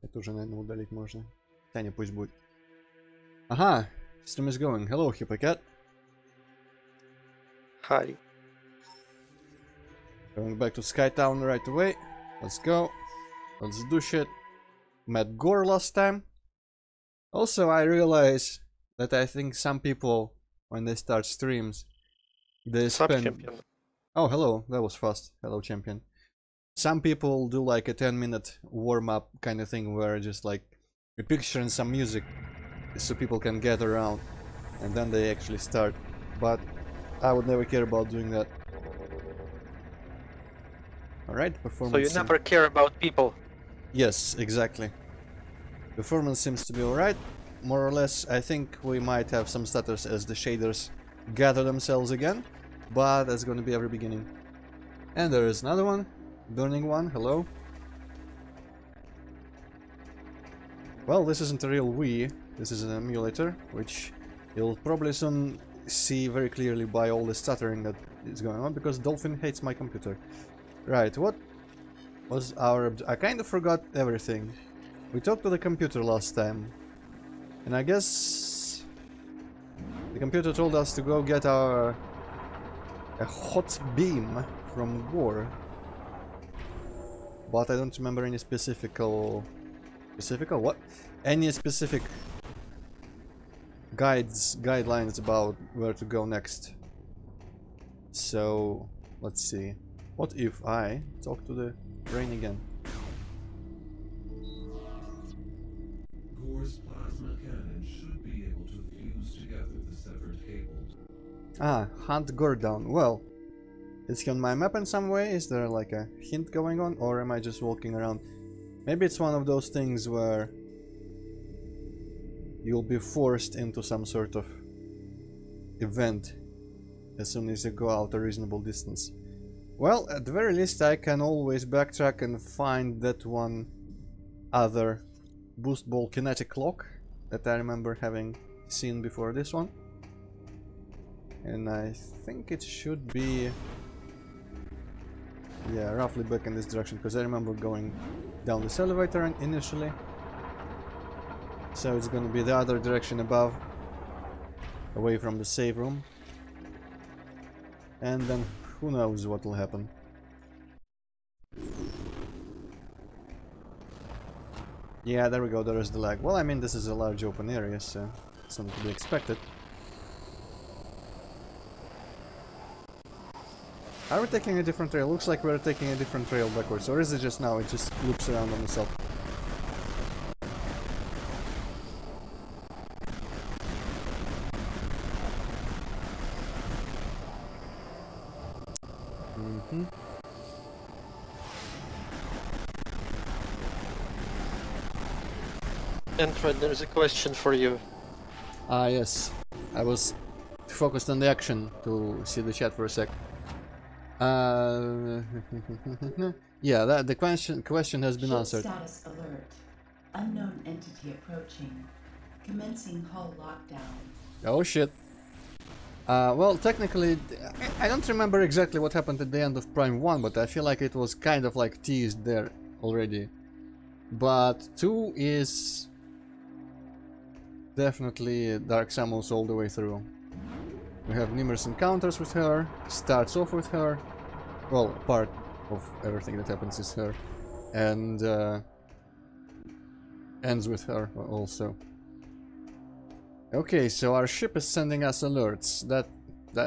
Это уже, наверное, удалить можно. Таня, пусть будет. Ага, stream is going. Hello, Hippocat. Hi. Going back to Skytown right away. Let's go. Let's do shit. Met Ghor last time. Also, I realize that I think some people, when they start streams, they spend... Sub-champion. Oh, hello. That was fast. Hello, champion. Some people do like a 10-minute warm-up kind of thing where just like a picture and some music so people can gather around and then they actually start. But I would never care about doing that. Alright, performance... So you never care about people? Yes, exactly. Performance seems to be alright. More or less, I think we might have some stutters as the shaders gather themselves again. But that's gonna be every beginning. And there is another one. Burning one, hello. Well, this isn't a real Wii. This is an emulator, which you'll probably soon see very clearly by all the stuttering that is going on, because Dolphin hates my computer. Right, what was our... I kind of forgot everything. We talked to the computer last time. And I guess... the computer told us to go get a hot beam from Ghor. But I don't remember any what? Any specific guidelines about where to go next. So, let's see. What if I talk to the brain again? Ghor's plasma cannon should be able to fuse together the severed cables. Ah, hunt Ghor down. Well, is he on my map in some way? Is there like a hint going on? Or am I just walking around? Maybe it's one of those things where you'll be forced into some sort of event as soon as you go out a reasonable distance. Well, at the very least I can always backtrack and find that one other boost ball kinetic lock that I remember having seen before this one. And I think it should be... yeah, roughly back in this direction, because I remember going down this elevator initially. So it's gonna be the other direction above, away from the save room. And then who knows what will happen. Yeah, there we go, there is the lag. Well, I mean, this is a large open area, so it's not to be expected. Are we taking a different trail? Looks like we're taking a different trail backwards. Or is it just now? It just loops around on itself. Antroid, there's a question for you. Ah, yes. I was focused on the action to see the chat for a sec. Yeah, the question has been answered. Status alert. Unknown entity approaching. Commencing hull lockdown. Oh shit. Well, technically, I don't remember exactly what happened at the end of Prime 1, but I feel like it was kind of like teased there already. But 2 is definitely Dark Samus all the way through. We have numerous encounters with her, starts off with her, well, part of everything that happens is her, and ends with her also. Okay, so our ship is sending us alerts. That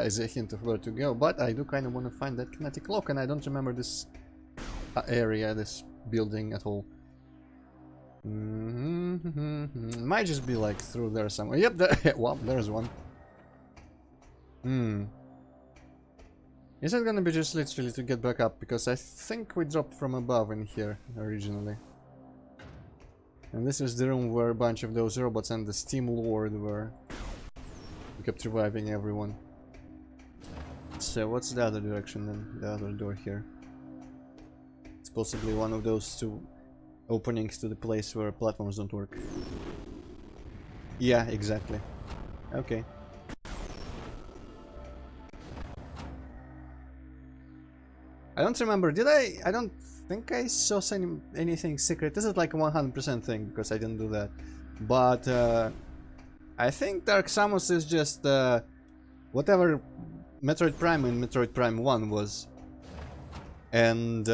is a hint of where to go, but I do kind of want to find that kinetic lock, and I don't remember this area, this building at all. Might just be like through there somewhere. Yep, there, well, there's one. Is it gonna be just literally to get back up? Because I think we dropped from above in here originally. And this is the room where a bunch of those robots and the Steam Lord were. We kept reviving everyone. So what's the other direction then? The other door here. It's possibly one of those two openings to the place where platforms don't work. Yeah, exactly. Okay. I don't remember. Did I? I don't think I saw anything secret. This is like a 100% thing because I didn't do that. But I think Dark Samus is just whatever Metroid Prime and Metroid Prime 1 was. And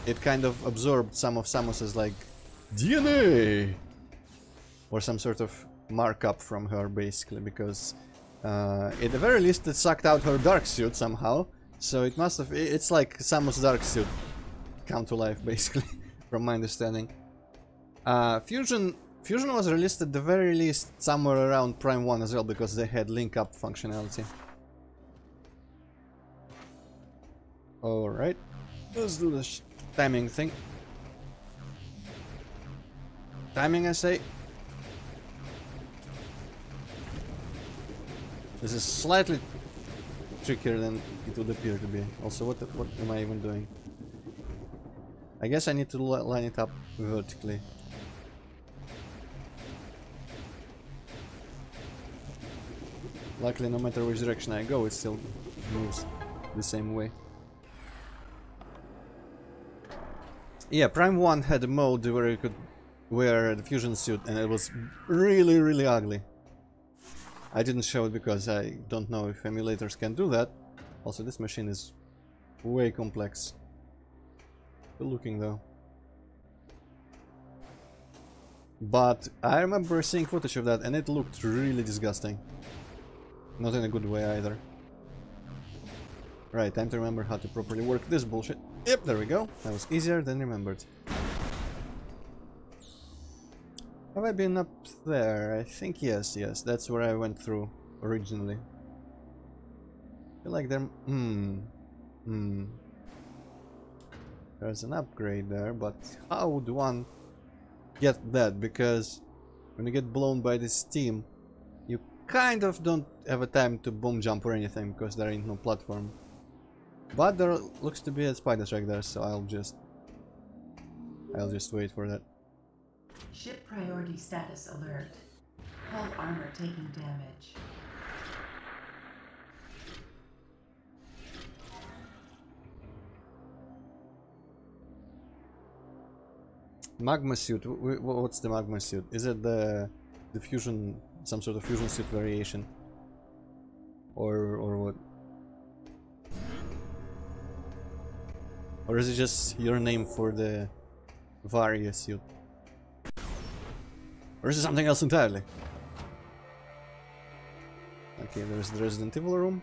it kind of absorbed some of Samus's like DNA or some sort of markup from her basically, because at the very least it sucked out her dark suit somehow. So it must have, it's like Samus dark suit come to life basically from my understanding. Fusion was released at the very least somewhere around Prime 1 as well, because they had link up functionality. Alright, let's do this timing thing. Timing, I say. This is slightly trickier than it would appear to be. Also, what am I even doing? I guess I need to line it up vertically. Luckily, no matter which direction I go, it still moves the same way. Yeah, Prime 1 had a mode where you could wear the fusion suit, and it was really, really ugly. I didn't show it because I don't know if emulators can do that. Also, this machine is way complex. Good looking though. But I remember seeing footage of that and it looked really disgusting. Not in a good way either. Right, time to remember how to properly work this bullshit. Yep, there we go. That was easier than remembered. Have I been up there? I think yes, that's where I went through originally. I feel like there... There's an upgrade there, but how would one get that? Because when you get blown by this steam, you kind of don't have a time to boom jump or anything, because there ain't no platform. But there looks to be a spider track there, so I'll just wait for that. Ship priority status alert. Hull armor taking damage. Magma suit. What's the magma suit? Is it the fusion, some sort of fusion suit variation, or what? Or is it just your name for the Varia suit? Or is it something else entirely? Okay, there's the Resident Evil room.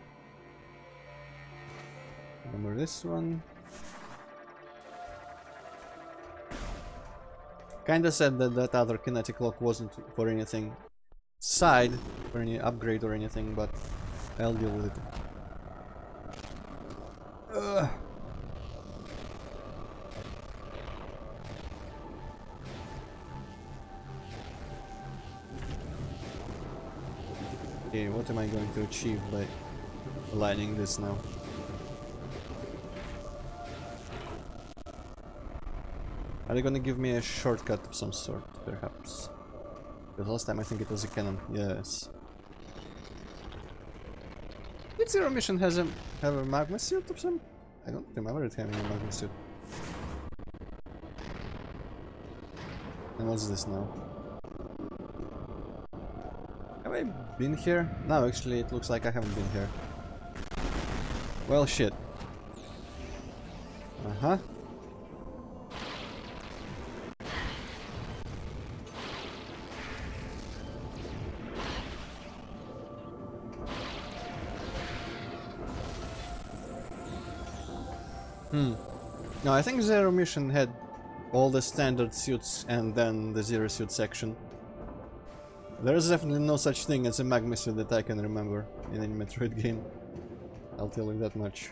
Remember this one. Kinda said that that other kinetic lock wasn't for anything side, for any upgrade or anything, but I'll deal with it. Ugh. Okay, what am I going to achieve by aligning this now? Are they gonna give me a shortcut of some sort, perhaps? Because last time I think it was a cannon. Yes. Did Zero Mission have a magma suit of some? I don't remember it having a magma suit. And what's this now? Have I been here? No, actually it looks like I haven't been here. Well, shit. Uh-huh. No, I think Zero Mission had all the standard suits and then the Zero Suit section. There is definitely no such thing as a magma suit that I can remember in any Metroid game. I'll tell you that much.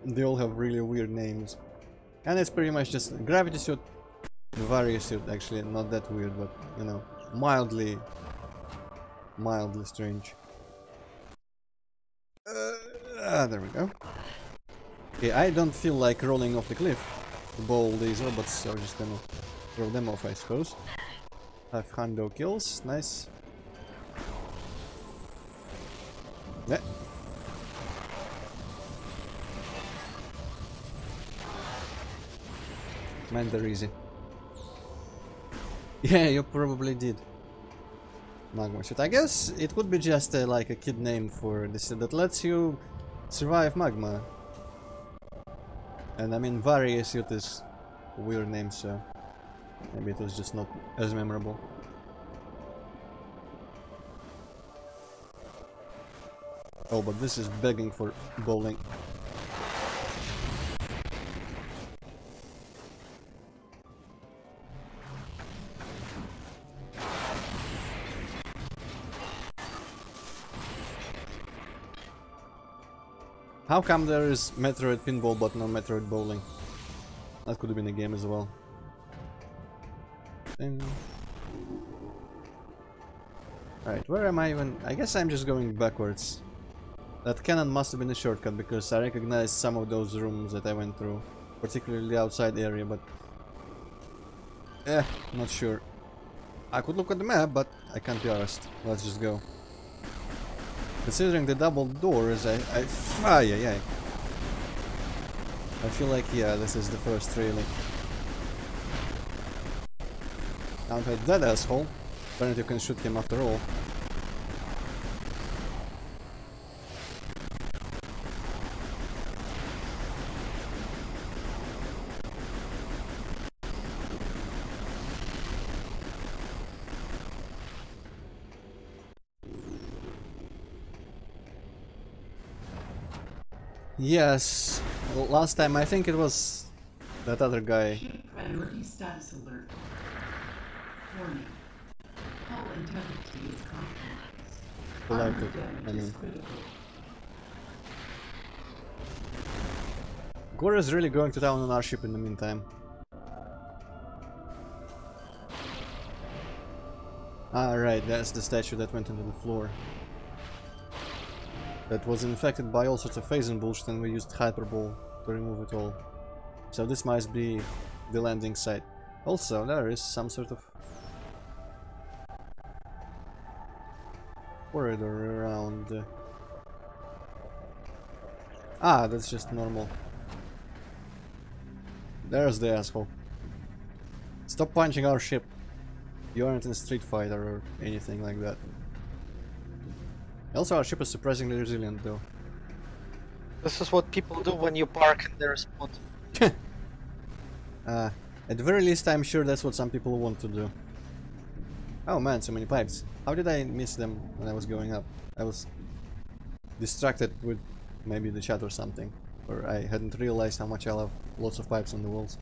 They all have really weird names. And it's pretty much just gravity suit, Varia suit, actually not that weird, but you know, mildly strange. There we go. Okay, I don't feel like rolling off the cliff to bowl these robots, so I'm just gonna throw them off, I suppose. 500 kills, nice. Yeah. Man, they're easy. Yeah, you probably did. Magma suit. I guess it would be just like a kid name for this that lets you survive magma. And I mean, Vari suit is a weird name, so maybe it was just not as memorable. Oh, but this is begging for bowling. How come there is Metroid pinball but no Metroid bowling? That could have been a game as well. Alright, where am I even? I guess I'm just going backwards. That cannon must have been a shortcut because I recognize some of those rooms that I went through. Particularly the outside area, but... not sure. I could look at the map, but I can't be arsed. Let's just go. Considering the double doors, I feel like, yeah, this is the first really. Now hit that asshole. Apparently you can shoot him after all. Yes, well, last time I think it was that other guy. Ship priority status alert. Warning. Hull integrity is compromised. Armor damage is critical. Ghor is really going to town on our ship in the meantime. Ah, right, that's the statue that went into the floor. That was infected by all sorts of phase and bullshit, and we used Hyperball to remove it all. So this must be the landing site. Also, there is some sort of corridor around. Ah, that's just normal. There's the asshole. Stop punching our ship. You aren't in a Street Fighter or anything like that. Also, our ship is surprisingly resilient, though. This is what people do when you park in their spot. At the very least, I'm sure that's what some people want to do. Oh man, so many pipes. How did I miss them when I was going up? I was distracted with maybe the chat or something. Or I hadn't realized how much I love lots of pipes on the walls.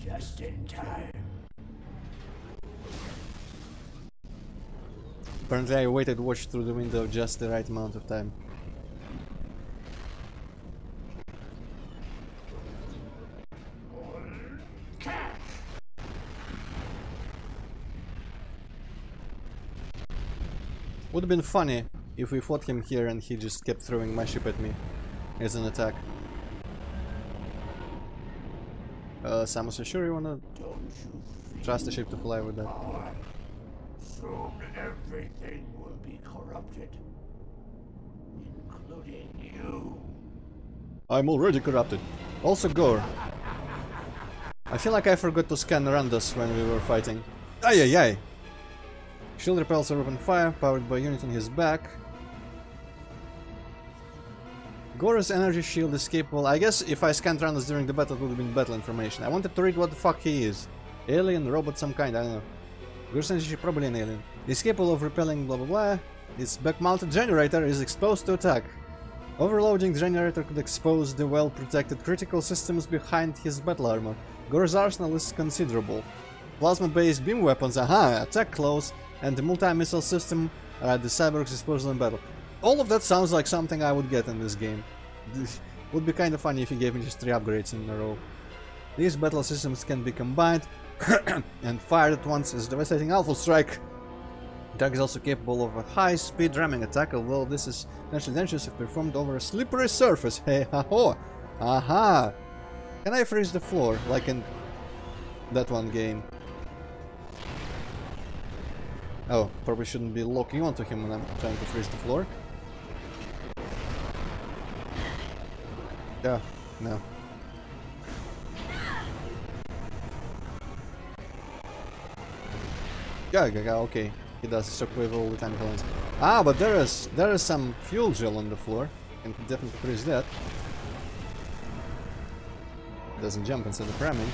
Just in time. Apparently I waited watch through the window just the right amount of time. Would have been funny if we fought him here and he just kept throwing my ship at me as an attack. Samus, you sure you wanna trust the ship to fly with that? Soon everything will be corrupted, including you. I'm already corrupted. Also Ghor. I feel like I forgot to scan around us when we were fighting. Ay ay ay! Shield repels are open fire, powered by a unit on his back. Ghor's energy shield is capable. I guess if I scanned around us during the battle, it would have been battle information. I wanted to read what the fuck he is. Alien, robot, some kind, I don't know. Ghor's energy shield, probably an alien. He's capable of repelling blah blah blah. His back-mounted generator is exposed to attack. Overloading the generator could expose the well-protected critical systems behind his battle armor. Ghor's arsenal is considerable. Plasma-based beam weapons, aha, attack close, and the multi-missile system are at the Cyborg's disposal in battle. All of that sounds like something I would get in this game. This would be kind of funny if he gave me just 3 upgrades in a row. These battle systems can be combined and fired at once as a devastating alpha strike. The attack is also capable of a high-speed ramming attack, although this is potentially dangerous if performed over a slippery surface. Hey ha ho! Aha! Can I freeze the floor like in that one game? Oh, probably shouldn't be locking onto him when I'm trying to freeze the floor. Yeah, no. Yeah, okay. He does shockwave all the time he lands. Ah, but there is some fuel gel on the floor. Can definitely freeze that. Doesn't jump instead of ramming.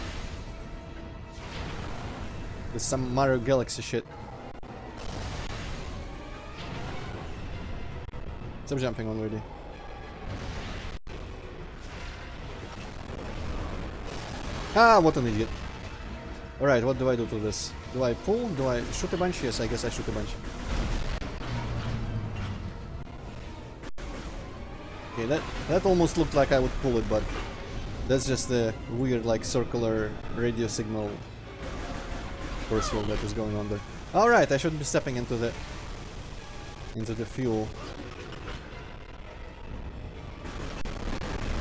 There's some Mario Galaxy shit. Stop jumping already. Ah, what an idiot. Alright, what do I do to this? Do I pull? Do I shoot a bunch? Yes, I guess I shoot a bunch. Okay, that almost looked like I would pull it, but that's just a weird, like, circular radio signal force field that is going on there. Alright, I shouldn't be stepping into the fuel.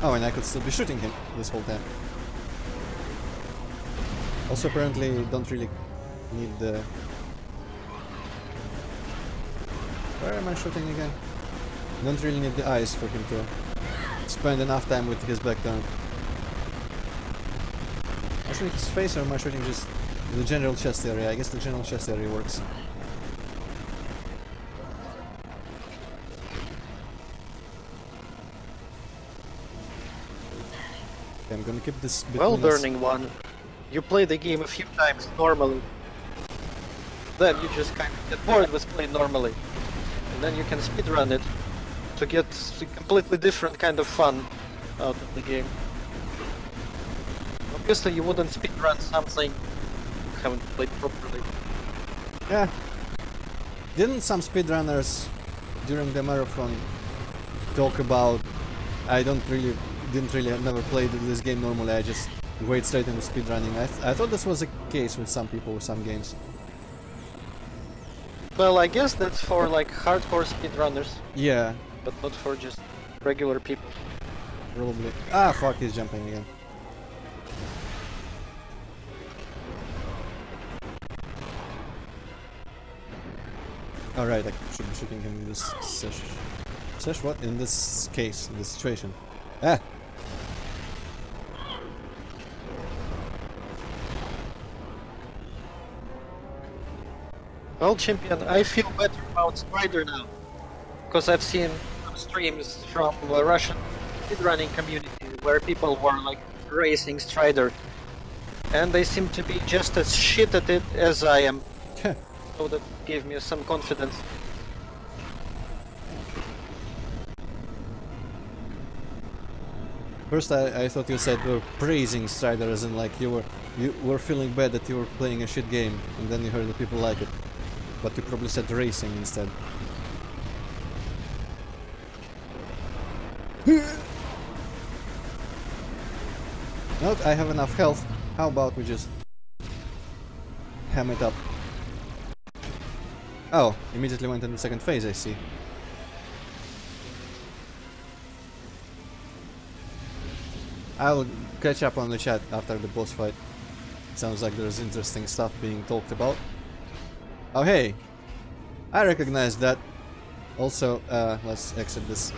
Oh, and I could still be shooting him this whole time. Also, apparently, don't really need the... Where am I shooting again? Don't really need the eyes for him to spend enough time with his back turned. Am I shooting his face, or am I shooting just the general chest area? I guess the general chest area works. Okay, I'm gonna keep this bit. Well, Burning One, you play the game a few times normally. Then you just kind of get bored with playing normally. And then you can speedrun it to get a completely different kind of fun out of the game. Obviously you wouldn't speedrun something you haven't played properly. Yeah. Didn't some speedrunners during the marathon talk about I never played this game normally, I just wait straight into speedrunning. I thought this was the case with some people with some games. Well, I guess that's for like hardcore speedrunners. Yeah. But not for just regular people. Probably. Ah, fuck, he's jumping again. Alright, I should be shooting him in this sesh. Sesh what? In this case, in this situation. Ah! Well, Champion, I feel better about Strider now. Because I've seen some streams from the Russian speedrunning community where people were like racing Strider. And they seem to be just as shit at it as I am. So that gave me some confidence. First I thought you said you were praising Strider as in like you were feeling bad that you were playing a shit game, and then you heard that people like it. But you probably said racing instead. Note, I have enough health. How about we just ham it up? Oh, immediately went in the second phase, I see. I'll catch up on the chat after the boss fight. Sounds like there's interesting stuff being talked about. Oh hey! I recognize that. Also, let's exit this.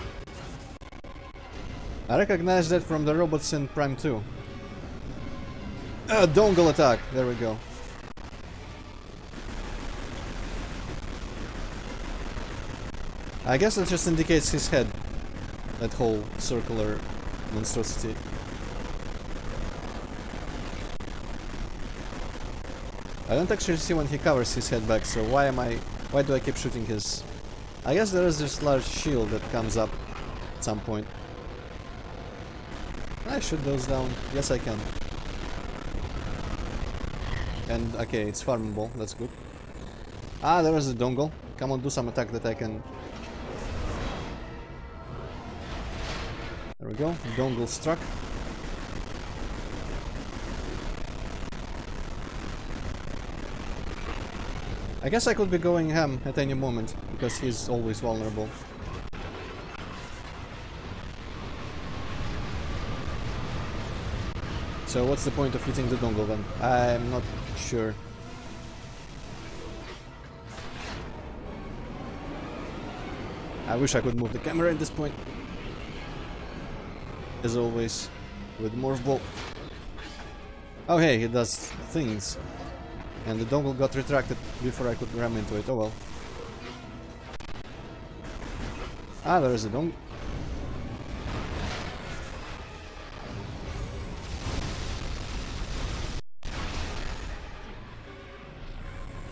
I recognize that from the robots in Prime 2. Dongle attack! There we go. I guess that just indicates his head. That whole circular monstrosity. I don't actually see when he covers his head back, so why do I keep shooting his... I guess there is this large shield that comes up at some point. Can I shoot those down? Yes, I can. And, okay, it's farmable, that's good. Ah, there is a dongle. Come on, do some attack that I can... There we go, dongle struck. I guess I could be going ham at any moment, because he's always vulnerable. So what's the point of hitting the dongle then? I'm not sure. I wish I could move the camera at this point. As always, with Morph Ball. Oh hey, it does things. And the dongle got retracted before I could ram into it, oh well. Ah, there is a dongle.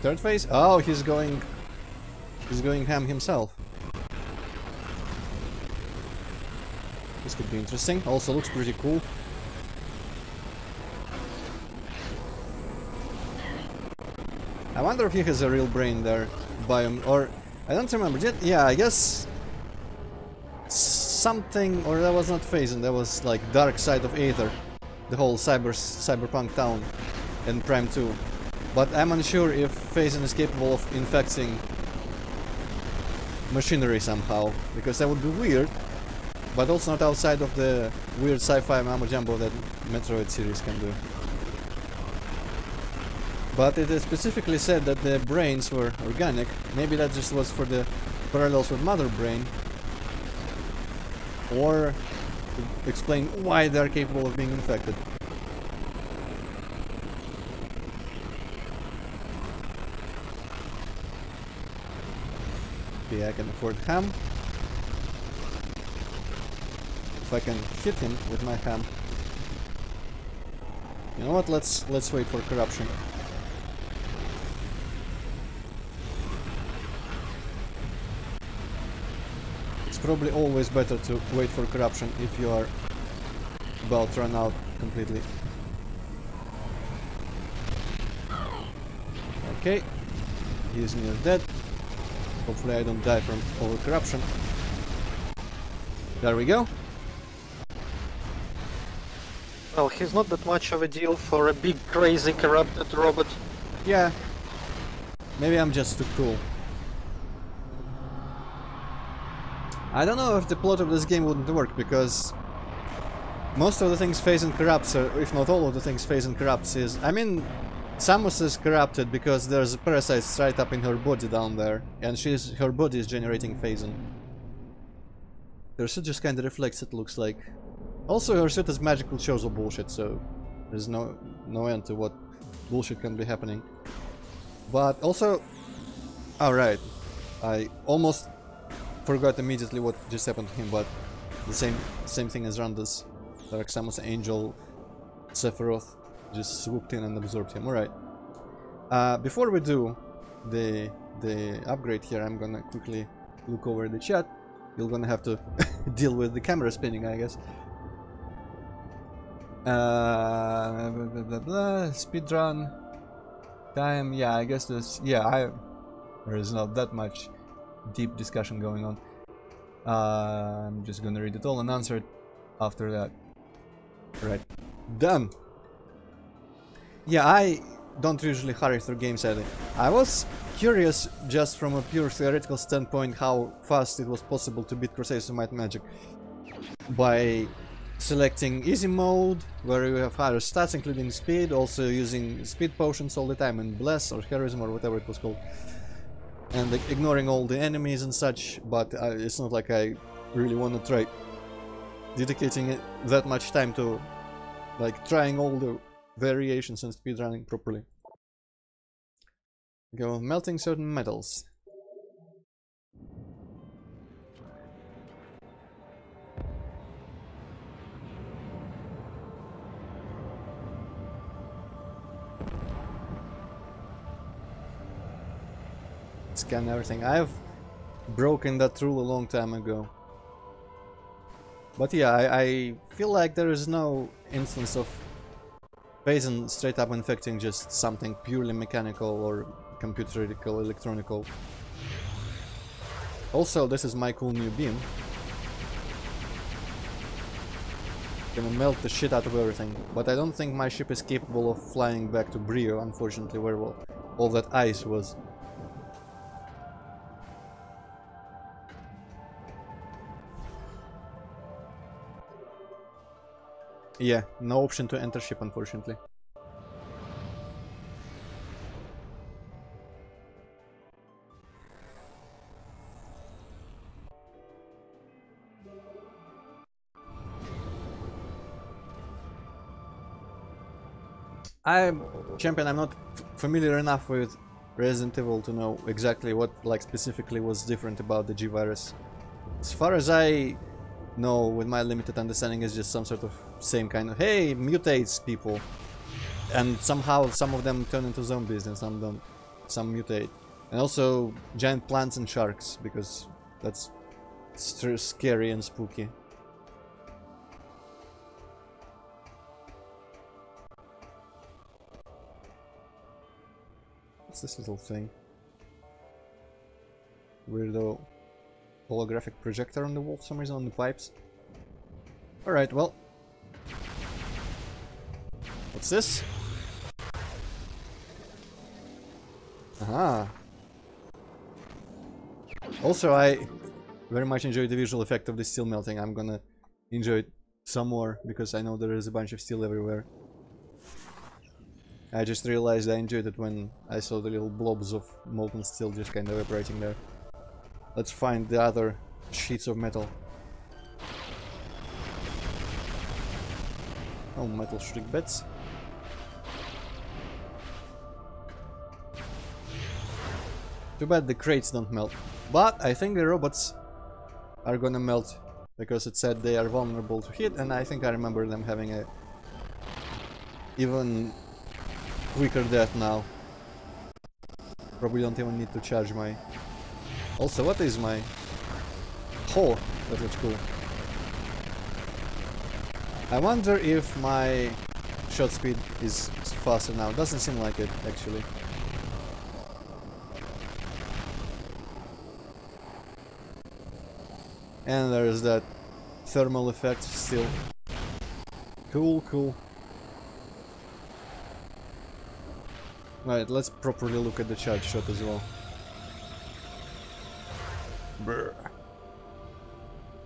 Third phase? Oh, he's going ham himself. This could be interesting. Also looks pretty cool. I wonder if he has a real brain there biome, or I don't remember. Yeah, I guess something, or that was not Phazon, that was like Dark Side of Aether, the whole cyberpunk town in Prime 2. But I'm unsure if Phazon is capable of infecting machinery somehow, because that would be weird, but also not outside of the weird sci-fi mambo jumbo that Metroid series can do. But it is specifically said that the brains were organic. Maybe that just was for the parallels with Mother Brain, or to explain why they are capable of being infected. Okay, I can afford ham. If I can hit him with my ham. You know what? Let's wait for corruption. It's probably always better to wait for corruption if you are about to run out completely. Okay, he is near dead. Hopefully I don't die from over-corruption. There we go. Well, he's not that much of a deal for a big, crazy, corrupted robot. Yeah. Maybe I'm just too cool. I don't know if the plot of this game wouldn't work, because most of the things Phazon corrupts, or if not all of the things Phazon corrupts is... I mean, Samus is corrupted because there's parasites right up in her body down there, and her body is generating Phazon. Her suit just kinda reflects it, looks like. Also, her suit is magical shows of bullshit, so there's no end to what bullshit can be happening. But also... Alright, I almost forgot immediately what just happened to him, but the same thing as Randa's. Dark Samus Angel Sephiroth just swooped in and absorbed him. Alright. Before we do the upgrade here, I'm gonna quickly look over the chat. You're gonna have to deal with the camera spinning, I guess. Blah, blah, blah. Speedrun time. Yeah, I guess this. Yeah, there is not that much deep discussion going on. I'm just gonna read it all and answer it after that. Right, done. Yeah, I don't usually hurry through games either. I was curious, just from a pure theoretical standpoint, how fast it was possible to beat Crusades of Might and Magic by selecting easy mode, where you have higher stats including speed, also using speed potions all the time, and bless or heroism or whatever it was called, and ignoring all the enemies and such. But it's not like I really want to try dedicating that much time to like trying all the variations and speedrunning properly. Go melting certain metals. Scan everything. I've broken that rule a long time ago. But yeah, I feel like there is no instance of Phazon straight up infecting just something purely mechanical or computerical, electronical. Also, this is my cool new beam. Gonna melt the shit out of everything. But I don't think my ship is capable of flying back to Brio, unfortunately, where all that ice was. Yeah, no option to enter ship, unfortunately. I'm champion. I'm not familiar enough with Resident Evil to know exactly what, like, specifically was different about the G virus. As far as I know, with my limited understanding, is just some sort of same kind of, hey, mutates people, and somehow some of them turn into zombies and some don't, some mutate, and also giant plants and sharks, because that's scary and spooky. What's this little thing? Weirdo holographic projector on the wall for some reason, on the pipes. Alright, well. What's this? Aha. Also, I very much enjoy the visual effect of the steel melting. I'm gonna enjoy it some more because I know there is a bunch of steel everywhere. I just realized I enjoyed it when I saw the little blobs of molten steel just kind of evaporating there. Let's find the other sheets of metal. Oh, metal shrink bits. Too bad the crates don't melt. But I think the robots are gonna melt because it said they are vulnerable to heat, and I think I remember them having a even quicker death now. Probably don't even need to charge my... Also, what is my... Oh, that looks cool. I wonder if my shot speed is faster now. Doesn't seem like it, actually. And there's that thermal effect still. Cool, cool. Right, let's properly look at the charge shot as well. Brr.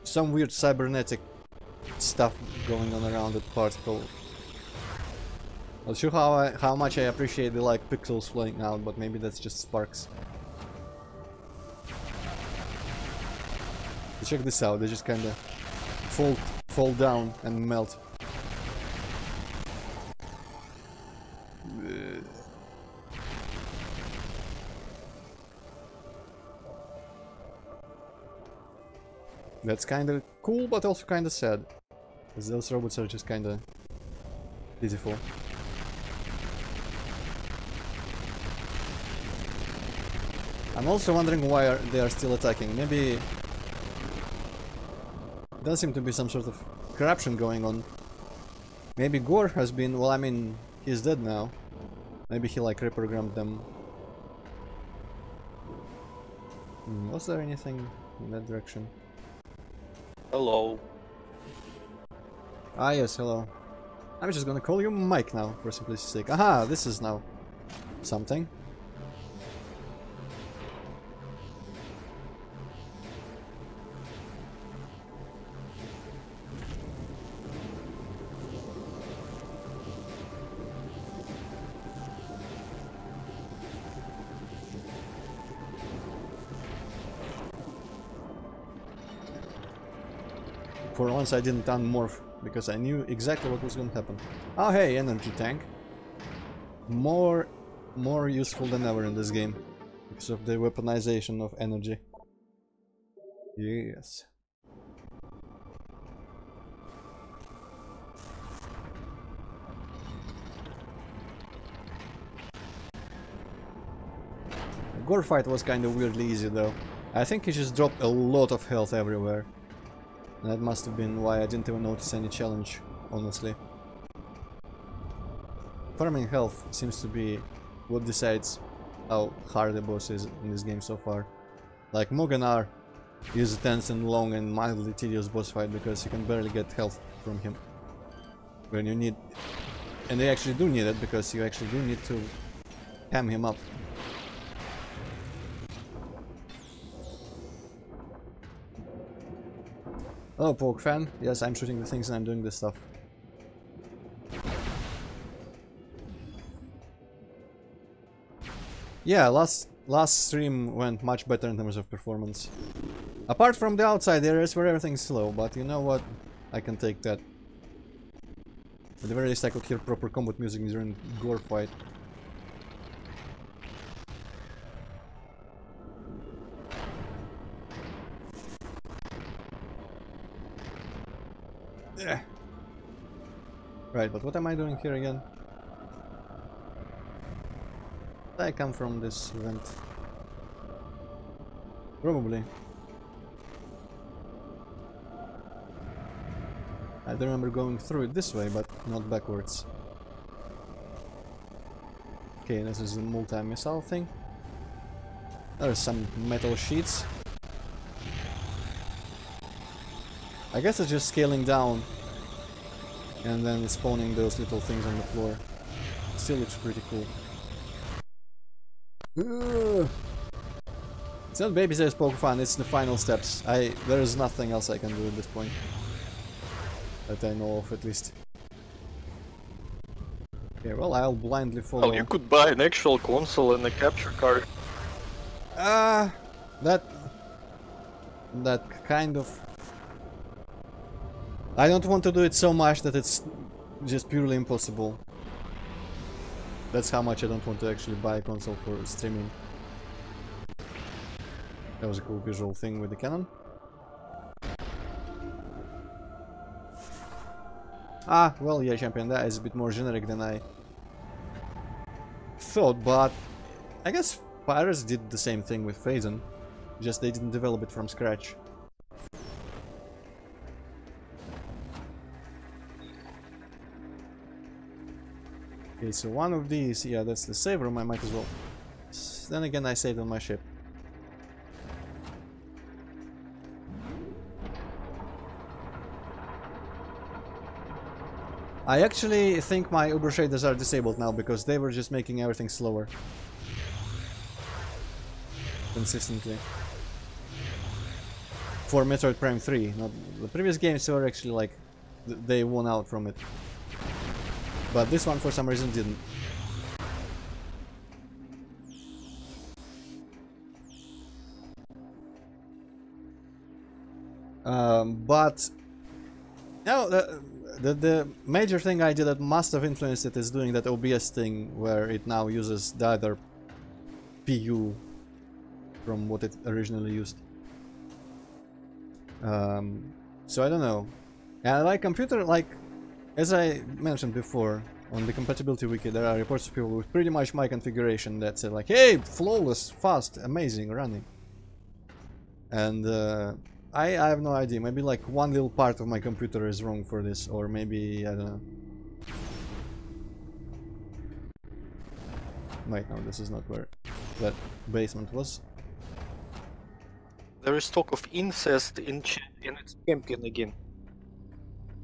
Some weird cybernetic stuff going on around that particle. Not sure how much I appreciate the like pixels flying out, but maybe that's just sparks. Check this out, they just kinda fall down and melt. That's kinda cool, but also kinda sad. Because those robots are just kinda pitiful. I'm also wondering why they are still attacking. Maybe... There does seem to be some sort of corruption going on. Maybe Ghor has been... Well, I mean, he's dead now. Maybe he like reprogrammed them. Was there anything in that direction? Hello. Ah yes, hello. I'm just gonna call you Mike now, for simplicity's sake. Aha, this is now something. For once I didn't unmorph, because I knew exactly what was going to happen. Oh hey, energy tank. More useful than ever in this game. Because of the weaponization of energy. Yes. The Ghor fight was kind of weirdly easy though. I think he just dropped a lot of health everywhere. And that must have been why I didn't even notice any challenge, honestly. Farming health seems to be what decides how hard the boss is in this game so far. Like Moganar is a tense and long and mildly tedious boss fight because you can barely get health from him when you need... And they actually do need it because you actually do need to ham him up. Hello, Poke fan. Yes, I'm shooting the things and I'm doing this stuff. Yeah, last stream went much better in terms of performance. Apart from the outside areas where everything's slow, but you know what? I can take that. At the very least I could hear proper combat music during Ghor fight. Yeah. Right, but what am I doing here again? I come from this event. Probably. I don't remember going through it this way, but not backwards. Okay, this is the multi-missile thing. There's some metal sheets. I guess it's just scaling down and then spawning those little things on the floor. Still looks pretty cool. It's not Baby Says Poke Fun, it's the final steps. There is nothing else I can do at this point. That I know of, at least. Okay, well, I'll blindly follow. Oh, you could buy an actual console and a capture card. That kind of... I don't want to do it so much that it's just purely impossible. That's how much I don't want to actually buy a console for streaming. That was a cool visual thing with the cannon. Ah, well, yeah, champion, that is a bit more generic than I thought, but I guess Pirates did the same thing with Phazon, just they didn't develop it from scratch. Okay, so one of these, yeah, that's the save room, I might as well. Then again, I saved on my ship. I actually think my Uber shaders are disabled now because they were just making everything slower. Consistently. For Metroid Prime 3. Not, the previous games were actually like... they won out from it. But this one for some reason didn't. But... no, the major thing I did that must have influenced it is doing that OBS thing where it now uses the other PU from what it originally used. So I don't know. And like computer, like as I mentioned before on the compatibility wiki, there are reports of people with pretty much my configuration that say like, hey, flawless, fast, amazing, running. And I have no idea. Maybe like one little part of my computer is wrong for this, or maybe I don't know. Wait, no, this is not where that basement was. There is talk of incest in its champion again.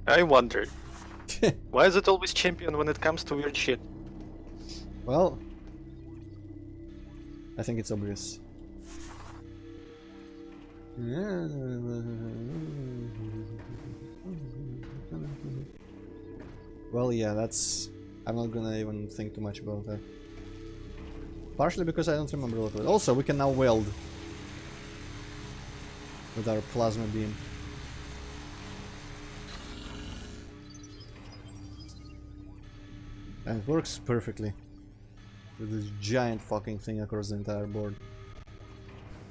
I wonder. Why is it always champion when it comes to weird shit? Well, I think it's obvious. Well, yeah, that's... I'm not gonna even think too much about that. Partially because I don't remember a lot of it. Also, we can now weld with our plasma beam. And it works perfectly. With this giant fucking thing across the entire board.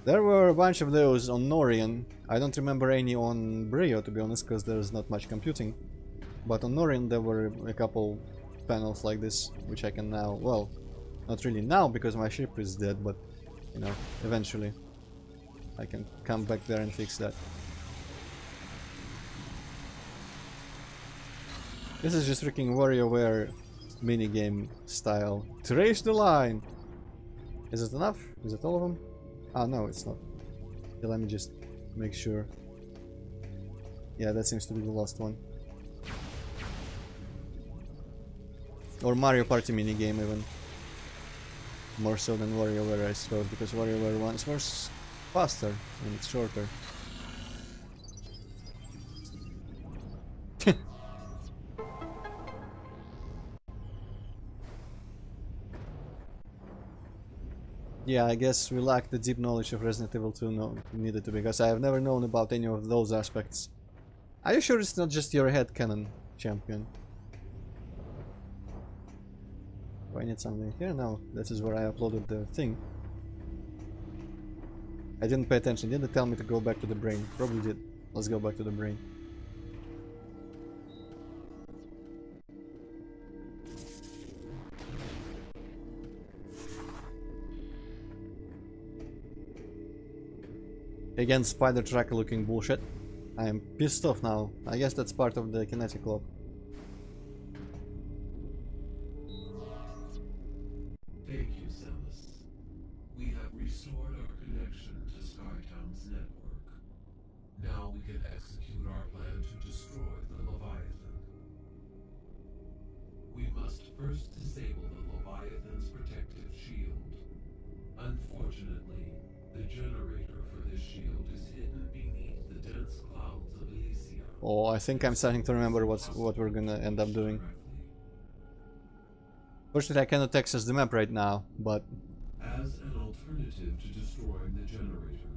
There were a bunch of those on Norian. I don't remember any on Brio, to be honest, because there's not much computing. But on Norian there were a couple panels like this, which I can now... well, not really now, because my ship is dead, but, you know, eventually I can come back there and fix that. This is just freaking WarioWare minigame style. Trace the line! Is it enough? Is it all of them? Ah, no, it's not. Okay, let me just make sure. Yeah, that seems to be the last one. Or Mario Party minigame even. More so than WarioWare, I suppose, because WarioWare ones were faster and it's shorter. Yeah, I guess we lack the deep knowledge of Resident Evil 2 needed to, because I have never known about any of those aspects. Are you sure it's not just your headcanon, champion? Do I need something here? No, this is where I uploaded the thing. I didn't pay attention. Did it tell me to go back to the brain? Probably did. Let's go back to the brain. Again, spider tracker looking bullshit. I am pissed off now. I guess that's part of the kinetic lock. Thank you, Samus. We have restored our connection to Skytown's network. Now we can execute our plan to destroy the Leviathan. We must first disable the Leviathan's protective shield. Unfortunately, the generator for this shield is hidden beneath the dense clouds of Elysia. Oh, I think I'm starting to remember what we're gonna end up doing. Fortunately, I cannot access the map right now, but... As an alternative to destroying the generator,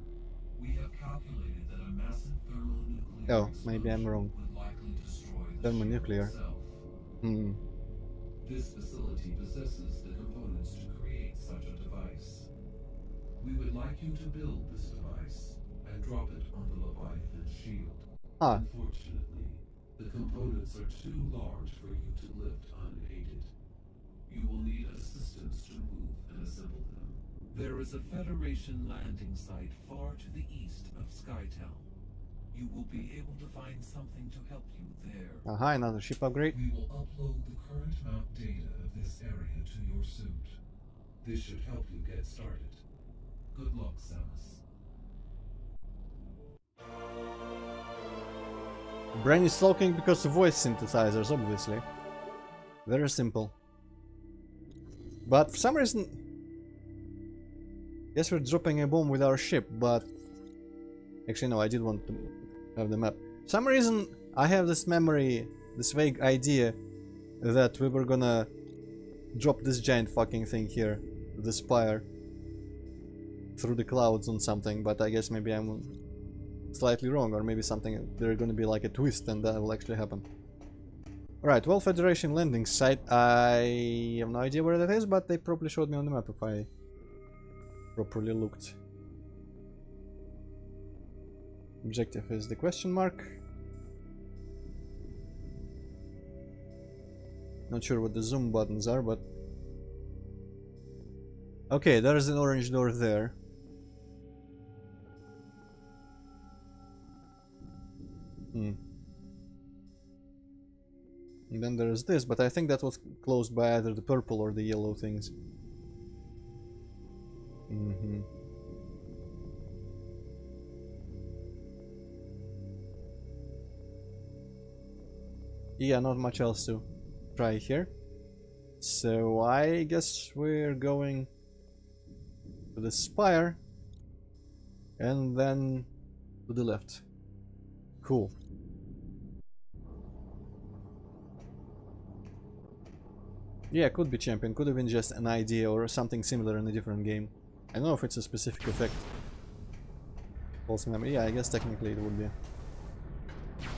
we have calculated that a massive thermonuclear Oh, maybe I'm wrong. would likely destroy the Thermonuclear. shield itself. Hmm. This facility possesses the components to create such a device. We would like you to build this device and drop it on the Leviathan shield. Ah. Unfortunately, the components are too large for you to lift unaided. You will need assistance to move and assemble them. There is a Federation landing site far to the east of Skytown. You will be able to find something to help you there. Aha, another ship upgrade. We will upload the current map data of this area to your suit. This should help you get started. Good luck, Samus. Brain is talking because of voice synthesizers, obviously. Very simple. But for some reason... Yes, we're dropping a bomb with our ship, but... Actually, no, I did want to have the map. For some reason, I have this memory, this vague idea that we were gonna drop this giant fucking thing here, the spire, through the clouds on something, but I guess maybe I'm slightly wrong, or maybe something, there's gonna be like a twist and that will actually happen. Alright, well, Federation landing site, I have no idea where that is, but they probably showed me on the map if I properly looked. Objective is the question mark. Not sure what the zoom buttons are, but... Okay, there's an orange door there. And then there's this, but I think that was closed by either the purple or the yellow things. Yeah, not much else to try here. So I guess we're going to the spire and then to the left. Cool. Yeah, could be champion, could have been just an idea or something similar in a different game. I don't know if it's a specific effect. False memory, yeah, I guess technically it would be.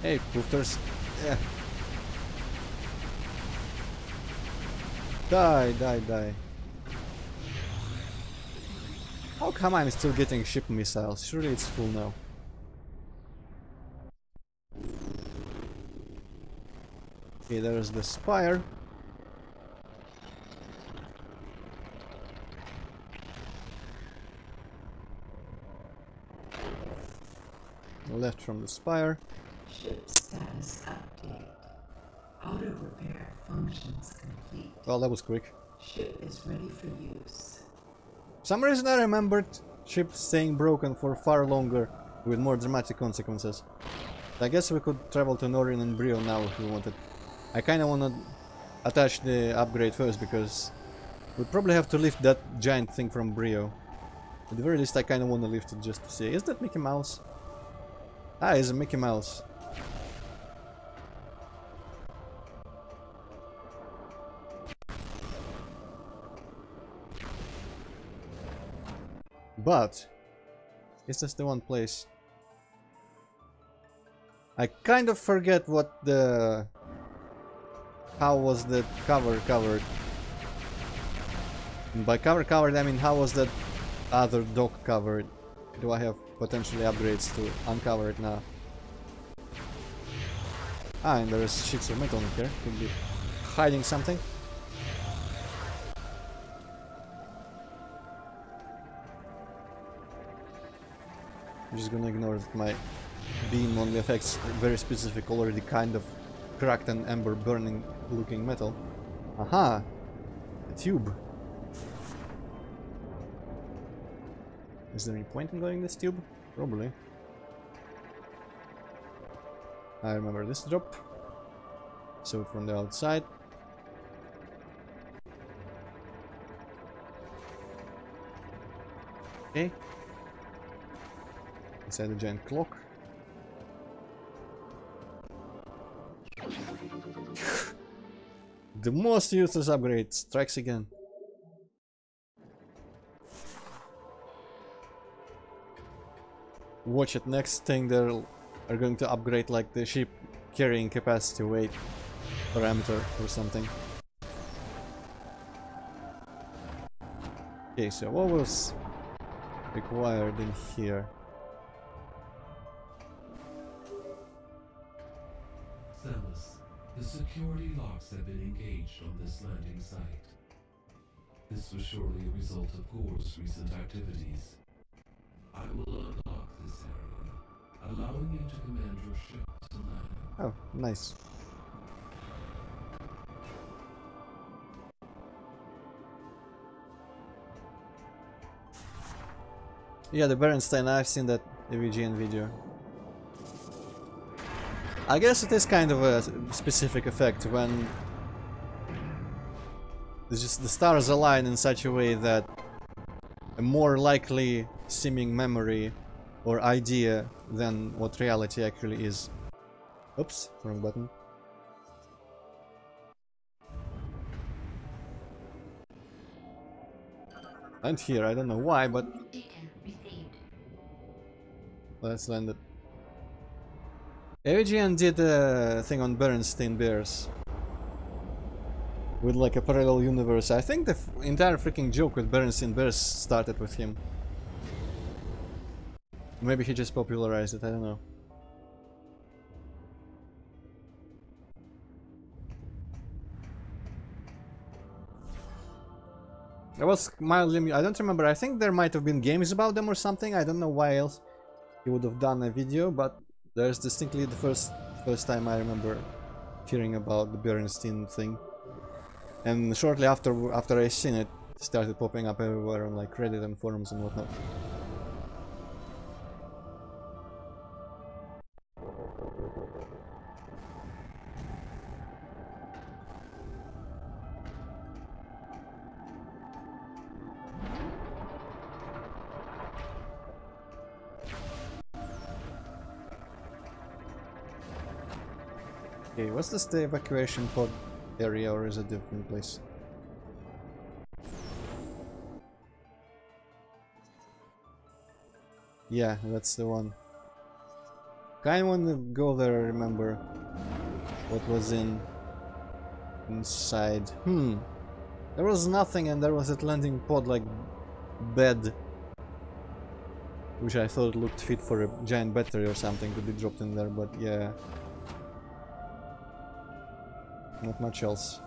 Hey, poofters. Yeah. Die, die, die. How come I'm still getting ship missiles? Surely it's full now. Okay, there's the spire. Left from the spire. Ship status update. Auto repair functions complete. Well, that was quick. Ship is ready for use. For some reason I remembered ship staying broken for far longer with more dramatic consequences. I guess we could travel to Norin and Brio now if we wanted. I kinda wanna attach the upgrade first because we'd probably have to lift that giant thing from Brio. At the very least I kinda wanna lift it just to see. Is that Mickey Mouse? Ah, it's a Mickey Mouse. But is this the one place? I kind of forget what the... How was the cover covered? And by covered, I mean how was that other dock covered? Do I have potentially upgrades to uncover it now? Ah, and there is sheets of metal in here. Could be hiding something. I'm just gonna ignore that my beam only affects very specific, already kind of cracked and amber burning looking metal. Aha! A tube. Is there any point in going in this tube? Probably. I remember this drop. So from the outside. Okay. Inside the giant clock. The most useless upgrade strikes again. Watch it, next thing they are going to upgrade like the ship carrying capacity weight parameter or something. Okay, so what was required in here? Samus, the security locks have been engaged on this landing site. This was surely a result of Ghor's recent activities. I will unlock this area, allowing you to command your ship to land. Oh, nice. Yeah, the Bernstein, I've seen that AVGN video. I guess it is kind of a specific effect when the stars align in such a way that a more likely seeming memory or idea than what reality actually is. Oops, wrong button. And here, I don't know why, but let's land it. AVGN did a thing on Bernstein Bears with like a parallel universe. I think the entire freaking joke with Bernstein Bears started with him. Maybe he just popularized it, I don't know. I was mildly... I don't remember, I think there might have been games about them or something. I don't know why else he would have done a video, but there's distinctly the first time I remember hearing about the Bernstein thing. And shortly after I seen it, it started popping up everywhere on like Reddit and forums and whatnot. Okay, what's this, the evacuation pod area, or is it a different place? Yeah, that's the one. Kinda wanna go there, remember what was inside. There was nothing, and there was that landing pod like bed, which I thought looked fit for a giant battery or something to be dropped in there, but yeah. Not much else.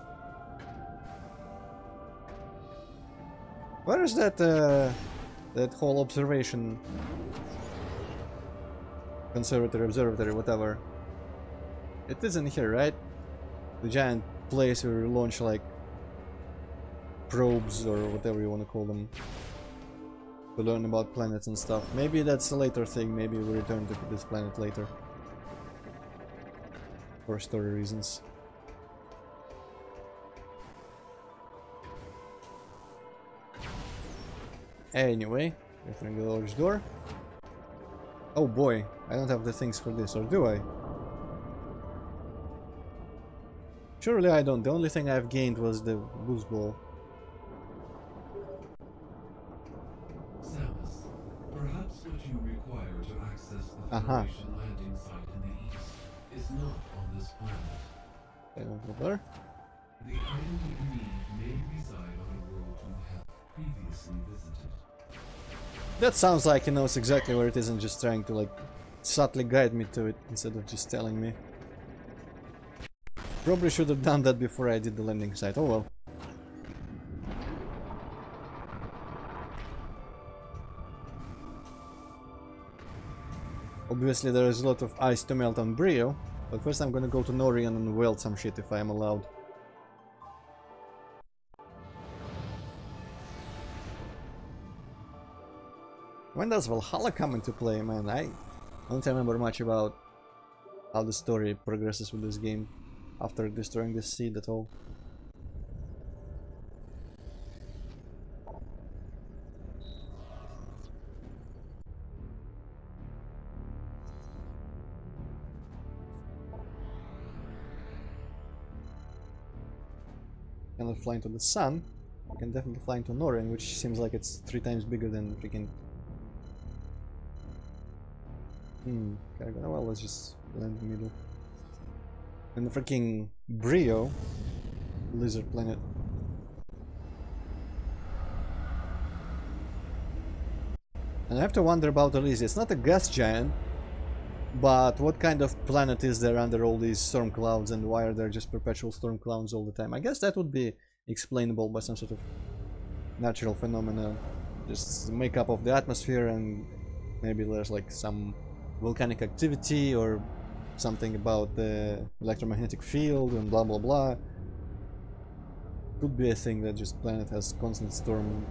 Where is that that whole observation observatory, whatever? It isn't here, right? The giant place where you launch like probes or whatever you want to call them to learn about planets and stuff. Maybe that's a later thing. Maybe we return to this planet later for story reasons. Anyway, entering the large door. Oh boy, I don't have the things for this, or do I? Surely I don't. The only thing I've gained was the boost ball. Samus, perhaps what you require to access the Federation landing site in the east is not on this planet. I don't go there. The item you need may reside on a world you have. previously visited. That sounds like he knows exactly where it is and just trying to like subtly guide me to it instead of just telling me. Probably should have done that before I did the landing site. Oh well. Obviously there is a lot of ice to melt on Brio, but first I'm gonna go to Norian and weld some shit if I am allowed. When does Valhalla come into play, man? I don't remember much about how the story progresses with this game after destroying the seed at all. Cannot fly into the sun. I can definitely fly into Norren, which seems like it's 3 times bigger than freaking. Okay, well, let's just land in the middle. And the freaking Brio, lizard planet. And I have to wonder about Elysia. It's not a gas giant, but what kind of planet is there under all these storm clouds, and why are there just perpetual storm clouds all the time? I guess that would be explainable by some sort of natural phenomena. Just the makeup of the atmosphere, and maybe there's like some volcanic activity or something about the electromagnetic field and blah blah blah. Could be a thing that just planet has constant storms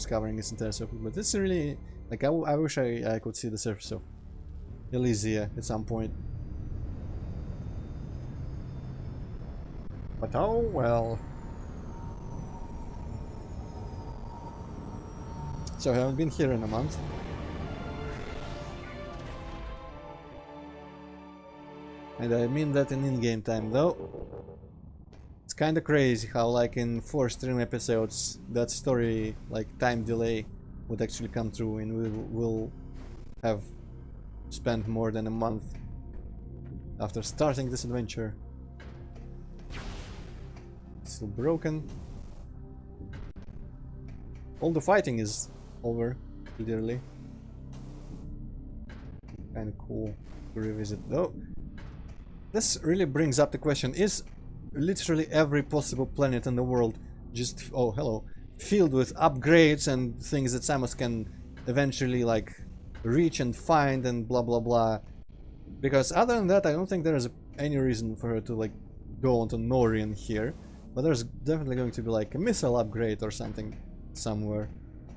covering its entire surface, but it's really like I wish I could see the surface of Elysia at some point. But oh well. So I haven't been here in a month. And I mean that in in-game time though. It's kinda crazy how like in 4 stream episodes that story like time delay would actually come through, and we will have spent more than a month after starting this adventure. It's still broken. All the fighting is over, literally. Kinda cool to revisit though. This really brings up the question, is literally every possible planet in the world just, oh hello, filled with upgrades and things that Samus can eventually like reach and find and blah blah blah? Because other than that I don't think there is any reason for her to like go onto Norian here, but there's definitely going to be like a missile upgrade or something somewhere.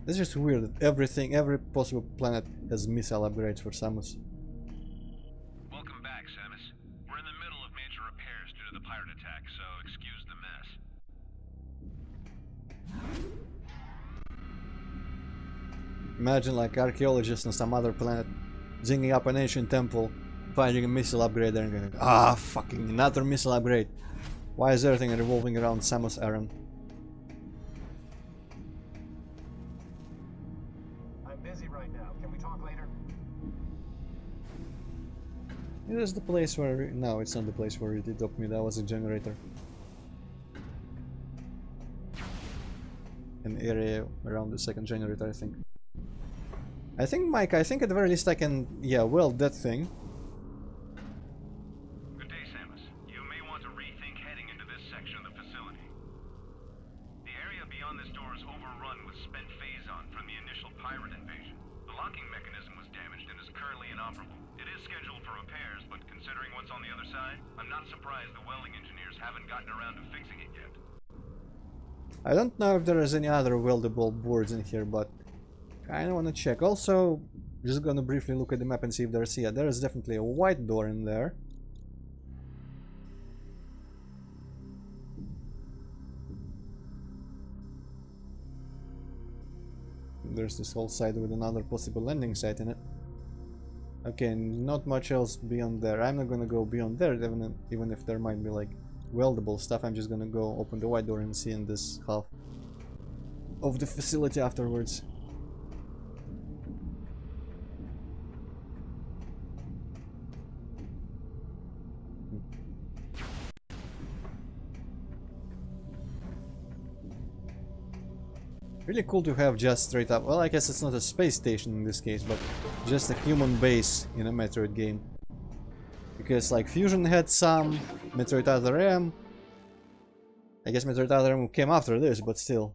It's just weird that every possible planet has missile upgrades for Samus. Welcome back, Samus. We're in the middle of major repairs due to the pirate attack, so excuse the mess. Imagine like archaeologists on some other planet digging up an ancient temple, finding a missile upgrade there and going, ah, fucking another missile upgrade. Why is everything revolving around Samus Aran? I'm busy right now. Can we talk later? It is the place where... No, it's not the place where you did up me. That was a generator. An area around the second generator, I think. I think, Mike, I think at the very least I can... Yeah, weld that thing. Good day, Samus. You may want to rethink heading into this section of the facility. The area beyond this door is overrun with spent phazon from the initial pirate invasion. The locking mechanism was damaged and is currently inoperable. It is scheduled for repairs, but considering what's on the other side, I'm not surprised the welding engineers haven't gotten around to fixing it yet. I don't know if there is any other weldable boards in here, but I want to check. Also, just gonna briefly look at the map and see if there's... Yeah, there is definitely a white door in there. There's this whole side with another possible landing site in it. Okay, not much else beyond there. I'm not gonna go beyond there, even if there might be like weldable stuff. I'm just gonna go open the white door and see in this half of the facility afterwards. Really cool to have just straight up, well, I guess it's not a space station in this case, but just a human base in a Metroid game. Because like Fusion had some, Metroid Other M, I guess Metroid Other M came after this, but still.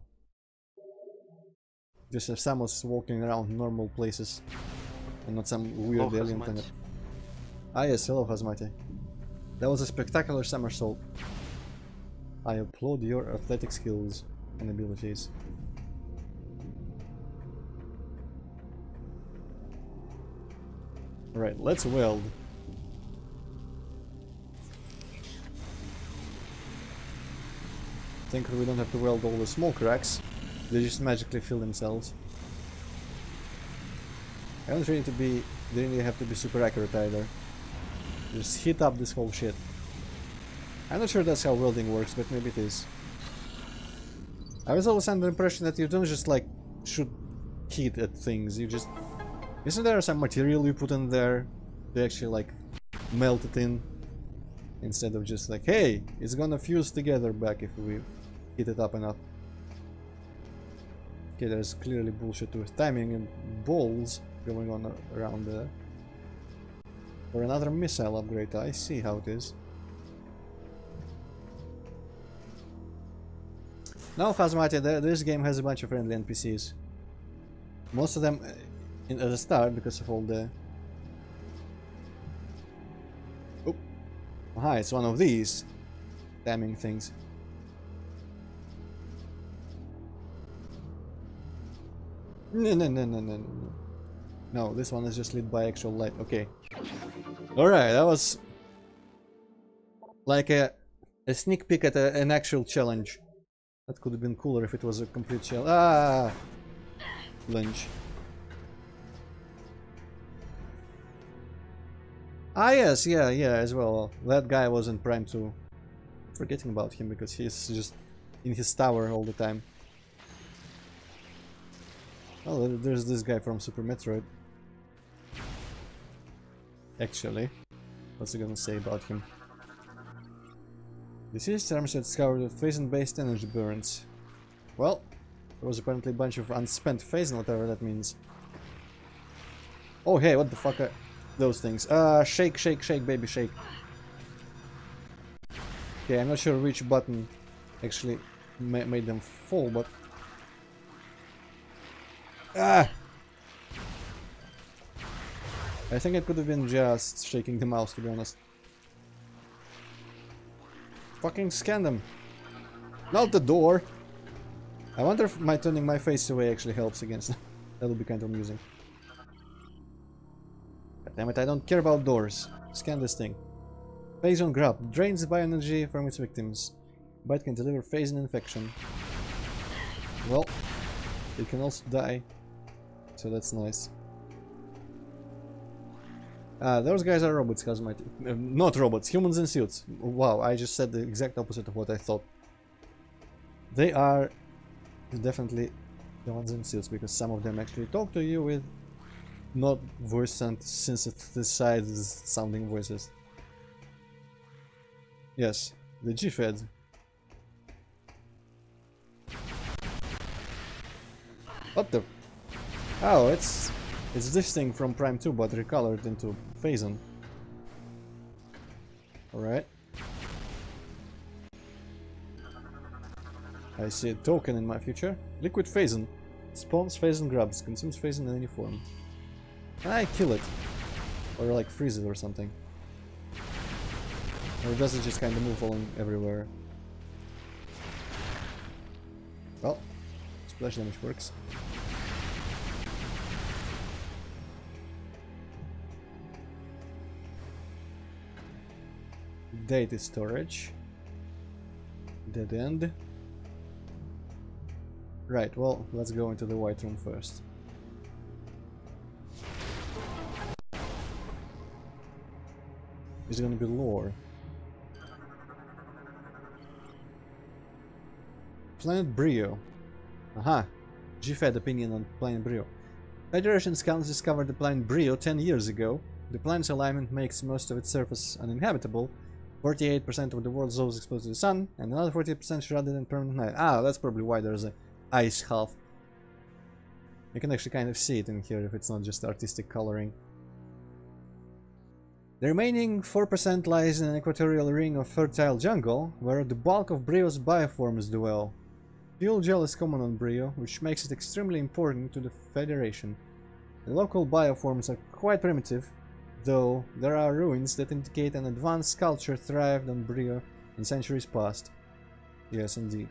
Just have Samus walking around normal places and not some weird alien planet. Ah yes, hello Hazmati. That was a spectacular somersault. I applaud your athletic skills and abilities. Right, let's weld. Thankfully we don't have to weld all the small cracks. They just magically fill themselves. I don't really have to be super accurate either. Just heat up this whole shit. I'm not sure that's how welding works, but maybe it is. I was always under the impression that you don't just like shoot heat at things, you just... Isn't there some material you put in there to actually like melt it in? Instead of just like, hey, it's gonna fuse together back if we heat it up enough. Okay, there's clearly bullshit with timing and balls going on around there. For another missile upgrade, I see how it is. Now, Hazmati, this game has a bunch of friendly NPCs. Most of them at the start because of all the... Oh. Aha, it's one of these timing things. No. No, this one is just lit by actual light. Okay. Alright, that was like a sneak peek at an actual challenge. That could have been cooler if it was a complete challenge. Ah! Lunge. Ah yes, yeah, as well. That guy was in Prime 2. Forgetting about him because he's just in his tower all the time. Oh, there's this guy from Super Metroid. Actually, what's he gonna say about him? This is terms that discovered that phase-based energy burns. Well, there was apparently a bunch of unspent phase, whatever that means. Oh hey, what the fuck are those things? Shake, baby, shake. Okay, I'm not sure which button actually made them fall, but... Ah! I think it could have been just shaking the mouse, to be honest. Fucking scan them! Not the door! I wonder if turning my face away actually helps against them. That'll be kind of amusing. God damn it, I don't care about doors. Scan this thing. Phase on grab. Drains bioenergy from its victims. Bite can deliver phase infection. Well, it can also die. So that's nice. Those guys are robots, Hazmati. Not robots, humans in suits. Wow, I just said the exact opposite of what I thought. They are definitely the ones in suits, because some of them actually talk to you with not voice and synthesized sounding voices. Yes, the G-Fed. What the... Oh, it's this thing from Prime 2, but recolored into Phazon. Alright. I see a token in my future. Liquid Phazon. Spawns Phazon grabs. Consumes Phazon in any form. Can I kill it? Or like freeze it or something? Or does it just kind of move along everywhere? Well, splash damage works. Data storage. Dead end. Right, well, let's go into the white room first. Is it gonna be lore? Planet Brio. Aha. G-Fed opinion on Planet Brio. Federation scouts discovered the planet Brio 10 years ago. The planet's alignment makes most of its surface uninhabitable. 48% of the world's zone is exposed to the sun, and another 48% shrouded in permanent night. Ah, that's probably why there's a ice half. You can actually kind of see it in here if it's not just artistic coloring. The remaining 4% lies in an equatorial ring of fertile jungle, where the bulk of Brio's bioforms dwell. Fuel gel is common on Brio, which makes it extremely important to the Federation. The local bioforms are quite primitive, though there are ruins that indicate an advanced culture thrived on Brio in centuries past. Yes, indeed.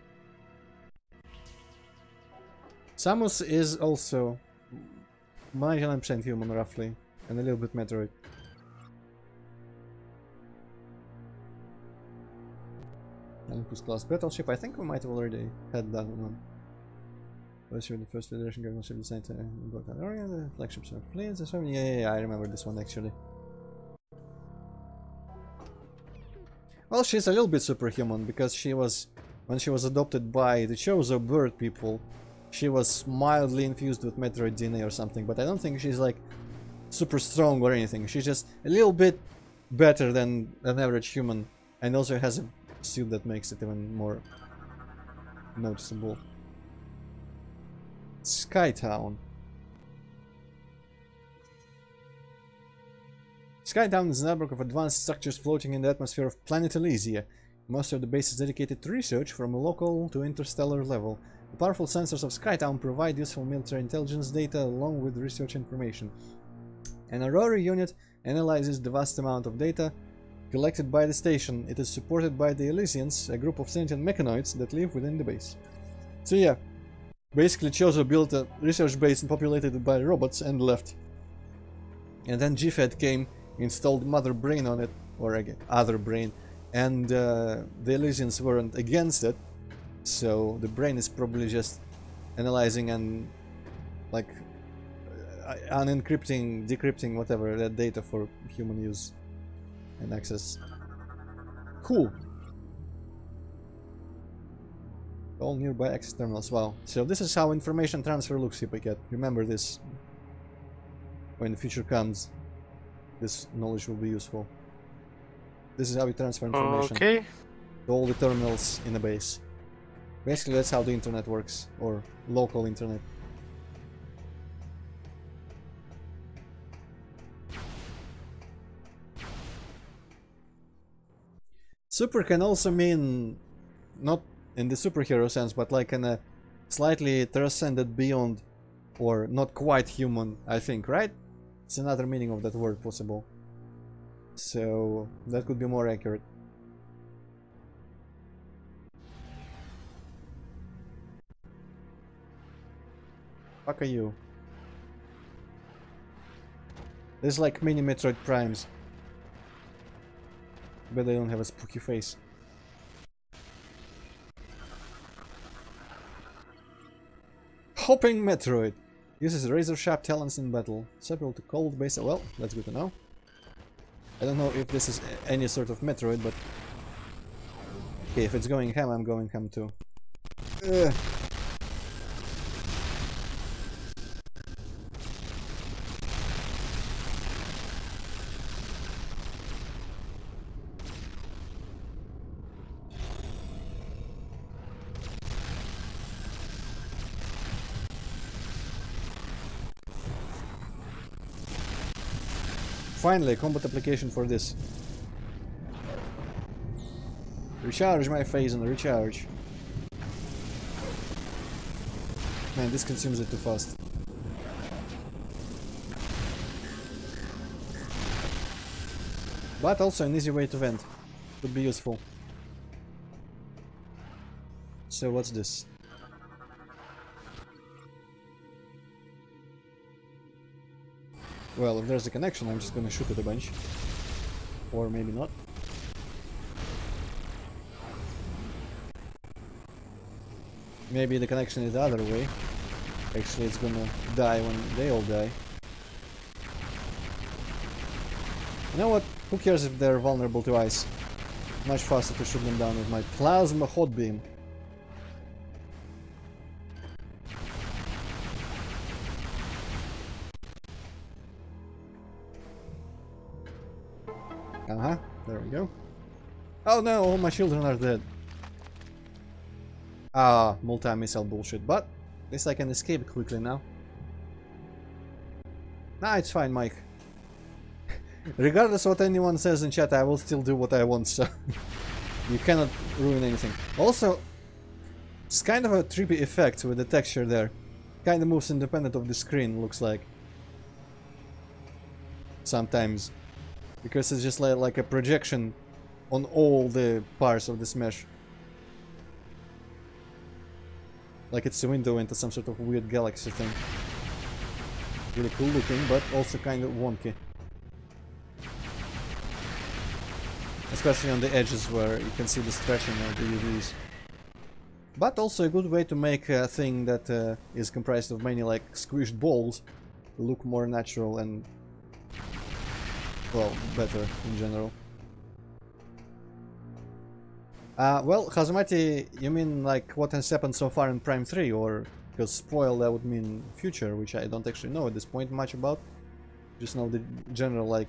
Samus is also 99% human, roughly, and a little bit Metroid. Olympus class battleship. I think we might have already had that one. Let's the first Federation government ship designed to go to area. The flagships are planes. Yeah, I remember this one actually. Well, she's a little bit superhuman because she was, when she was adopted by the Chozo bird people, she was mildly infused with Metroid DNA or something. But I don't think she's like super strong or anything. She's just a little bit better than an average human, and also has a suit that makes it even more noticeable. Skytown. Skytown is a network of advanced structures floating in the atmosphere of planet Elysia. Most of the base is dedicated to research from a local to interstellar level. The powerful sensors of Skytown provide useful military intelligence data along with research information. An Aurora unit analyzes the vast amount of data collected by the station. It is supported by the Elysians, a group of sentient mechanoids that live within the base. So yeah, basically Chozo built a research base and populated it by robots and left. And then GFED came, installed Mother Brain on it, or again, Other Brain, and the Elysians weren't against it, so the brain is probably just analyzing and like unencrypting, decrypting, whatever, that data for human use and access. Cool. All nearby access terminals. Wow. So this is how information transfer looks, Hippycat. Remember this. When the future comes, this knowledge will be useful. This is how we transfer information. Okay. To all the terminals in the base. Basically that's how the internet works. Or local internet. Super can also mean, not in the superhero sense, but like in a slightly transcended beyond, or not quite human, I think, right? It's another meaning of that word possible. So that could be more accurate. Fuck are you? This is like mini Metroid Primes. But they don't have a spooky face. Hopping Metroid. Uses razor-sharp talons in battle. Susceptible to cold base. Well, that's good to know. I don't know if this is any sort of Metroid, but... Okay, if it's going ham, I'm going ham too. Ugh. Finally, a combat application for this. Recharge my phase and recharge. Man, this consumes it too fast. But also an easy way to vent. Could be useful. So what's this? Well, if there's a connection, I'm just gonna shoot it a bunch. Or maybe not. Maybe the connection is the other way. Actually, it's gonna die when they all die. You know what? Who cares if they're vulnerable to ice? Much faster to shoot them down with my plasma hot beam. There we go. Oh no, all my children are dead. Ah, multi-missile bullshit, but at least I can escape quickly now. Nah, it's fine, Mike. Regardless what anyone says in chat, I will still do what I want, so you cannot ruin anything. Also, it's kind of a trippy effect with the texture there. Kind of moves independent of the screen, looks like. Sometimes. Because it's just like a projection on all the parts of this mesh. Like it's a window into some sort of weird galaxy thing. Really cool looking, but also kind of wonky. Especially on the edges where you can see the stretching of the UVs. But also a good way to make a thing that is comprised of many like squished balls look more natural and, well, better in general. Well, Hazmati, you mean like what has happened so far in Prime 3, or because spoil that would mean future, which I don't actually know at this point much about. Just know the general like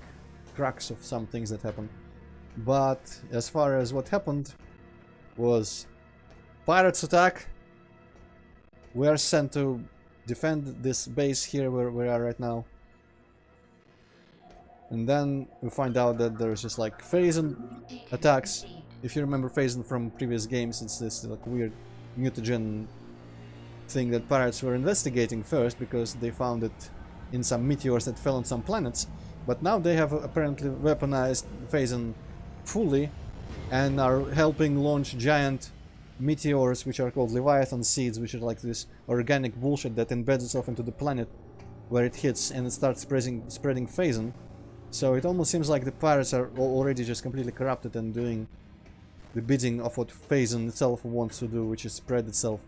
crux of some things that happened. But as far as what happened was pirates attack. We are sent to defend this base here where we are right now. And then we find out that there's just like Phazon attacks. If you remember Phazon from previous games, it's this like weird mutagen thing that pirates were investigating first because they found it in some meteors that fell on some planets. But now they have apparently weaponized Phazon fully and are helping launch giant meteors which are called Leviathan seeds, which are like this organic bullshit that embeds itself into the planet where it hits and it starts spreading Phazon. So it almost seems like the pirates are already just completely corrupted and doing the bidding of what Phazon itself wants to do, which is spread itself.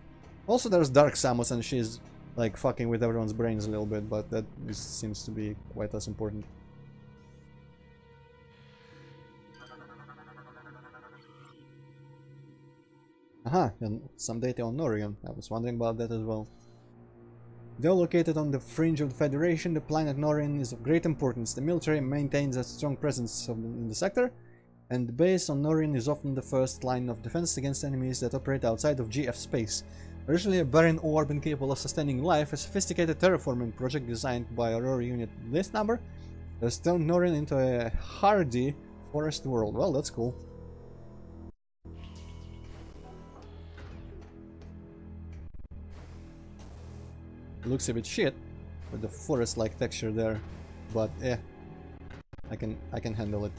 Also there's Dark Samus and she's like fucking with everyone's brains a little bit, but that seems to be quite as important. Aha, and some data on Norion. I was wondering about that as well. Though located on the fringe of the Federation, the planet Norion is of great importance. The military maintains a strong presence in the sector, and the base on Norion is often the first line of defense against enemies that operate outside of GF space. Originally a barren orb incapable of sustaining life, a sophisticated terraforming project designed by Aurora Unit this number has turned Norion into a hardy forest world. Well, that's cool. It looks a bit shit with the forest-like texture there, but yeah, I can handle it,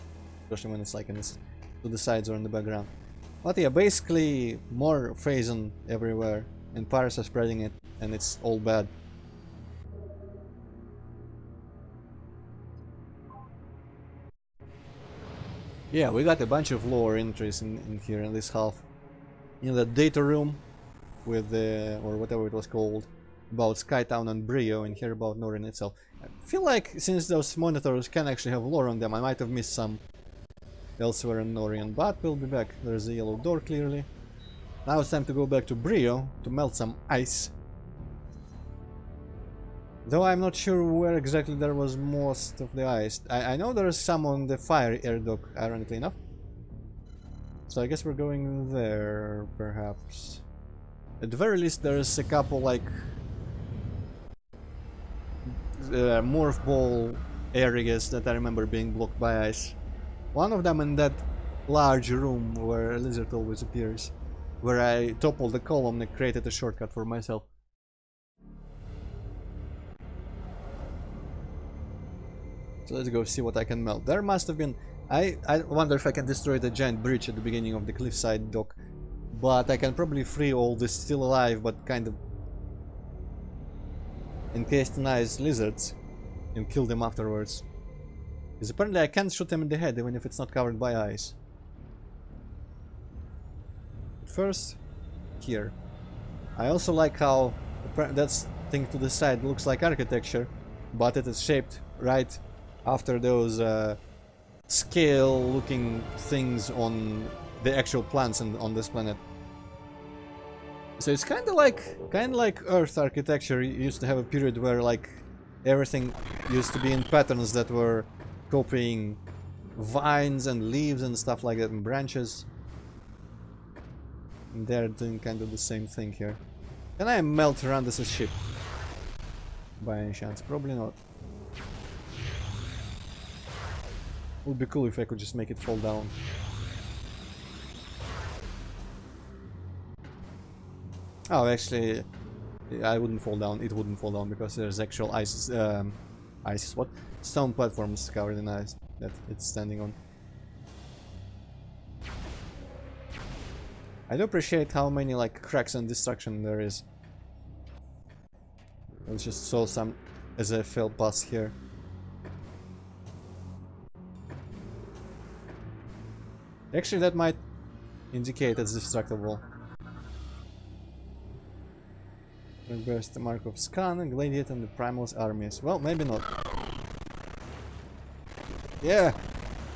especially when it's like in this, to the sides or in the background. But yeah, basically more Phazon everywhere, and pirates are spreading it, and it's all bad. Yeah, we got a bunch of lore entries in here in this half. In the data room with the, or whatever it was called, about Skytown and Brio, and here about Norion itself. I feel like since those monitors can actually have lore on them, I might have missed some elsewhere in Norion, but we'll be back. There's a yellow door clearly. Now it's time to go back to Brio to melt some ice. Though I'm not sure where exactly there was most of the ice. I know there's some on the fire air dock, ironically enough. So I guess we're going there, perhaps. At the very least there's a couple like morph ball areas that I remember being blocked by ice. One of them in that large room where a lizard always appears, where I toppled the column and created a shortcut for myself. So let's go see what I can melt. There must have been... I wonder if I can destroy the giant bridge at the beginning of the cliffside dock. But I can probably free all this still alive but kind of encased in ice lizards and kill them afterwards. Because apparently I can't shoot them in the head even if it's not covered by ice. But first, here. I also like how that thing to the side looks like architecture, but it is shaped right after those scale looking things on the actual plants on this planet. So it's kind of like Earth architecture used to have a period where like everything used to be in patterns that were copying vines and leaves and stuff like that and branches. And they're doing kind of the same thing here. Can I melt Randus' ship? By any chance? Probably not. Would be cool if I could just make it fall down. Oh, actually, I wouldn't fall down. It wouldn't fall down because there's actual ice. What? Stone platforms covered in ice that it's standing on. I do appreciate how many like cracks and destruction there is. I just saw some as I fell past here. Actually, that might indicate it's destructible. Burst the mark of Scan, Gladiator, and the Primal's armies. Well, maybe not. Yeah!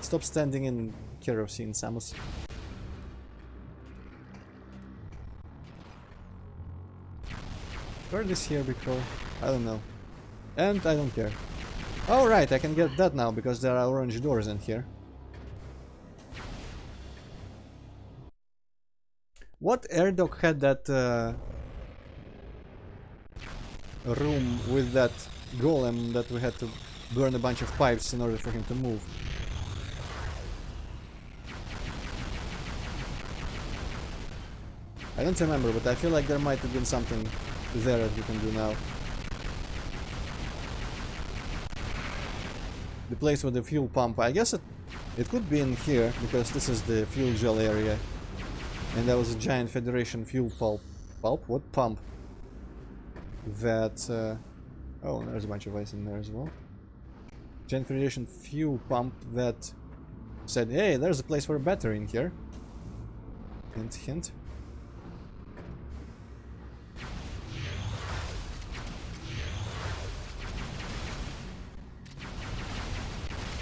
Stop standing in kerosene, Samus. Heard this here before? I don't know. And I don't care. Oh right, I can get that now because there are orange doors in here. What Airdock had that room with that golem that we had to burn a bunch of pipes in order for him to move? I don't remember, but I feel like there might have been something there that we can do now. The place with the fuel pump, I guess it could be in here, because this is the fuel gel area. And there was a giant Federation fuel pulp? What pump? That... oh, there's a bunch of ice in there as well. Giant Federation fuel pump that said, hey, there's a place for a battery in here. Hint, hint.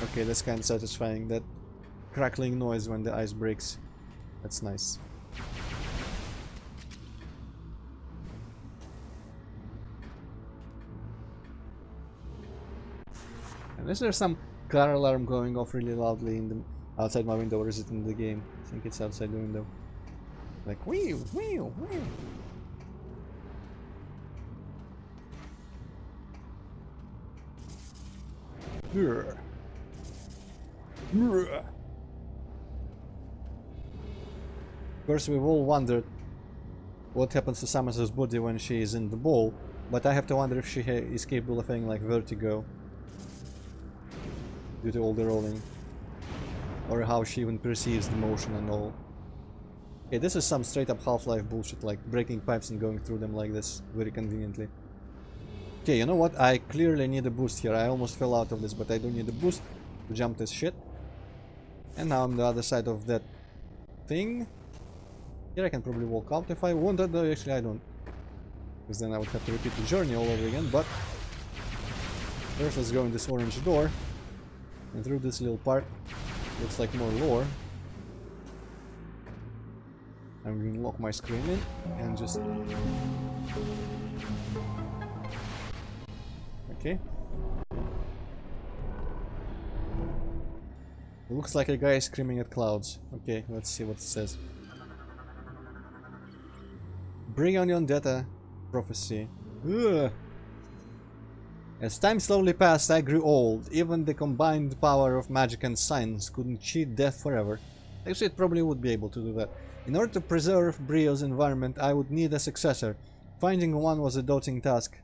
Okay, that's kind of satisfying, that crackling noise when the ice breaks. That's nice. And is there some car alarm going off really loudly in the outside my window, or is it in the game? I think it's outside the window. Like wee wee wee. Grr. Grr. Of course, we've all wondered what happens to Samus's body when she is in the ball, but I have to wonder if she is capable of having like vertigo due to all the rolling, or how she even perceives the motion and all. Okay, this is some straight up Half-Life bullshit, like breaking pipes and going through them like this very conveniently. Okay, you know what? I clearly need a boost here. I almost fell out of this, but I do need a boost to jump this shit. And now I'm on the other side of that thing. Here I can probably walk out if I wanted, though actually I don't. Because then I would have to repeat the journey all over again, but... First let's go in this orange door. And through this little part. Looks like more lore. I'm going to lock my screen in and just... Okay. It looks like a guy screaming at clouds. Okay, let's see what it says. Brionion Data Prophecy. Ugh. As time slowly passed, I grew old. Even the combined power of magic and science couldn't cheat death forever. Actually, it probably would be able to do that. In order to preserve Brio's environment, I would need a successor. Finding one was a daunting task,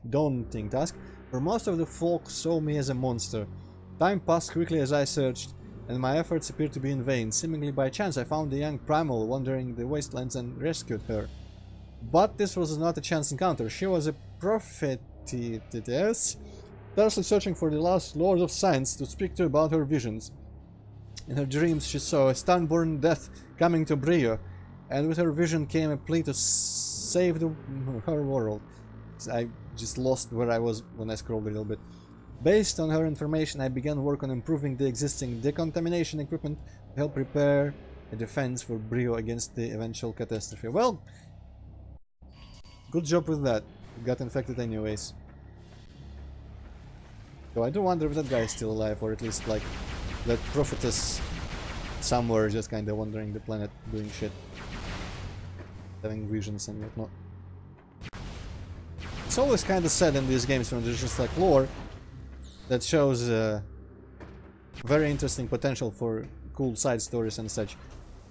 for most of the folk saw me as a monster. Time passed quickly as I searched, and my efforts appeared to be in vain. Seemingly by chance, I found the young primal wandering the wastelands and rescued her. But this was not a chance encounter. She was a prophetess, tirelessly searching for the last lords of science to speak to about her visions. In her dreams, she saw a sternborn death coming to Brio, and with her vision came a plea to save her world. I just lost where I was when I scrolled a little bit. Based on her information, I began work on improving the existing decontamination equipment to help prepare a defense for Brio against the eventual catastrophe. Well, good job with that. It got infected anyways. So I do wonder if that guy is still alive, or at least like that prophetess somewhere just kind of wandering the planet doing shit, having visions and whatnot. It's always kind of sad in these games when there's just like lore that shows very interesting potential for cool side stories and such.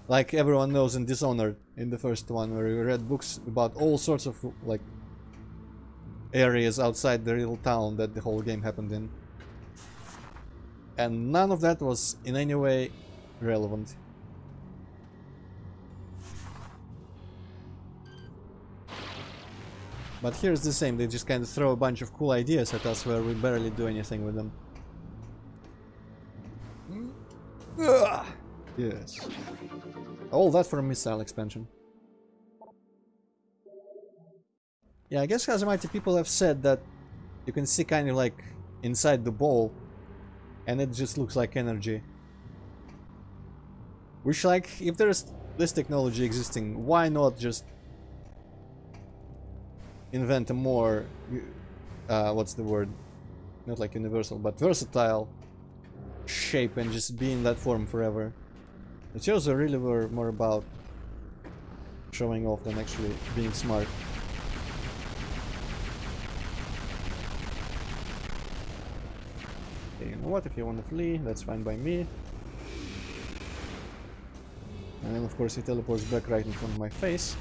Like everyone knows in Dishonored, in the first one, where you read books about all sorts of like areas outside the real town that the whole game happened in. And none of that was in any way relevant. But here's the same, they just kind of throw a bunch of cool ideas at us where we barely do anything with them. Ugh. Yes. All that for a missile expansion. Yeah, I guess Hazamite people have said that you can see kind of like inside the ball and it just looks like energy. Which, like, if there's this technology existing, why not just invent a more, what's the word? Not like universal, but versatile shape and just be in that form forever. The shows really were more about showing off than actually being smart. Okay, you know what, if you want to flee, that's fine by me. And then of course he teleports back right in front of my face.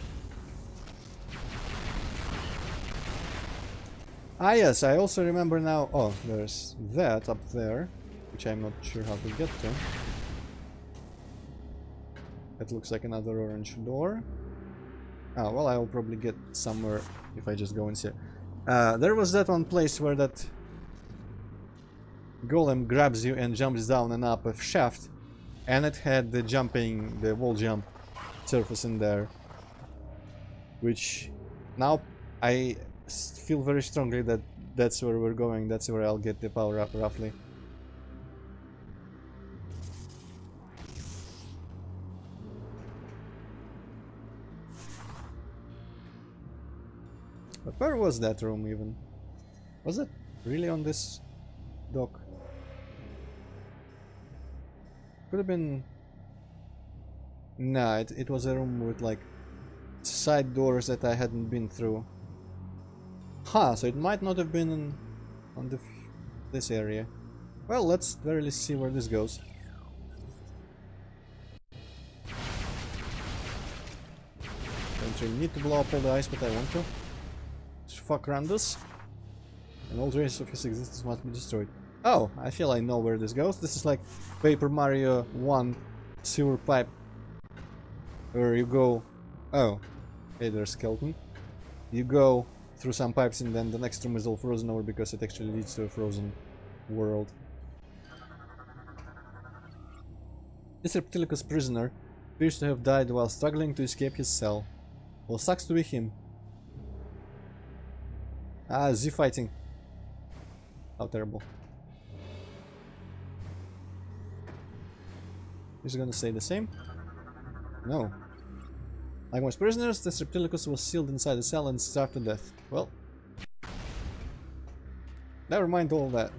Ah yes, I also remember now, oh, there's that up there, which I'm not sure how to get to. That looks like another orange door. Ah, well, I'll probably get somewhere if I just go and see. There was that one place where that golem grabs you and jumps down and up a shaft, and it had the wall jump surface in there, which now I feel very strongly that that's where we're going, that's where I'll get the power up roughly. But where was that room even? Was it really on this dock? Could have been... Nah, it was a room with like side doors that I hadn't been through. Huh, so it might not have been on this area. Well, let's very least see where this goes. Don't really need to blow up all the ice, but I want to. Fuck Randus. And all traces of his existence must be destroyed. Oh, I feel I know where this goes. This is like Paper Mario 1 sewer pipe. Where you go... Oh, hey there's skeleton. You go through some pipes and then the next room is all frozen over because it actually leads to a frozen world. This Reptilicus prisoner appears to have died while struggling to escape his cell. Well, sucks to be him. Ah, Z fighting. How terrible. Is he gonna say the same? No. Like most prisoners, this Reptilicus was sealed inside a cell and starved to death. Well, never mind all that.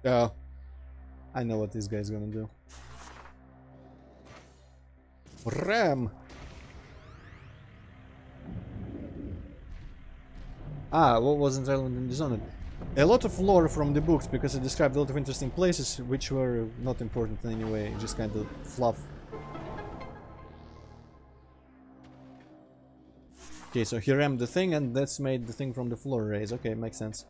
Oh, I know what this guy's gonna do. Ram! Ah, what wasn't relevant in Dishonored? A lot of lore from the books, because it described a lot of interesting places which were not important in any way, just kind of fluff. Okay, so he rammed the thing and that's made the thing from the floor raise. Okay, makes sense.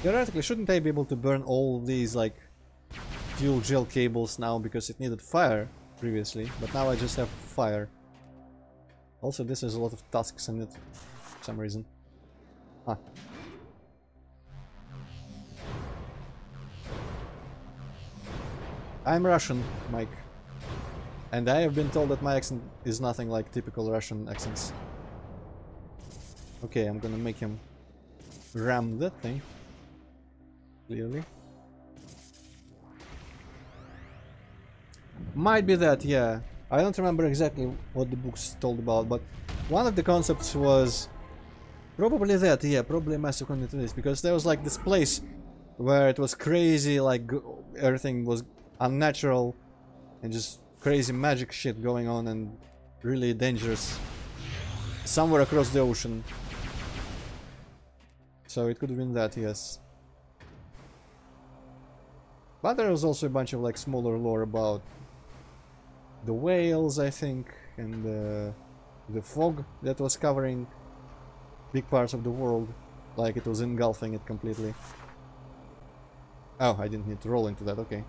Theoretically, shouldn't I be able to burn all these, like, fuel gel cables now because it needed fire previously, but now I just have fire. Also, this has a lot of tasks in it for some reason. Huh. I'm Russian, Mike. And I have been told that my accent is nothing like typical Russian accents. Okay, I'm gonna make him ram that thing. Clearly. Might be that, yeah. I don't remember exactly what the books told about, but one of the concepts was probably that, yeah, probably a massive content to this, because there was like this place where it was crazy, like everything was unnatural and just crazy magic shit going on and really dangerous somewhere across the ocean. So it could have been that, yes. But there was also a bunch of like smaller lore about the whales, I think, and the fog that was covering big parts of the world, like it was engulfing it completely. Oh, I didn't need to roll into that, okay.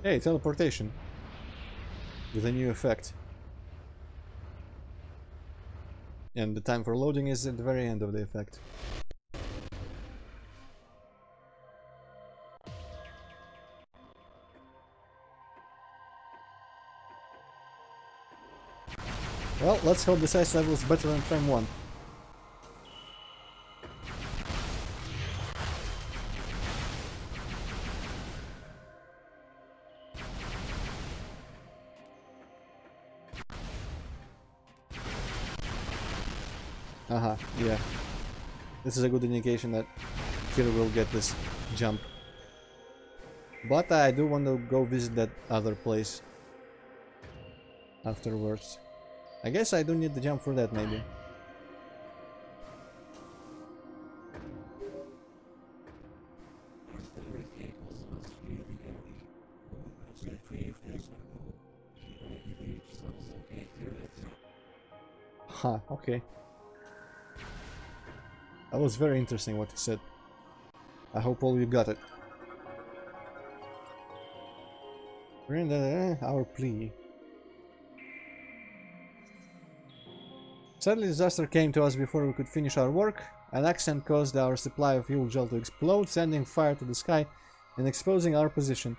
Hey, teleportation. With a new effect. And the time for loading is at the very end of the effect. Well, let's hope this ice level is better than Prime 1. Aha, yeah. This is a good indication that Kira will get this jump. But I do want to go visit that other place afterwards. I guess I don't need the jump for that, maybe. Huh, okay. That was very interesting what he said. I hope all you got it. Our plea. Sadly, disaster came to us before we could finish our work. An accident caused our supply of fuel gel to explode, sending fire to the sky and exposing our position.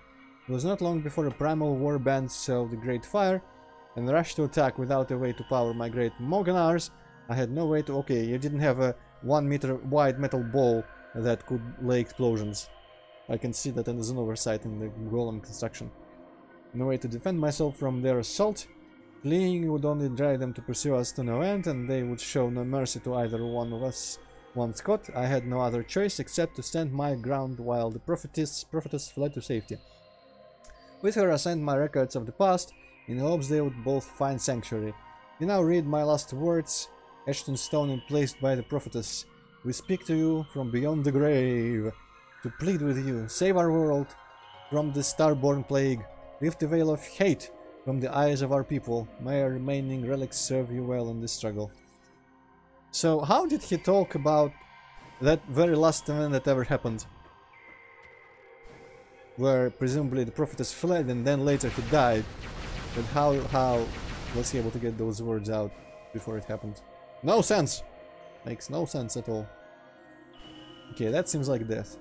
It was not long before a primal war band saw the great fire and rushed to attack without a way to power my great Moganars. I had no way to... Okay, you didn't have a 1 meter wide metal ball that could lay explosions. I can see that as an oversight in the golem construction. No way to defend myself from their assault. Fleeing would only drive them to pursue us to no end, and they would show no mercy to either one of us once caught. I had no other choice except to stand my ground while the prophetess fled to safety. With her I signed my records of the past, in hopes they would both find sanctuary. You now read my last words, etched in stone and placed by the prophetess. We speak to you from beyond the grave, to plead with you, save our world from the starborn plague, lift the veil of hate from the eyes of our people. May our remaining relics serve you well in this struggle. So how did he talk about that very last event that ever happened? Where presumably the prophetess fled and then later he died. But how was he able to get those words out before it happened? No sense! Makes no sense at all. Okay, that seems like death.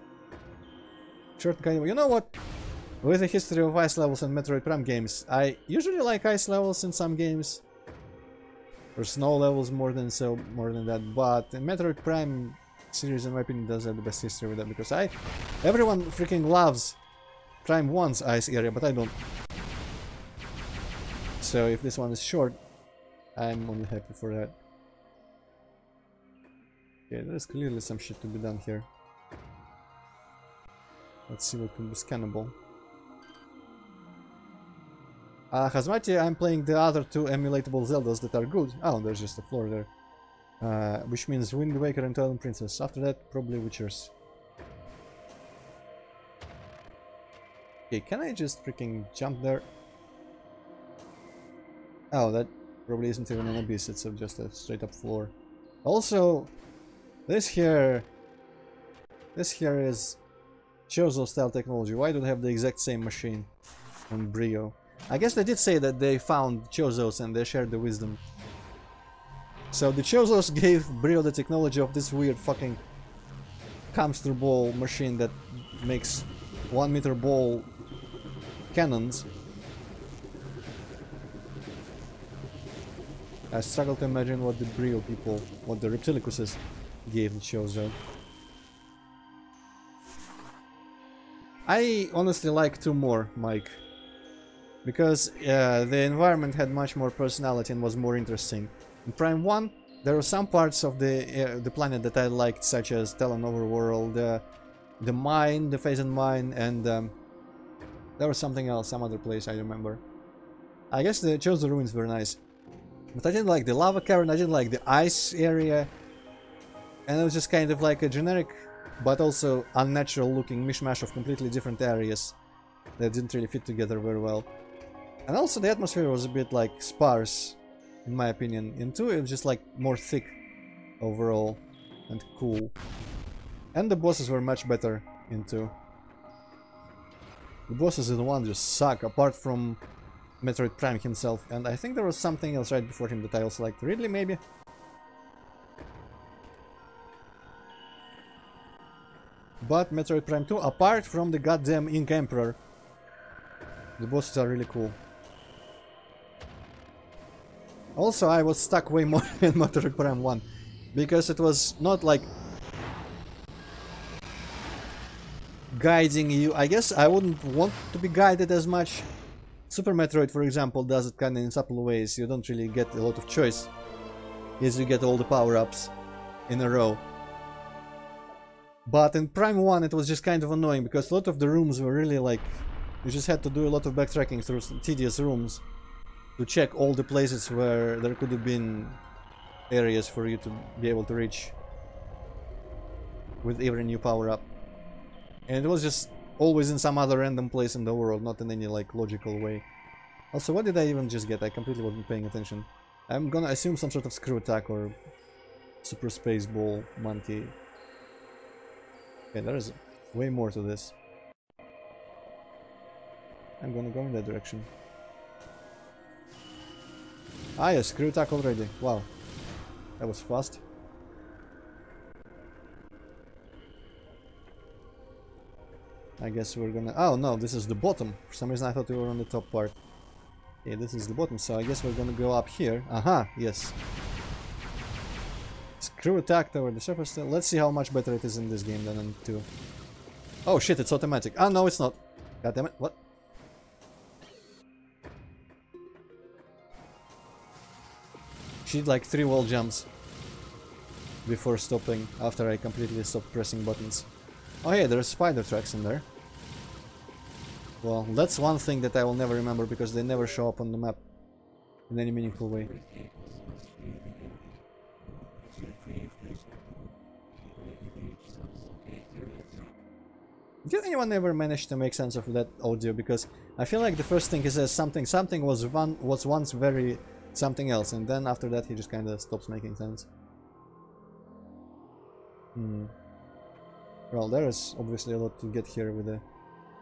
Short kind of... You know what? With a history of ice levels and Metroid Prime games, I usually like ice levels in some games. Or snow levels more than that, but in Metroid Prime series, in my opinion, does have the best history with that, because everyone freaking loves Prime 1's ice area, but I don't. So if this one is short, I'm only happy for that. Okay, there's clearly some shit to be done here. Let's see what can be scannable. Hazmati, I'm playing the other two emulatable Zeldas that are good. Oh, there's just a floor there. Which means Wind Waker and Twilight Princess. After that, probably Witchers. Okay, can I just freaking jump there? Oh, that probably isn't even an abyss, it's just a straight up floor. Also, this here is Chozo style technology. Why do they have the exact same machine on Brio? I guess they did say that they found Chozos and they shared the wisdom. So the Chozos gave Brio the technology of this weird fucking hamster ball machine that makes 1 meter ball cannons. I struggle to imagine what the Brio people, what the Reptilicuses gave the Chozo. I honestly like 2 more, Mike. Because the environment had much more personality and was more interesting. In Prime 1, there were some parts of the planet that I liked, such as Talon Overworld, the mine, the Phazon mine, and There was something else, some other place I remember. I guess the Chosen Ruins were nice. But I didn't like the lava cavern, I didn't like the ice area. And it was just kind of like a generic, but also unnatural looking mishmash of completely different areas that didn't really fit together very well. And also the atmosphere was a bit like sparse, in my opinion. In 2 it was just like more thick overall and cool. And the bosses were much better in 2. The bosses in 1 just suck, apart from Metroid Prime himself. And I think there was something else right before him that I also liked. Ridley, maybe? But Metroid Prime 2, apart from the goddamn Ink Emperor, the bosses are really cool. Also, I was stuck way more in Metroid Prime 1, because it was not like guiding you. I guess I wouldn't want to be guided as much. Super Metroid, for example, does it kind of in subtle ways. You don't really get a lot of choice, as you get all the power-ups in a row. But in Prime 1 it was just kind of annoying, because a lot of the rooms were really like... You just had to do a lot of backtracking through some tedious rooms to check all the places where there could have been areas for you to be able to reach with every new power-up. And it was just always in some other random place in the world, not in any like logical way. Also, what did I even just get? I completely wasn't paying attention. I'm gonna assume some sort of screw attack or super space ball monkey. Okay, there is way more to this. I'm gonna go in that direction. Ah yes, screw attack already. Wow. That was fast. I guess we're gonna... Oh no, this is the bottom. For some reason I thought we were on the top part. Yeah, this is the bottom, so I guess we're gonna go up here. Aha, yes. Screw attack toward the surface. Let's see how much better it is in this game than in 2. Oh shit, it's automatic. Ah, no, it's not. God damn it, what? She did like 3 wall jumps before stopping, after I completely stopped pressing buttons. Oh yeah, there's spider tracks in there. Well, that's one thing that I will never remember, because they never show up on the map in any meaningful way. Did anyone ever manage to make sense of that audio? Because I feel like the first thing he says something was once very something else, and then after that he just kind of stops making sense. Well, there is obviously a lot to get here with the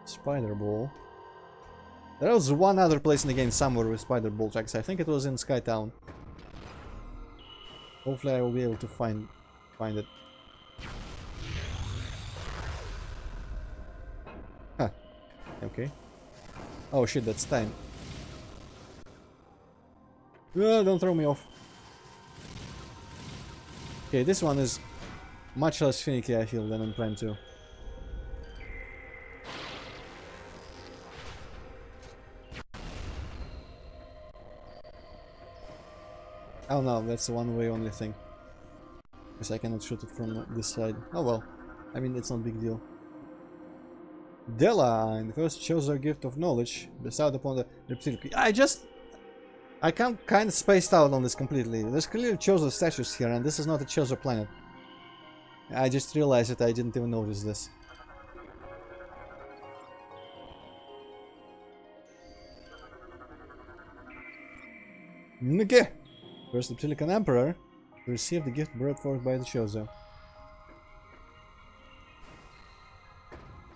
spider ball. There was one other place in the game somewhere with spider ball tracks. I think it was in Skytown. Hopefully I will be able to find it. Huh. Okay. Oh shit, that's time. Don't throw me off. Okay, this one is much less finicky, I feel, than in Prime 2. Oh no, that's a one-way only thing. Because I cannot shoot it from this side. Oh well. I mean, it's not a big deal. Della, in the first chose her gift of knowledge, bestowed upon the reptilian. I can't kind of spaced out on this completely. There's clearly Chozo statues here, and this is not a Chozo planet. I just realized that I didn't even notice this. Okay. First the Reptilian Emperor to receive the gift brought forth by the Chozo.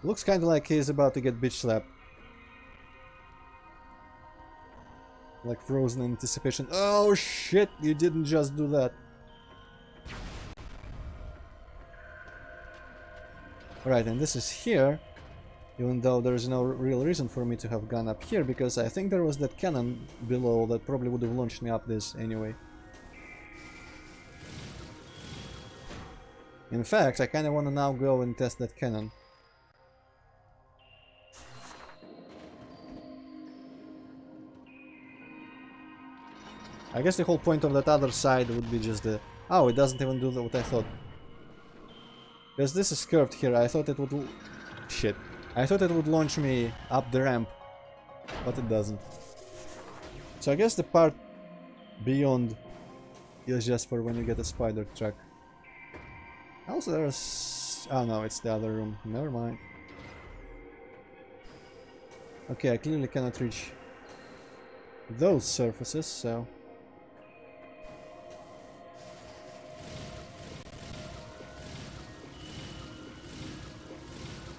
Looks kinda like he's about to get bitch slapped. Like frozen in anticipation. Oh shit, you didn't just do that. Right, and this is here, even though there is no real reason for me to have gone up here, because I think there was that cannon below that probably would have launched me up this anyway. In fact, I kinda wanna now go and test that cannon. I guess the whole point of that other side would be just the... Oh, it doesn't even do what I thought. Because this is curved here, I thought it would... Shit. I thought it would launch me up the ramp, but it doesn't. So I guess the part beyond is just for when you get a spider track. Also there's... oh no, it's the other room. Never mind. Okay, I clearly cannot reach those surfaces, so...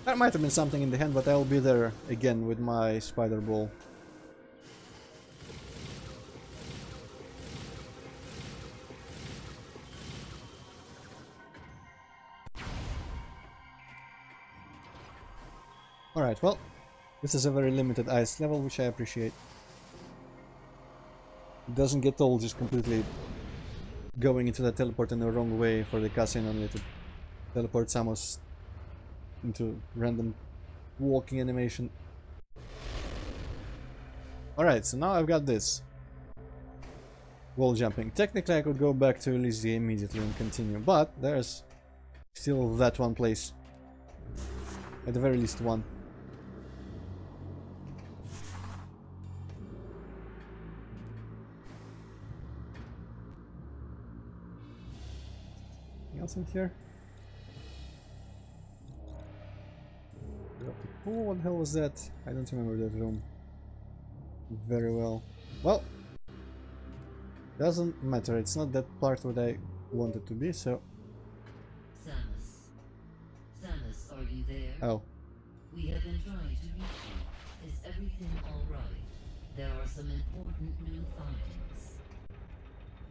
there might have been something in the hand, but I'll be there again with my spider ball. Alright, well, this is a very limited ice level, which I appreciate. It doesn't get old just completely going into the teleport in the wrong way for the cutscene, only to teleport Samus into random walking animation. Alright, so now I've got this. Wall jumping. Technically I could go back to Elysia immediately and continue, but there's still that one place. At the very least one. Anything else in here? Oh, what the hell was that? I don't remember that room very well. Well, doesn't matter. It's not that part what I wanted to be, so... Samus. Samus, are you there? oh. We have been trying to reach you. Is everything alright? There are some important new findings.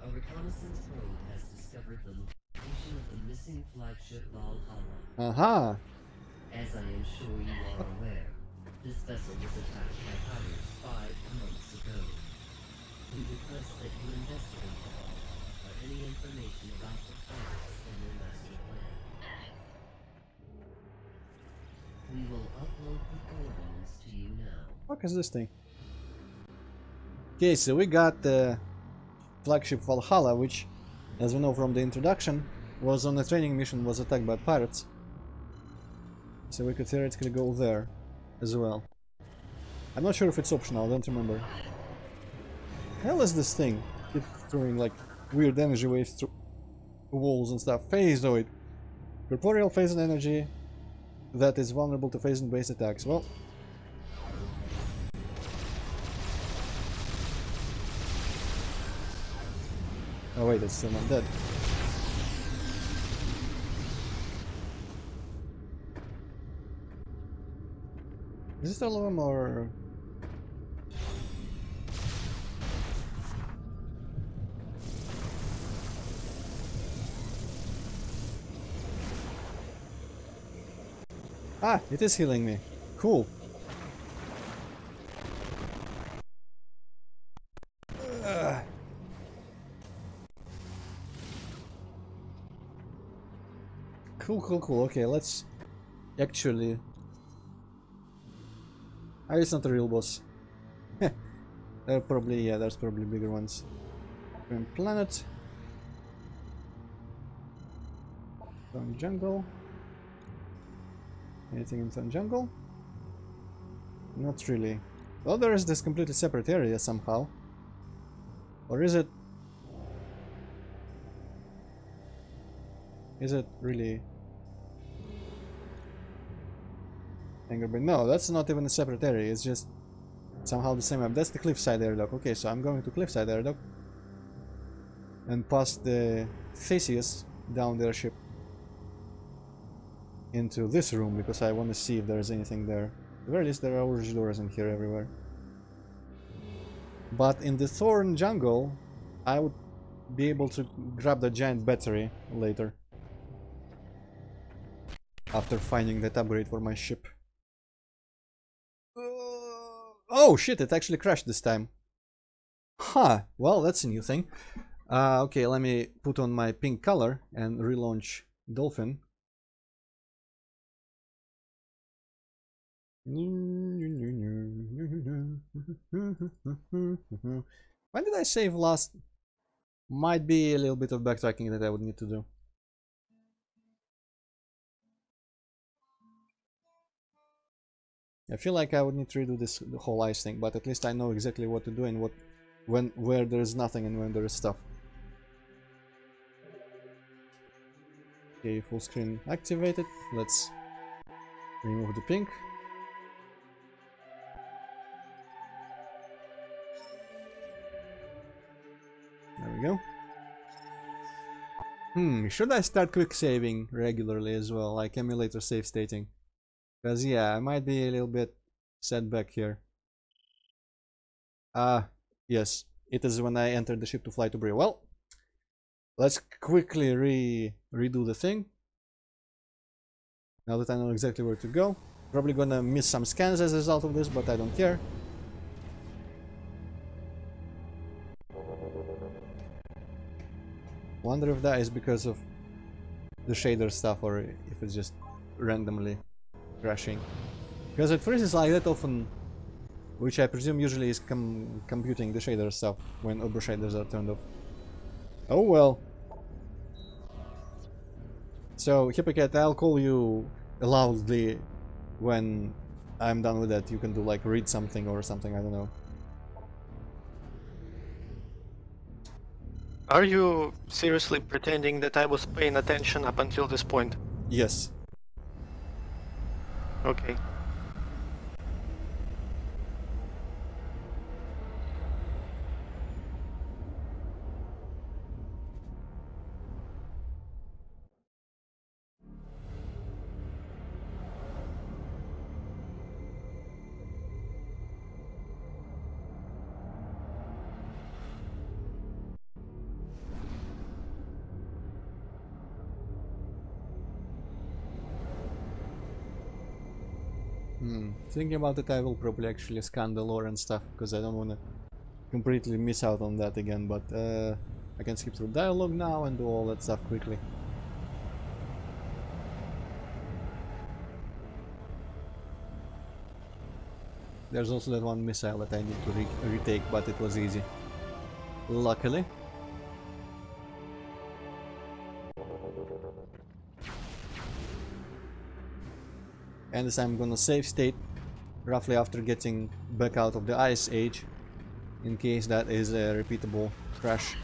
A reconnaissance probe has discovered the location of the missing flagship Valhalla. Aha! As I am sure you are aware, this vessel was attacked by pirates 5 months ago. We request that you investigate for any information about the pirates and their master plan. We will upload the coordinates to you now. What is this thing? Okay, so we got the flagship Valhalla, which, as we know from the introduction, was on a training mission, was attacked by pirates. So we could theoretically go there as well. I'm not sure if it's optional, I don't remember. Hell is this thing? Keep throwing like weird energy waves through walls and stuff. Phaseoid. Corporeal phasing energy that is vulnerable to phasing based attacks. Well. Oh wait, it's still not dead. Is it all of them or... ah, it is healing me. Cool. Cool. Okay, let's actually... ah, it's not a real boss. There probably, yeah, there's probably bigger ones. From planet. From jungle. Anything in some jungle? Not really. Well, there is this completely separate area somehow. Or is it... is it really... Angerbane? No, that's not even a separate area, it's just somehow the same map. That's the cliffside airlock. Okay, so I'm going to cliffside airlock and past the Theseus down their ship into this room because I want to see if there's anything there. At the very least, there are orange doors in here everywhere. But in the Thorn jungle, I would be able to grab the giant battery later. After finding that upgrade for my ship. Oh shit, it actually crashed this time. Huh, well that's a new thing. Okay, let me put on my pink color and relaunch Dolphin. When did I save last? Might be a little bit of backtracking that I would need to do. I feel like I would need to redo this the whole ice thing, but at least I know exactly what to do and where there is nothing and when there is stuff. Okay, full screen activated. Let's remove the pink. There we go. Should I start quick saving regularly as well, like emulator save stating? Because yeah, I might be a little bit set back here. Yes, it is when I entered the ship to fly to Brie. Well, let's quickly redo the thing. Now that I know exactly where to go. Probably gonna miss some scans as a result of this, but I don't care. Wonder if that is because of the shader stuff or if it's just randomly crashing. Because at first it's like that often, which I presume usually is computing the shader stuff when Uber shaders are turned off. Oh well. So, Hippocat, I'll call you loudly when I'm done with that. You can do like read something or something, I don't know. Are you seriously pretending that I was paying attention up until this point? Yes. Okay. Thinking about it, I will probably actually scan the lore and stuff, because I don't want to completely miss out on that again, but I can skip through dialogue now and do all that stuff quickly. There's also that one missile that I need to retake, but it was easy. Luckily. And as I'm gonna save state roughly after getting back out of the ice age, in case that is a repeatable crash.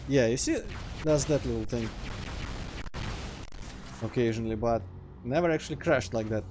Yeah, you see, that's that little thing occasionally, but never actually crashed like that.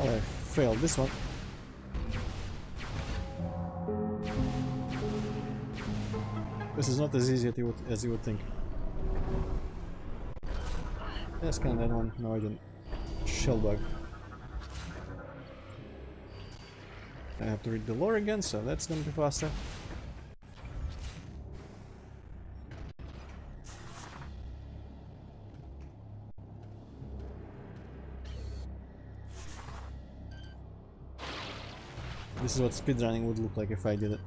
Oh, I failed this one. This is not as easy as you would think. Yes, scan that one. No, I didn't. Shellbug. I have to read the lore again, so that's gonna be faster. This is what speedrunning would look like if I did it.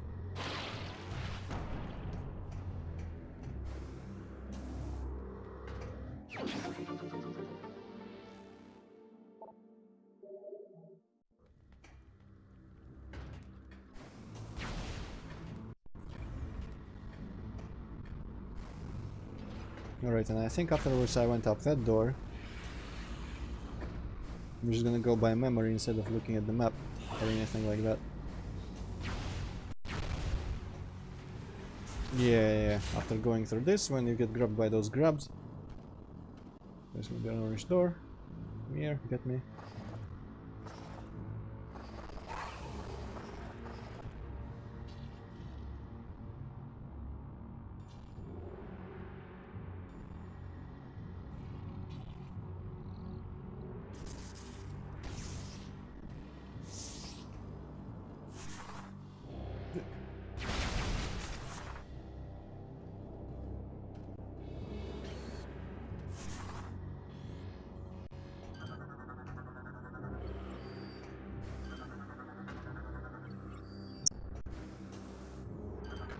Alright, and I think afterwards I went up that door. I'm just gonna go by memory instead of looking at the map or anything like that. Yeah. After going through this, when you get grabbed by those grabs, there's gonna be an orange door. Come here, get me.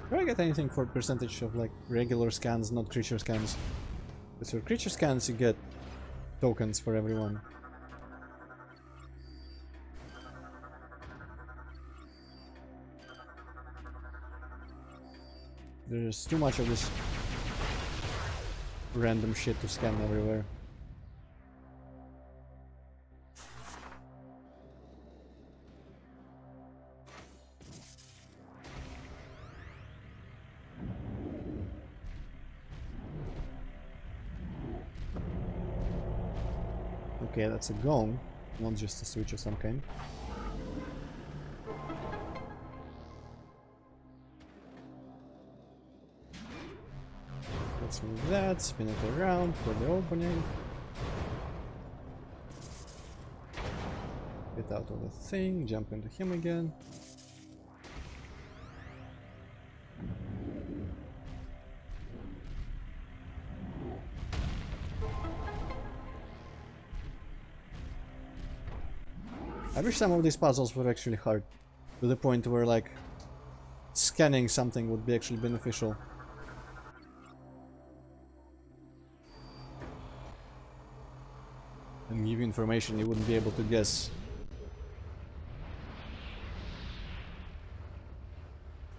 Do I get anything for percentage of like regular scans, not creature scans? Because for creature scans you get tokens for everyone. There's too much of this random shit to scan everywhere. Okay, that's a gong, not just a switch of some kind. Let's move that, spin it around for the opening. Get out of the thing, jump into him again. I wish some of these puzzles were actually hard, to the point where like scanning something would be actually beneficial. And give you information you wouldn't be able to guess.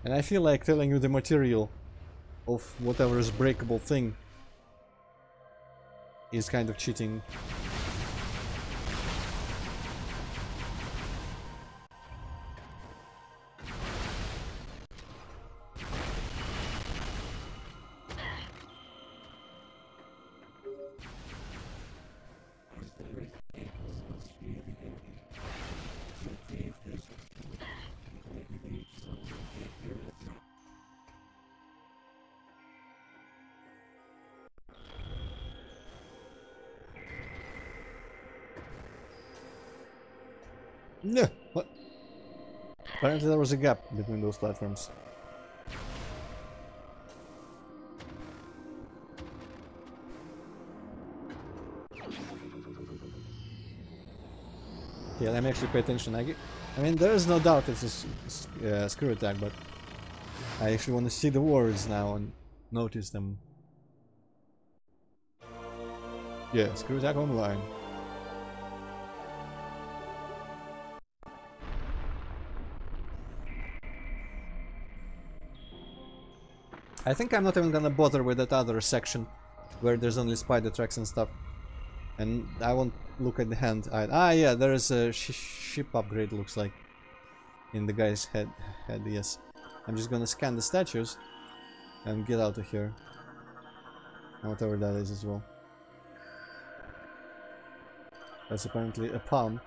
And I feel like telling you the material of whatever is breakable thing is kind of cheating. No, what? Apparently there was a gap between those platforms. Okay, let me actually pay attention. I mean, there is no doubt it's a screw attack, but I actually want to see the words now and notice them. Yeah, screw attack online. I think I'm not even gonna bother with that other section where there's only spider tracks and stuff. And I won't look at the hand. Ah, yeah, there is a ship upgrade, looks like, in the guy's head. Yes. I'm just gonna scan the statues and get out of here. And whatever that is as well. That's apparently a palm.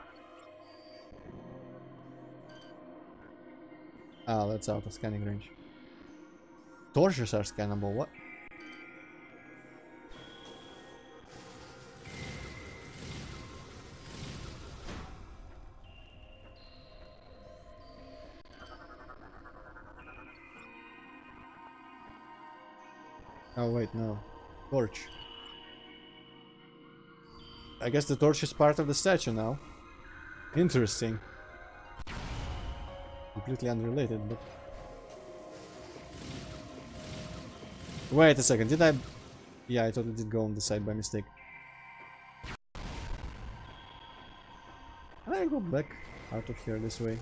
Ah, that's out of scanning range. Torches are scannable, what? Oh wait, no. Torch. I guess the torch is part of the statue now. Interesting. Completely unrelated, but... Wait a second, did I... Yeah, I thought it did go on the side by mistake. Can I go back out of here this way?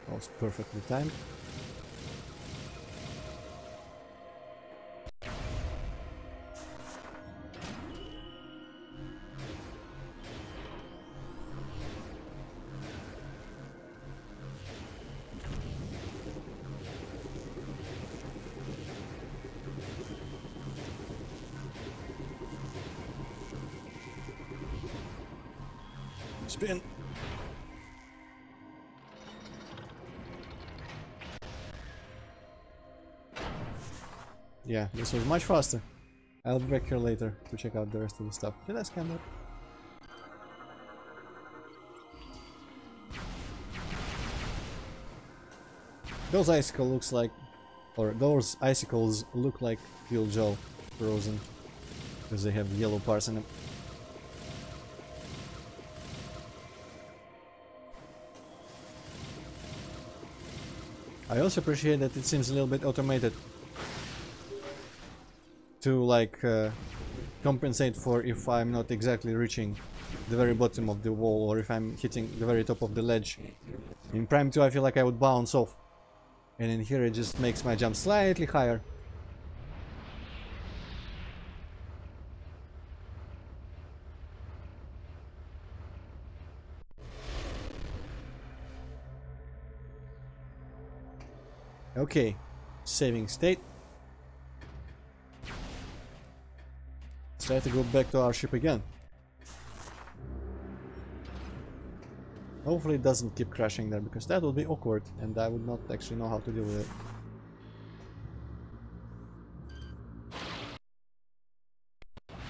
That was perfectly timed. Spin. Yeah, this was much faster. I'll be back here later to check out the rest of the stuff. Did I scan that? Those icicles looks like, or those icicles look like fuel gel frozen, because they have yellow parts in them. I also appreciate that it seems a little bit automated to like compensate for if I'm not exactly reaching the very bottom of the wall or if I'm hitting the very top of the ledge. In Prime 2 I feel like I would bounce off, and in here it just makes my jump slightly higher. Okay, saving state. Let's try to go back to our ship again. Hopefully it doesn't keep crashing there, because that would be awkward and I would not actually know how to deal with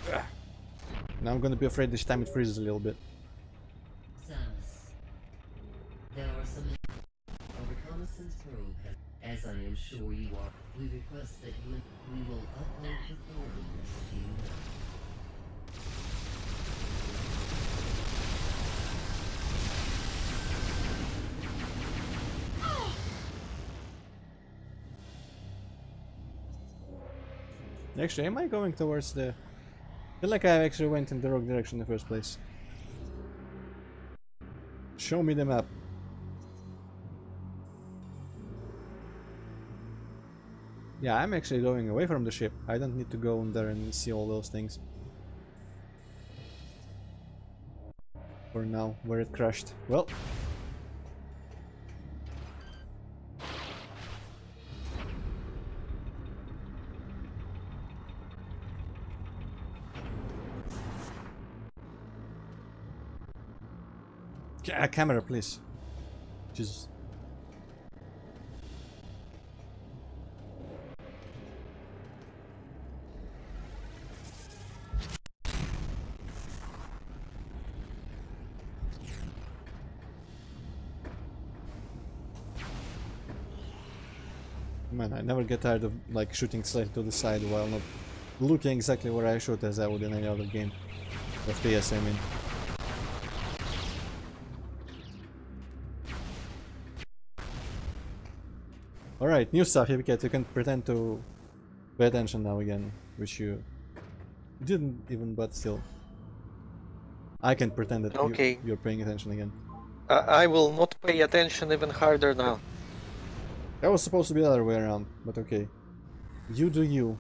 it. Now I'm gonna be afraid this time it freezes a little bit. Samus, there are some... A reconnaissance probe has... As I am sure you are, we request that you... We will upload the coordinates to you now. Actually, am I going towards the... I feel like I actually went in the wrong direction in the first place. Show me the map. Yeah, I'm actually going away from the ship. I don't need to go in there and see all those things. For now, where it crashed. Well. Camera, please. Jesus. Man, I never get tired of like shooting slightly to the side while not looking exactly where I shoot, as I would in any other game. FPS, I mean. Alright, new stuff, Hippycat. You can pretend to pay attention now again, which you didn't even, but still. I can pretend that you're paying attention again. I will not pay attention even harder now. That was supposed to be the other way around, but okay. You do you.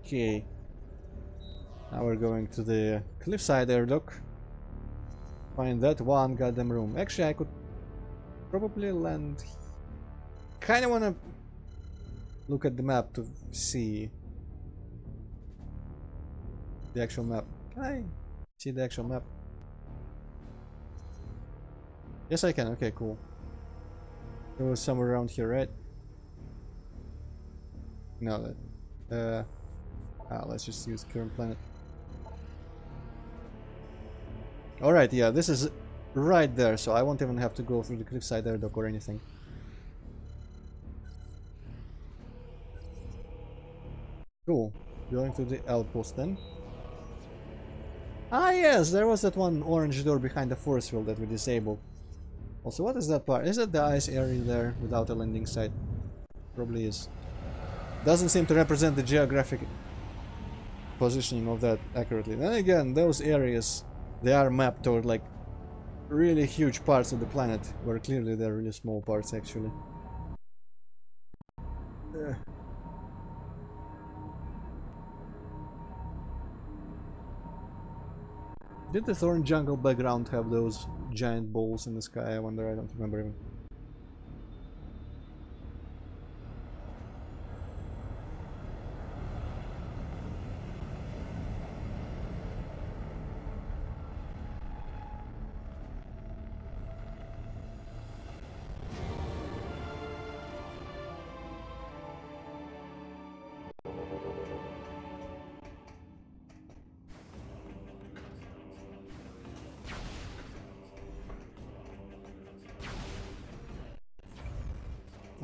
Okay. Now we're going to the cliffside air dock. Find that one goddamn room. Actually, I could probably land... Kinda wanna look at the map to see the actual map. Can I see the actual map? Yes, I can. Okay, cool. It was somewhere around here, right? No, that... let's just use current planet. Alright, yeah, this is right there, so I won't even have to go through the cliffside air dock or anything. Cool. Going to the outpost then. Ah yes, there was that one orange door behind the force field that we disabled. Also, what is that part? Is that the ice area there without a landing site? Probably is. Doesn't seem to represent the geographic positioning of that accurately. Then again, those areas, they are mapped toward like really huge parts of the planet, where clearly they're really small parts actually. Did the Thorn Jungle background have those giant balls in the sky? I wonder, I don't remember even.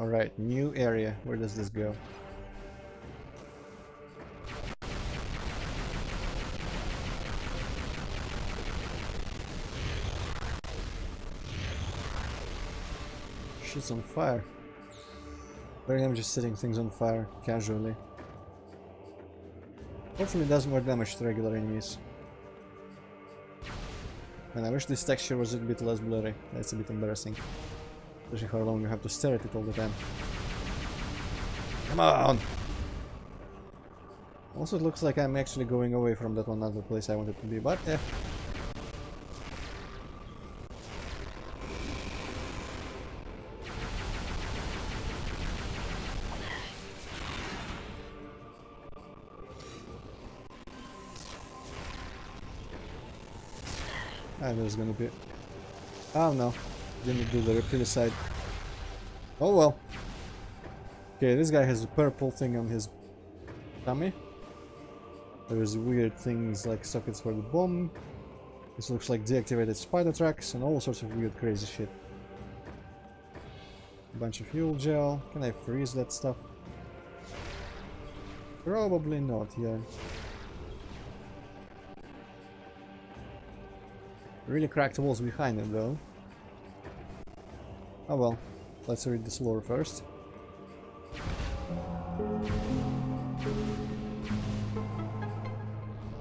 Alright, new area. Where does this go? Shit's on fire. Very I'm just setting things on fire casually. Hopefully it does more damage to regular enemies. And I wish this texture was a bit less blurry. That's a bit embarrassing. Especially how long you have to stare at it all the time. Come on! Also it looks like I'm actually going away from that one other place I wanted to be, but yeah. There's gonna be... Oh no, didn't do the reptile side. Oh well. Okay, this guy has a purple thing on his tummy. There's weird things like sockets for the bomb. This looks like deactivated spider tracks and all sorts of weird crazy shit. A bunch of fuel gel. Can I freeze that stuff? Probably not, yeah. Really cracked walls behind it though. Oh well, let's read this lore first.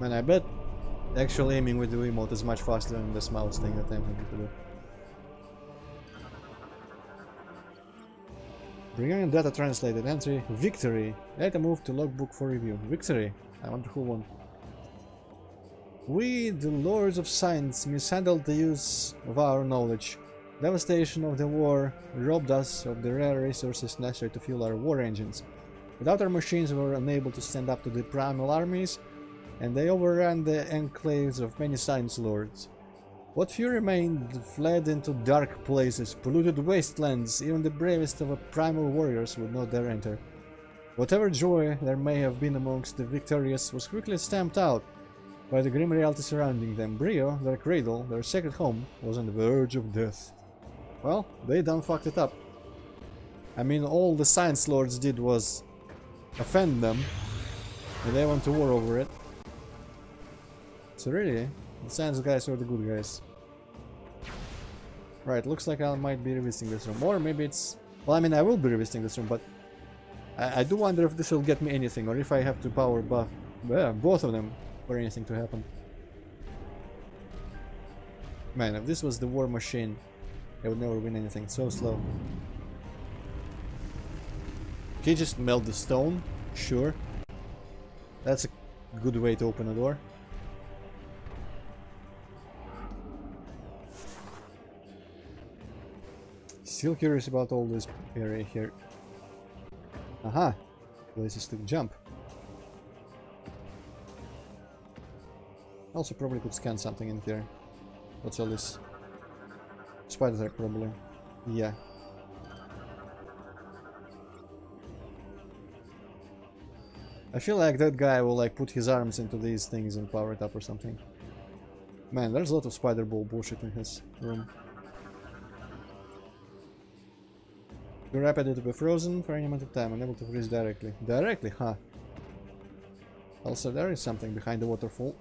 Man, I bet actual aiming with the Wiimote is much faster than this mouse thing that I'm having to do. Bringing in data translated entry. Victory! Add a move to logbook for review. Victory! I wonder who won. We, the Lords of Science, mishandled the use of our knowledge. Devastation of the war robbed us of the rare resources necessary to fuel our war engines. Without our machines we were unable to stand up to the primal armies, and they overran the enclaves of many science lords. What few remained fled into dark places, polluted wastelands. Even the bravest of our primal warriors would not dare enter. Whatever joy there may have been amongst the victorious was quickly stamped out by the grim reality surrounding them. Brio, their cradle, their sacred home, was on the verge of death. Well, they done fucked it up. I mean, all the science lords did was offend them, and they went to war over it. So really, the science guys were the good guys. Right, looks like I might be revisiting this room. Or maybe it's... Well, I mean, I will be revisiting this room, but I do wonder if this will get me anything, or if I have to power buff both of them for anything to happen. Man, if this was the war machine, I would never win anything. So slow. Can you just melt the stone? Sure. That's a good way to open a door. Still curious about all this area here. Aha! Places to jump. Also probably could scan something in here. What's all this? Spider track probably. Yeah. I feel like that guy will like put his arms into these things and power it up or something. Man, there's a lot of spider ball bullshit in his room. Too rapid to be frozen for any amount of time, unable to freeze directly. Directly, huh? Also, there is something behind the waterfall.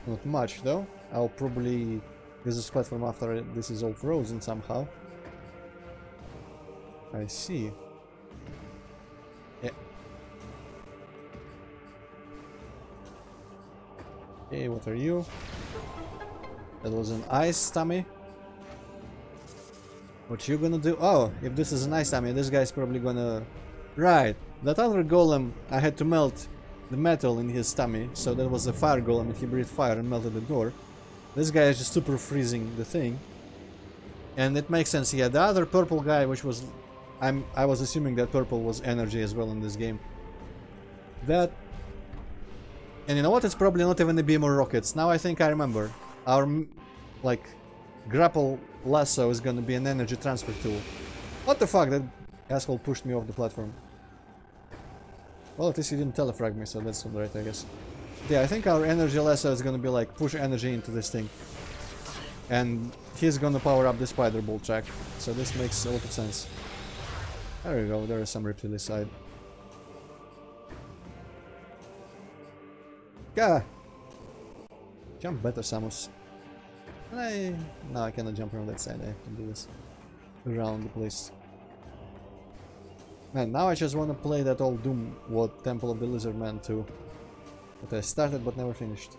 Not much, though. I'll probably use this platform after this is all frozen somehow. I see. Yeah. Okay, what are you? That was an ice tummy. What you gonna do? Oh, if this is an ice tummy, this guy's probably gonna... Right, that other golem, I had to melt the metal in his tummy, so that was a fire golem and he breathed fire and melted the door. This guy is just super freezing the thing. And it makes sense, yeah, the other purple guy, which was... I was assuming that purple was energy as well in this game. That... And you know what, it's probably not even a beam or rockets. Now I think I remember. Our, like, grapple lasso is gonna be an energy transfer tool. What the fuck, that asshole pushed me off the platform. Well, at least he didn't telefrag me, so that's alright, I guess. Yeah, I think our energy lasso is gonna be like, push energy into this thing. And he's gonna power up the spider ball track. So this makes a lot of sense. There we go, there is some reptile side. Gah! Jump better, Samus. Can I... No, I cannot jump around that side, I have to do this. around the place. Man, now I just want to play that old Doom, what Temple of the Lizard Man 2. That I started but never finished.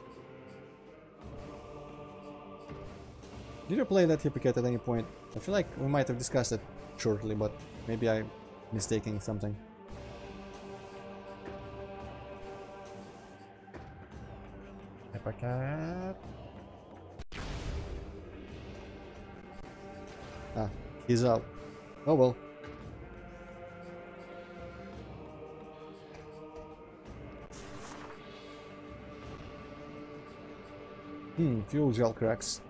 Did you play that Hypocat at any point? I feel like we might have discussed it shortly, but maybe I'm mistaking something. Hypocat. Ah, he's out. Oh well. Fuel gel cracks.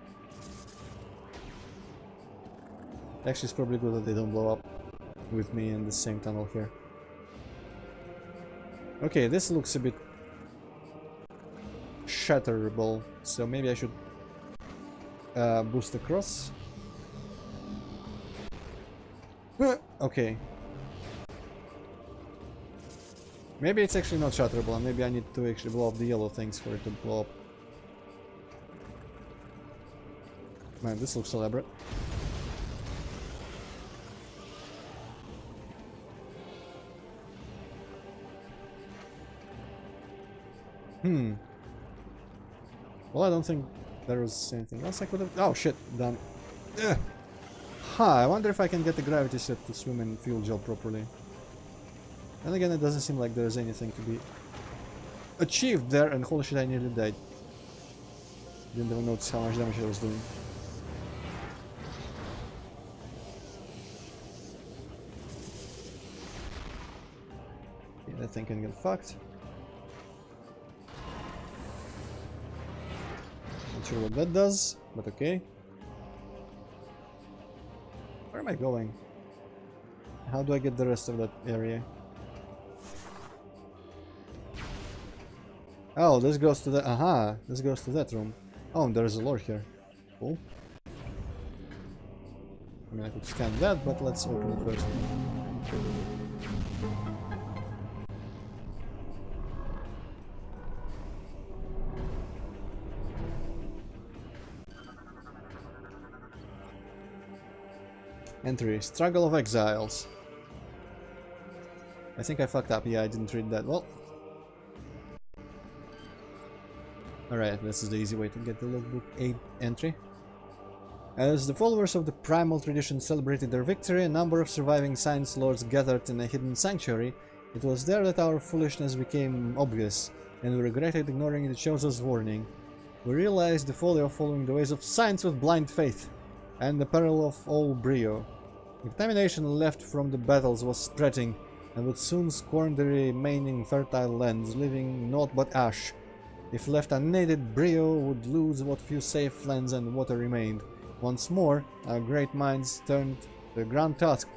Actually, it's probably good that they don't blow up with me in the same tunnel here. Okay, this looks a bit shatterable, so maybe I should boost across. Okay. Maybe it's actually not shatterable, and maybe I need to actually blow up the yellow things for it to blow up. Man, this looks elaborate. Well, I don't think there was anything else I could have... Oh, shit, done. Ugh. I wonder if I can get the gravity set to swim in fuel gel properly. And again, it doesn't seem like there's anything to be achieved there, and holy shit, I nearly died. Didn't even notice how much damage I was doing. Okay, that thing can get fucked. Not sure what that does, but okay. Where am I going? How do I get the rest of that area? Oh, this goes to the... Aha! This goes to that room. Oh, and there's a lore here. Cool. I mean, I could scan that, but let's open it first. Entry. Struggle of Exiles. I think I fucked up. Yeah, I didn't read that well. Alright, this is the easy way to get the logbook 8 entry. As the followers of the primal tradition celebrated their victory, a number of surviving science lords gathered in a hidden sanctuary. It was there that our foolishness became obvious, and we regretted ignoring the Chosen's warning. We realized the folly of following the ways of science with blind faith, and the peril of all brio. The contamination left from the battles was spreading, and would soon scorn the remaining fertile lands, leaving naught but ash. If left unaided, brio would lose what few safe lands and water remained. Once more, our great minds turned the grand task,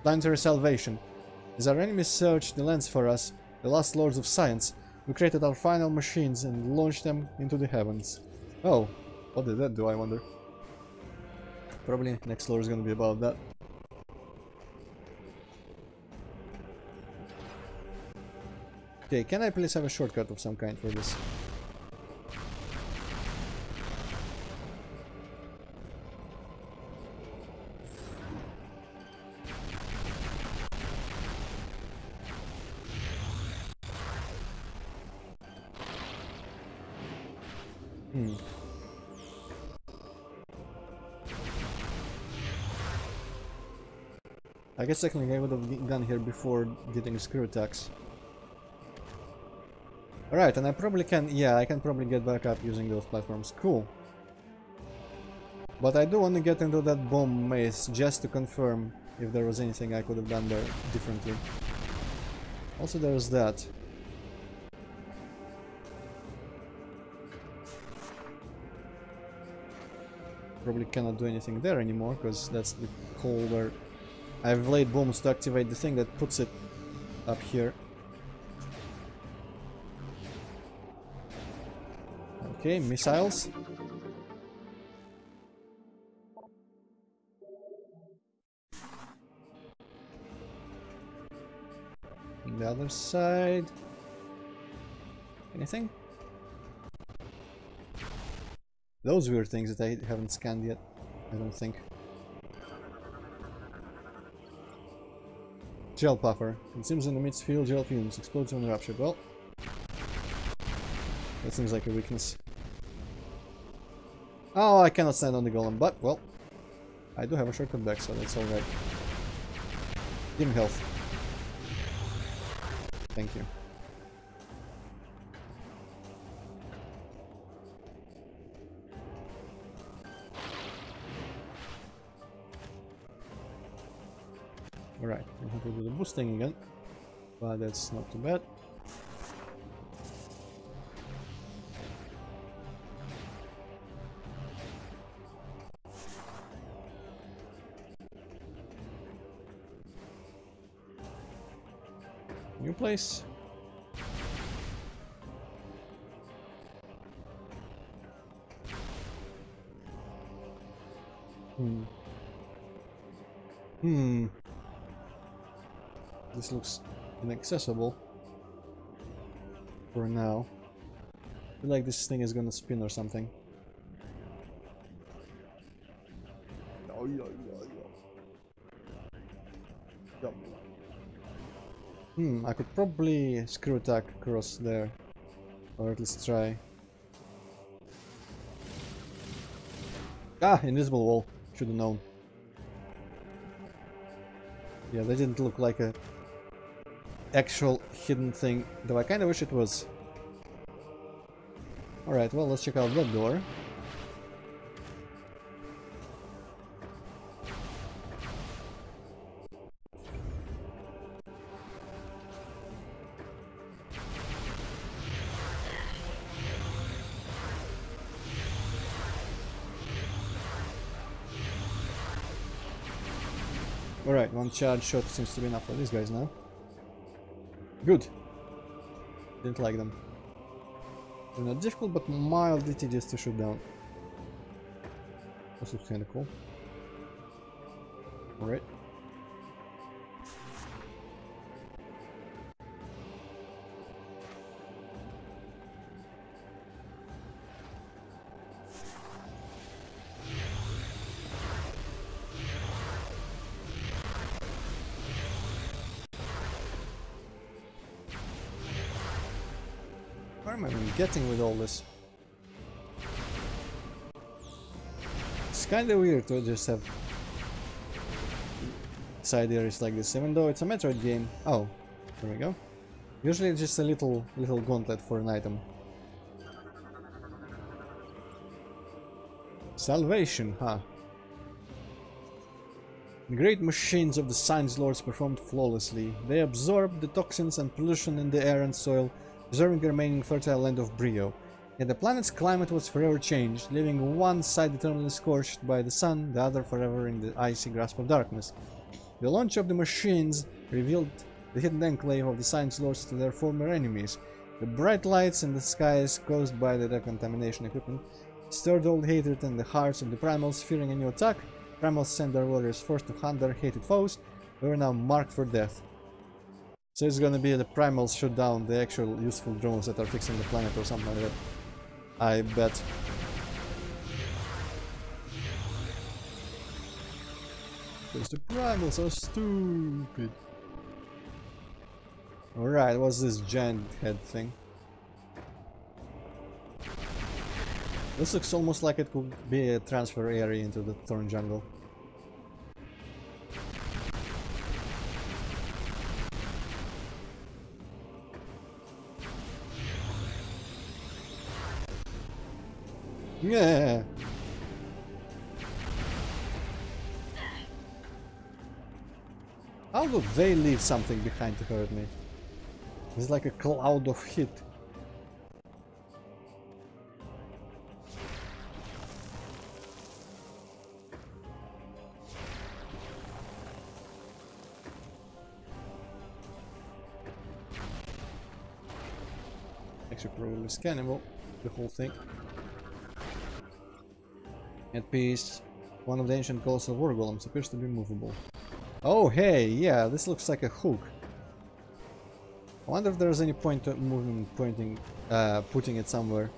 planetary salvation. As our enemies searched the lands for us, the last lords of science, we created our final machines and launched them into the heavens. Oh, what did that do, I wonder? Probably next lore is gonna be about that. Okay, can I please have a shortcut of some kind for this? I guess technically I would have gone here before getting screw attacks. Alright, and I probably can... Yeah, I can probably get back up using those platforms. Cool. But I do want to get into that bomb maze just to confirm if there was anything I could have done there differently. Also, there's that. Probably cannot do anything there anymore, because that's the hole where I've laid bombs to activate the thing that puts it up here. Okay, missiles. On the other side. Anything? Those weird things that I haven't scanned yet, I don't think. Gel puffer. Consumes and emits fuel gel fumes. Explodes when ruptured. Well, that seems like a weakness. Oh, I cannot stand on the golem, but, well, I do have a shortcut back, so that's alright. Give him health. Thank you. Alright, we'll have to do the boosting again, but that's not too bad. New place. This looks inaccessible for now. I feel like this thing is gonna spin or something. I could probably screw attack across there, or at least try. Ah, invisible wall. Should have known. Yeah, that didn't look like a actual hidden thing, though I kind of wish it was. Alright, well, let's check out that door. Alright, one charge shot seems to be enough for these guys now. Good. Didn't like them. They're not difficult, but mildly tedious to shoot down. This looks kinda cool. Alright. Where am I even getting with all this? It's kinda weird to just have side areas like this, even though it's a Metroid game. Oh, there we go. Usually it's just a little gauntlet for an item. Salvation, huh? The great machines of the Science Lords performed flawlessly. They absorbed the toxins and pollution in the air and soil, preserving the remaining fertile land of Brio. Yet the planet's climate was forever changed, leaving one side eternally scorched by the sun, the other forever in the icy grasp of darkness. The launch of the machines revealed the hidden enclave of the Science Lords to their former enemies. The bright lights in the skies caused by the decontamination equipment stirred old hatred in the hearts of the Primals. Fearing a new attack, Primals sent their warriors forth to hunt their hated foes, who were now marked for death. So it's gonna be the Primals shoot down the actual useful drones that are fixing the planet or something like that. I bet. Because the Primals are stupid. Alright, what's this giant head thing? This looks almost like it could be a transfer area into the Thorn Jungle. Yeah. How do they leave something behind to hurt me? It's like a cloud of heat. Actually, probably scannable, the whole thing. At peace, one of the ancient colossal war golems appears to be movable. Oh hey, yeah, this looks like a hook. I wonder if there's any point to moving, putting it somewhere.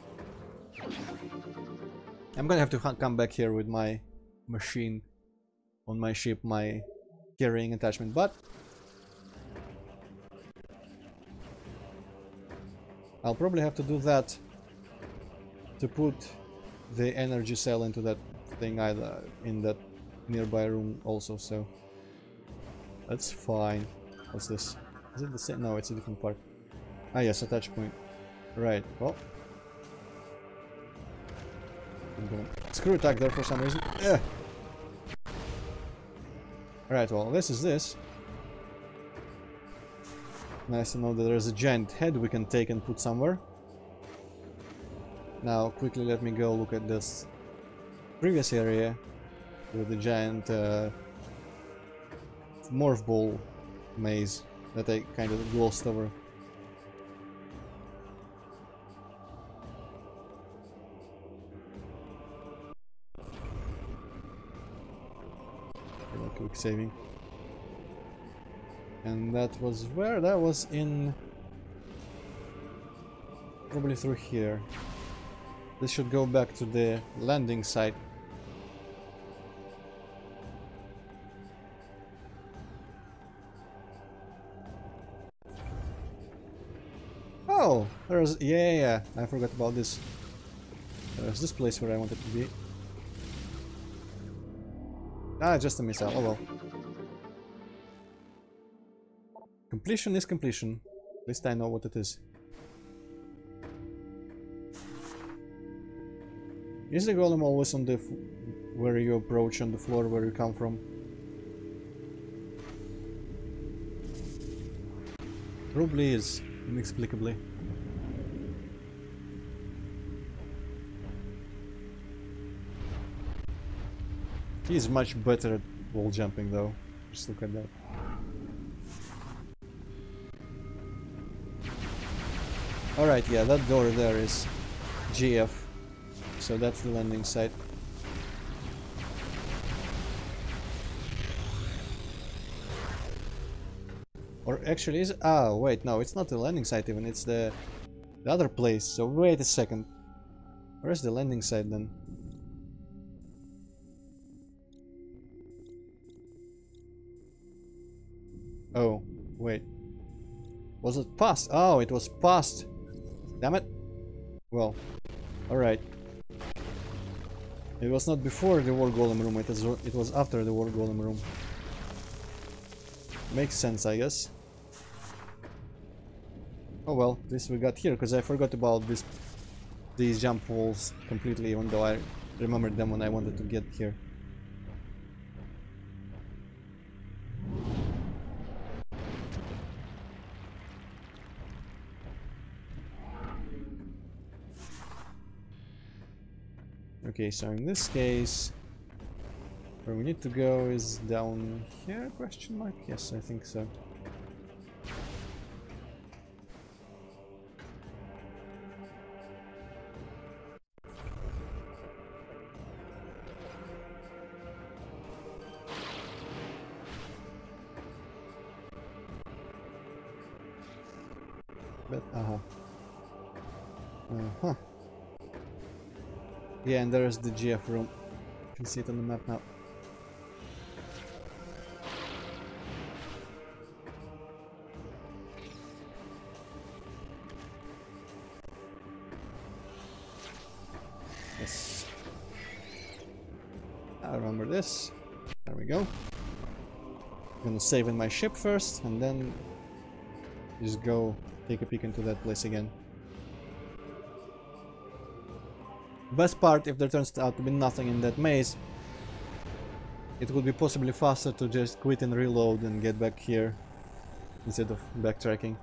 I'm gonna have to come back here with my machine on my ship, my carrying attachment, but I'll probably have to do that to put the energy cell into that thing either in that nearby room also, so that's fine. What's this? Is it the same? No, it's a different part. Ah yes, attach point. Right, well. I'm gonna screw attack there for some reason. Yeah. Right, well, this is this. Nice to know that there's a giant head we can take and put somewhere. Now, quickly let me go look at this previous area with the giant morph ball maze that I kind of glossed over. Quick saving. And that was where? That was in... probably through here. This should go back to the landing site. Oh! There's... yeah, I forgot about this. There's this place where I wanted to be. Ah, just a missile. Oh well. Completion is completion. At least I know what it is. Is the golem always on the where you approach on the floor where you come from? Probably is, inexplicably. He's much better at wall jumping though. Just look at that. Alright, yeah, that door there is GF. So that's the landing site. Or actually is... ah, wait, no, it's not the landing site even, it's the other place. So wait a second. Where's the landing site then? Oh, wait. Was it past? Oh, it was past. Damn it. Well, alright. It was not before the war golem room, it was after the war golem room. Makes sense, I guess. Oh well, this we got here, because I forgot about these jump walls completely, even though I remembered them when I wanted to get here. Okay, so in this case, where we need to go is down here, question mark? Yes, I think so. But, uh-huh. Yeah, and there's the GF room. You can see it on the map now. Yes. I remember this. There we go. I'm gonna save in my ship first, and then just go take a peek into that place again. Best part, if there turns out to be nothing in that maze, it would be possibly faster to just quit and reload and get back here instead of backtracking.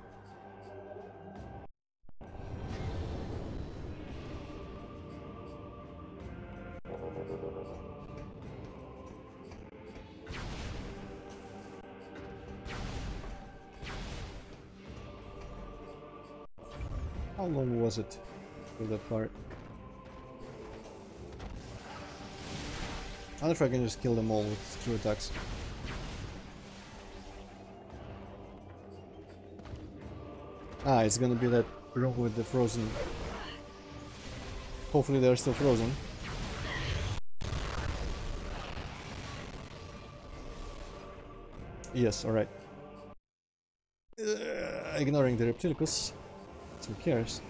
How long was it for that part? I wonder if I can just kill them all with screw attacks. Ah, it's gonna be that room with the frozen. Hopefully they're still frozen. Yes, alright. Ignoring the Reptilicus. Who cares?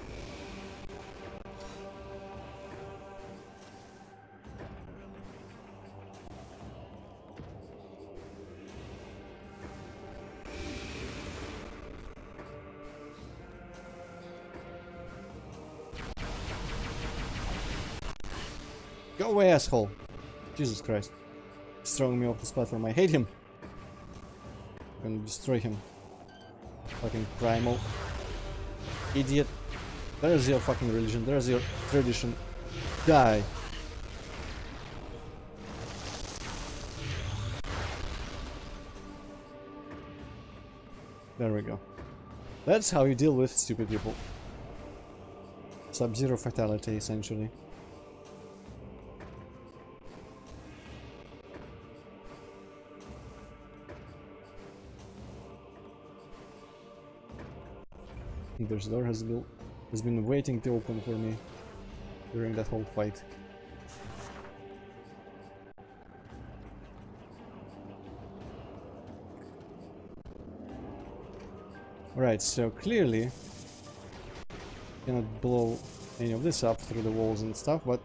Go away, asshole! Jesus Christ. He's throwing me off this platform. I hate him. I'm gonna destroy him. Fucking primal. Idiot. There's your fucking religion. There's your tradition. Die. There we go. That's how you deal with stupid people. Sub-zero fatality, essentially. There's door has been waiting to open for me during that whole fight. Right, so clearly cannot blow any of this up through the walls and stuff, but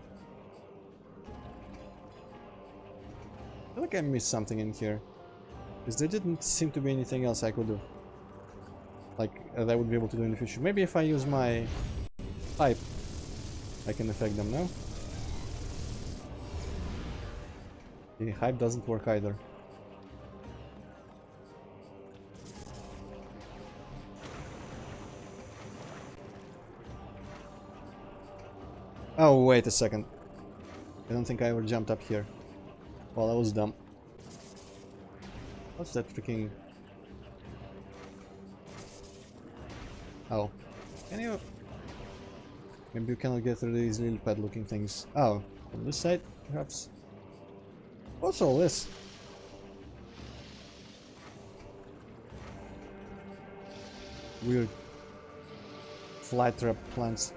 I feel like I missed something in here, because there didn't seem to be anything else I could do. Like, that I would be able to do in the future. Maybe if I use my pipe, I can affect them now. The hype doesn't work either. Oh, wait a second. I don't think I ever jumped up here. Well, that was dumb. What's that freaking... Oh, can you... Maybe you cannot get through these little pad looking things. Oh, on this side, perhaps? What's all this? Weird fly trap plants.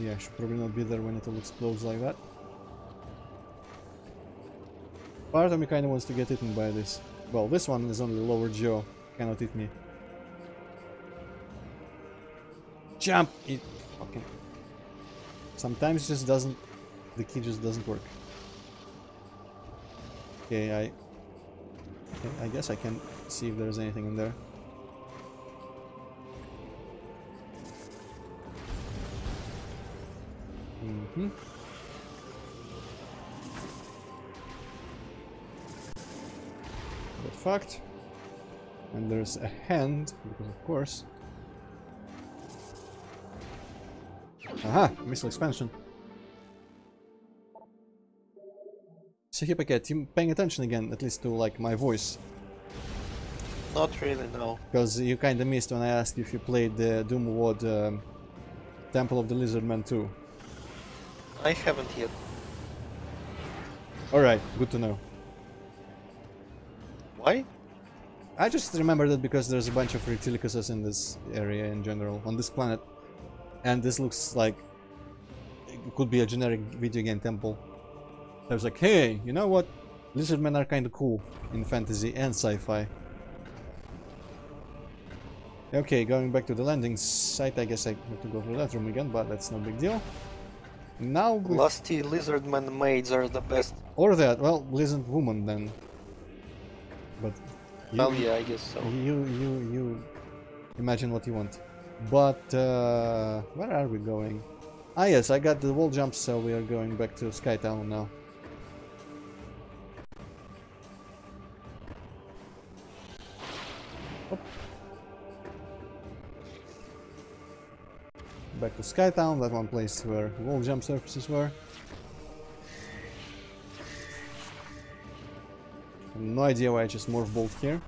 Yeah, I should probably not be there when it all explodes like that. Part of me kinda wants to get eaten by this. Well, this one is only lower jaw. Cannot eat me. Jump! It fucking... Sometimes it just doesn't... The key just doesn't work. Okay, I guess I can see if there's anything in there. Mm-hmm. Get fucked. And there's a hand, because of course. Aha! Missile expansion. So Hippocat, you paying attention again, at least to like my voice? Not really, no. Because you kinda missed when I asked if you played the Doom Ward Temple of the Lizardman 2. I haven't yet. Alright, good to know. Why? I just remember that because there's a bunch of Reptilicus's in this area in general, on this planet. And this looks like it could be a generic video game temple. I was like, hey, you know what? Lizardmen are kinda cool in fantasy and sci-fi. Okay, going back to the landing site, I guess I have to go through that room again, but that's no big deal. Now we... Lusty lizardman maids are the best. Or that, well, lizard woman then. But... Well, yeah, I guess so. You imagine what you want. But, where are we going? Ah yes, I got the wall jumps, so we are going back to Skytown now. Back to Skytown, that one place where wall jump surfaces were. No idea why I just morph bolt here.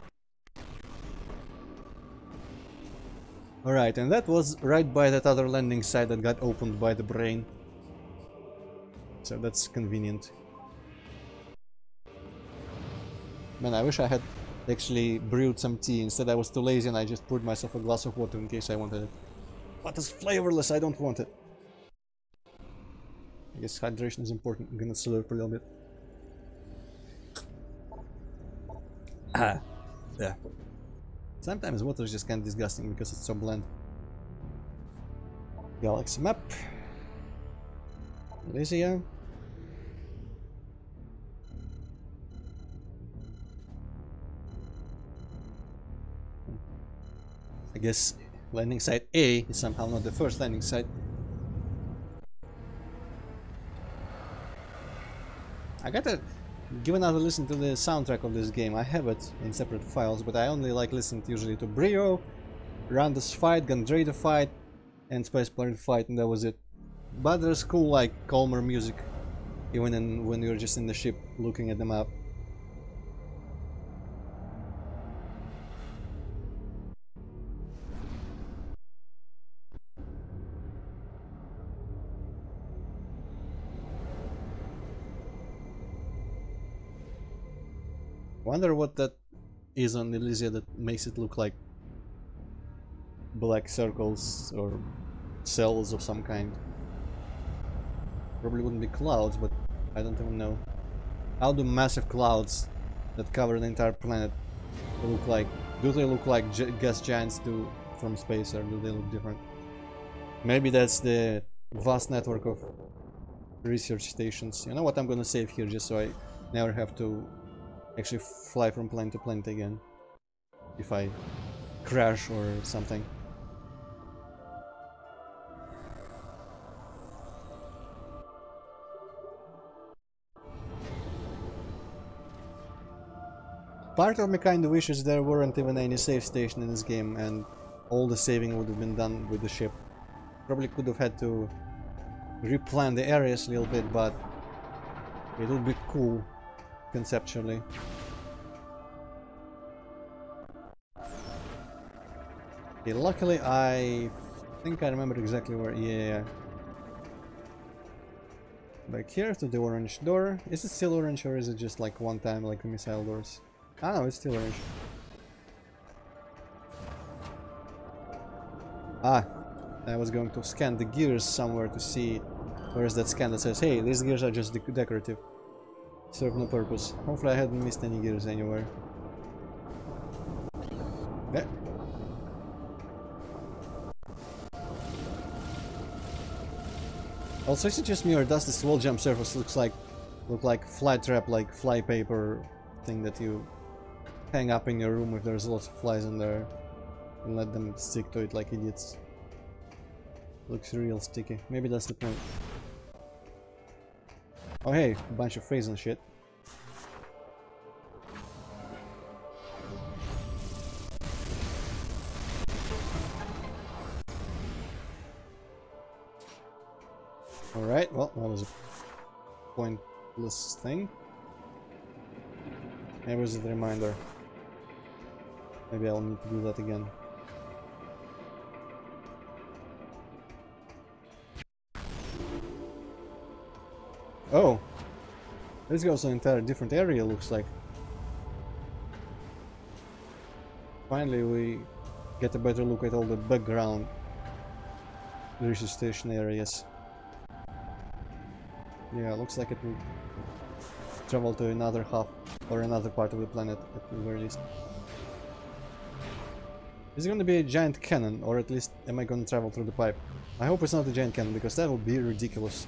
Alright, and that was right by that other landing site that got opened by the brain. So that's convenient. Man, I wish I had actually brewed some tea. Instead I was too lazy and I just poured myself a glass of water in case I wanted it. But it's flavorless, I don't want it. I guess hydration is important. I'm gonna slurp a little bit. Ah, yeah. Sometimes water is just kind of disgusting because it's so bland. Galaxy map. Elysia. I guess landing site A is somehow not the first landing site. I gotta give another listen to the soundtrack of this game. I have it in separate files, but I only like listening usually to Brio, Randus Fight, Gandrada Fight, and Space Pirate Fight, and that was it. But there's cool, like, calmer music, even when you're just in the ship looking at the map. Wonder what that is on Elysia that makes it look like black circles or cells of some kind. Probably wouldn't be clouds, but I don't even know. How do massive clouds that cover the entire planet look like? Do they look like gas giants do from space, or do they look different? Maybe that's the vast network of research stations. You know what, I'm gonna save here just so I never have to actually fly from planet to planet again if I crash or something. Part of me kinda wishes there weren't even any save station in this game and all the saving would have been done with the ship. Probably could have had to replan the areas a little bit, but it would be cool conceptually. Okay, luckily I think I remember exactly where. Yeah. Back here to the orange door. Is it still orange or is it just like one time like the missile doors? Ah no, it's still orange. Ah, I was going to scan the gears somewhere to see where's that scan that says, hey, these gears are just decorative. Serve no purpose. Hopefully I hadn't missed any gears anywhere. Yeah. Also, is it just me or does this wall jump surface look like fly trap, like fly paper thing that you hang up in your room if there's lots of flies in there and let them stick to it like idiots? Looks real sticky. Maybe that's the point. Oh hey, a bunch of phase and shit. Alright, well, that was a pointless thing. Maybe it was a reminder. Maybe I'll need to do that again. Oh! This goes to an entire different area, looks like. Finally we get a better look at all the background research station areas. Yeah, looks like it will travel to another half or another part of the planet at the very least. Is it going to be a giant cannon, or at least am I going to travel through the pipe? I hope it's not a giant cannon, because that would be ridiculous.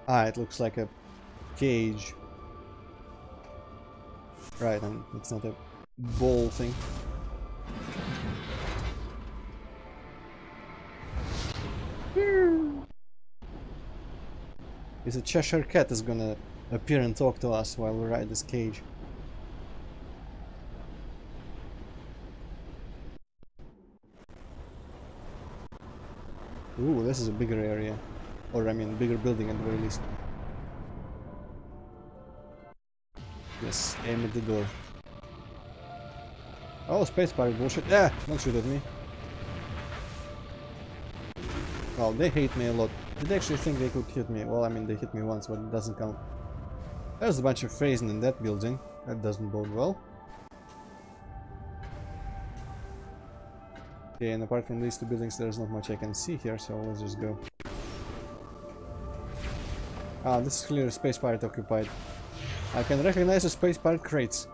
Ah, it looks like a cage. Right, and it's not a ball thing. Is a Cheshire Cat is gonna appear and talk to us while we ride this cage. Ooh, this is a bigger area. Or I mean, bigger building at the very least. Yes, aim at the door. Oh, space pirate bullshit. Yeah, don't shoot at me. Well, they hate me a lot. Did they actually think they could hit me? Well, I mean, they hit me once, but it doesn't count. There's a bunch of phasing in that building. That doesn't bode well. Okay, and apart from these two buildings, there's not much I can see here, so let's just go. Ah, this is clearly space pirate occupied. I can recognize the space pirate crates.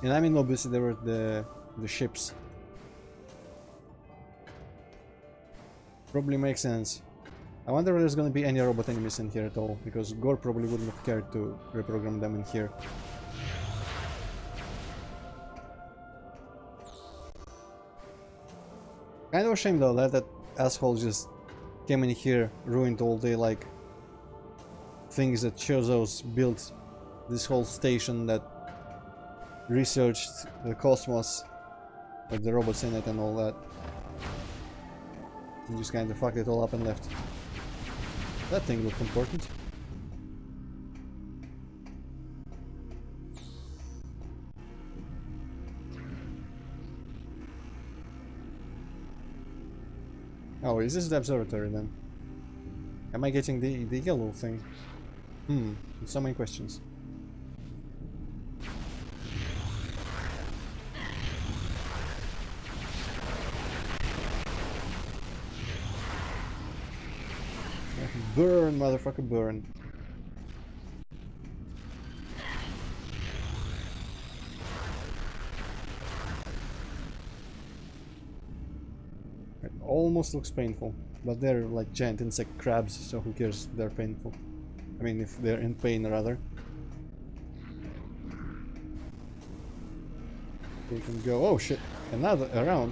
And I mean, obviously there were the ships. Probably makes sense. I wonder if there's gonna be any robot enemies in here at all, because Ghor probably wouldn't have cared to reprogram them in here. Kind of a shame though that asshole just came in here, ruined all the like things that Chozo's built, this whole station that researched the cosmos, like the robots in it and all that. And just kind of fucked it all up and left. That thing looked important. Oh, is this the observatory then? Am I getting the yellow thing? So many questions. Burn, motherfucker, burn. It almost looks painful, but they're like giant insect crabs, so who cares if they're painful. I mean, if they're in pain, rather. We can go... Oh shit! Another around!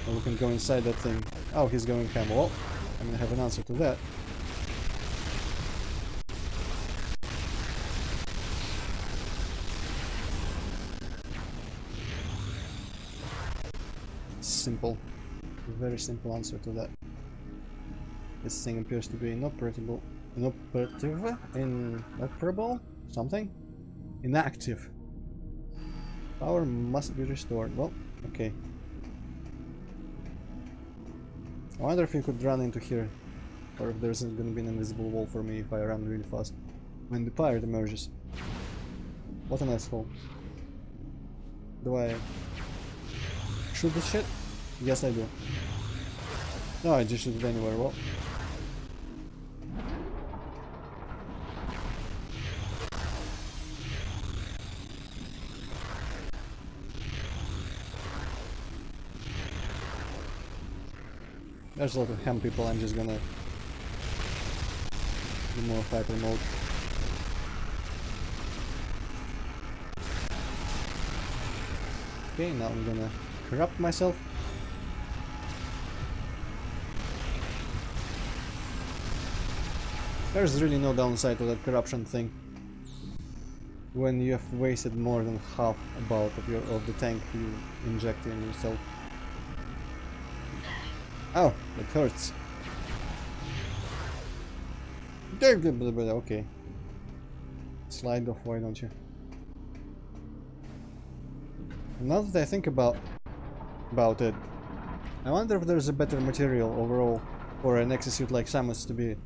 Or we can go inside that thing. Oh, he's going ham. Well, I'm gonna have an answer to that. Simple. Very simple answer to that. This thing appears to be inoperable. Inoperable? Something? Inactive. Power must be restored. Well, okay. I wonder if you could run into here, or if there's gonna be an invisible wall for me if I run really fast when the pirate emerges. What an asshole. Do I shoot this shit? Yes, I do. No, I just shoot it anywhere. Well, there's a lot of ham people. I'm just gonna do more hyper mode. Okay, now I'm gonna corrupt myself. There's really no downside to that corruption thing. When you have wasted more than half about of the tank you inject in yourself. Oh, it hurts. Okay. Slide off, why don't you? Now that I think about it, I wonder if there's a better material overall for an exosuit like Samus to be,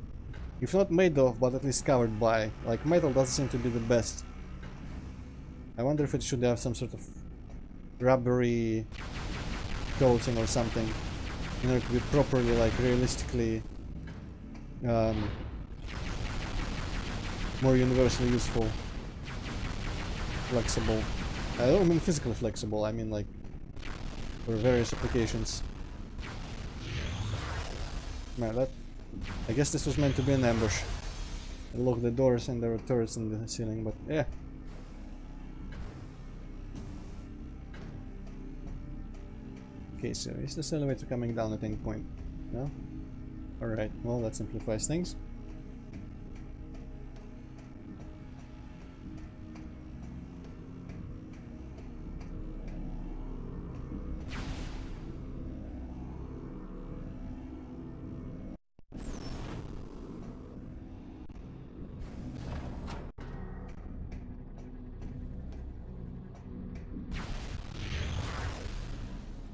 if not made of, but at least covered by. Like, metal doesn't seem to be the best. I wonder if it should have some sort of rubbery coating or something in order to be properly, like, realistically more universally useful, flexible. I don't mean physically flexible, I mean like for various applications. Man, that... I guess this was meant to be an ambush. I locked the doors and there were turrets in the ceiling, but yeah. Okay, so is this elevator coming down at any point? No? Alright, well that simplifies things.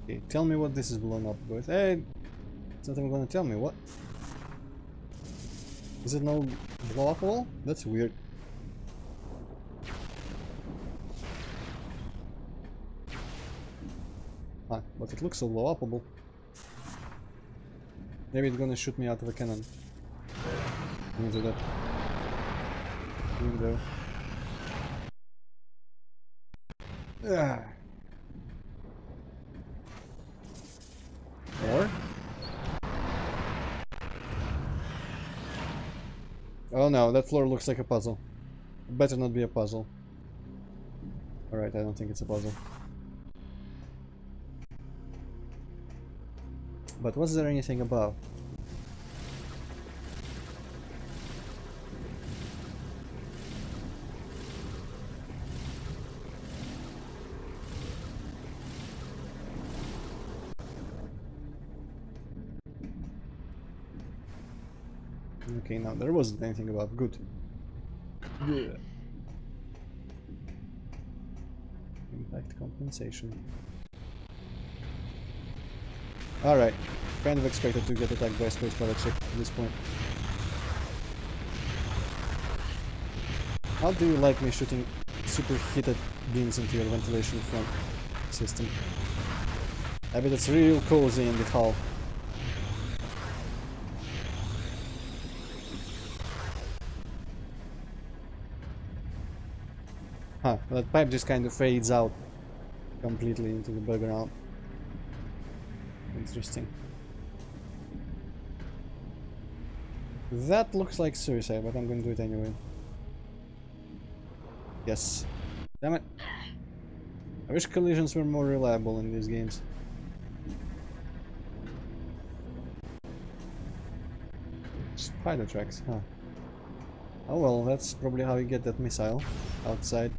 Okay, tell me what this is blown up with. Hey, it's not even gonna tell me what. Is it no blow up wall? That's weird. but it looks so blow-upable. Maybe it's gonna shoot me out of a cannon. Into that window. Ah. Or? Oh no, that floor looks like a puzzle. It better not be a puzzle. Alright, I don't think it's a puzzle. But was there anything above? Okay, now there wasn't anything above. Good. Yeah. Impact compensation. Alright. Kind of expected to get attacked by a space pilot ship at this point. How do you like me shooting super heated beams into your ventilation front system? I bet it's real cozy in the hull. Huh, that pipe just kind of fades out completely into the background. Interesting. That looks like suicide, but I'm gonna do it anyway. Yes. Damn it. I wish collisions were more reliable in these games. Spider tracks, huh? Oh well, that's probably how you get that missile outside.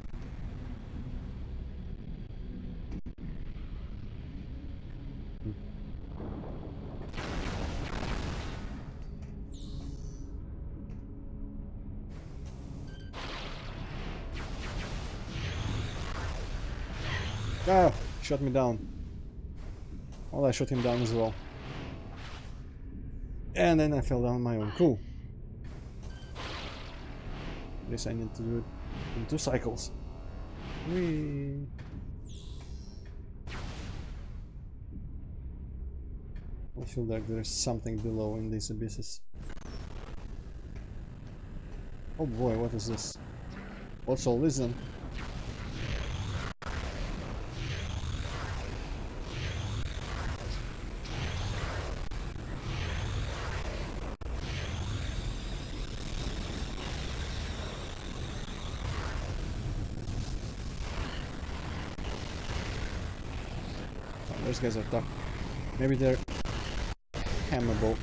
Ah! Shot me down. Well, I shot him down as well. And then I fell down on my own. Cool. Guess I need to do it in 2 cycles. Whee! I feel like there's something below in these abysses. Oh boy, what is this? What's all this then? Those guys are tough. Maybe they're hammable.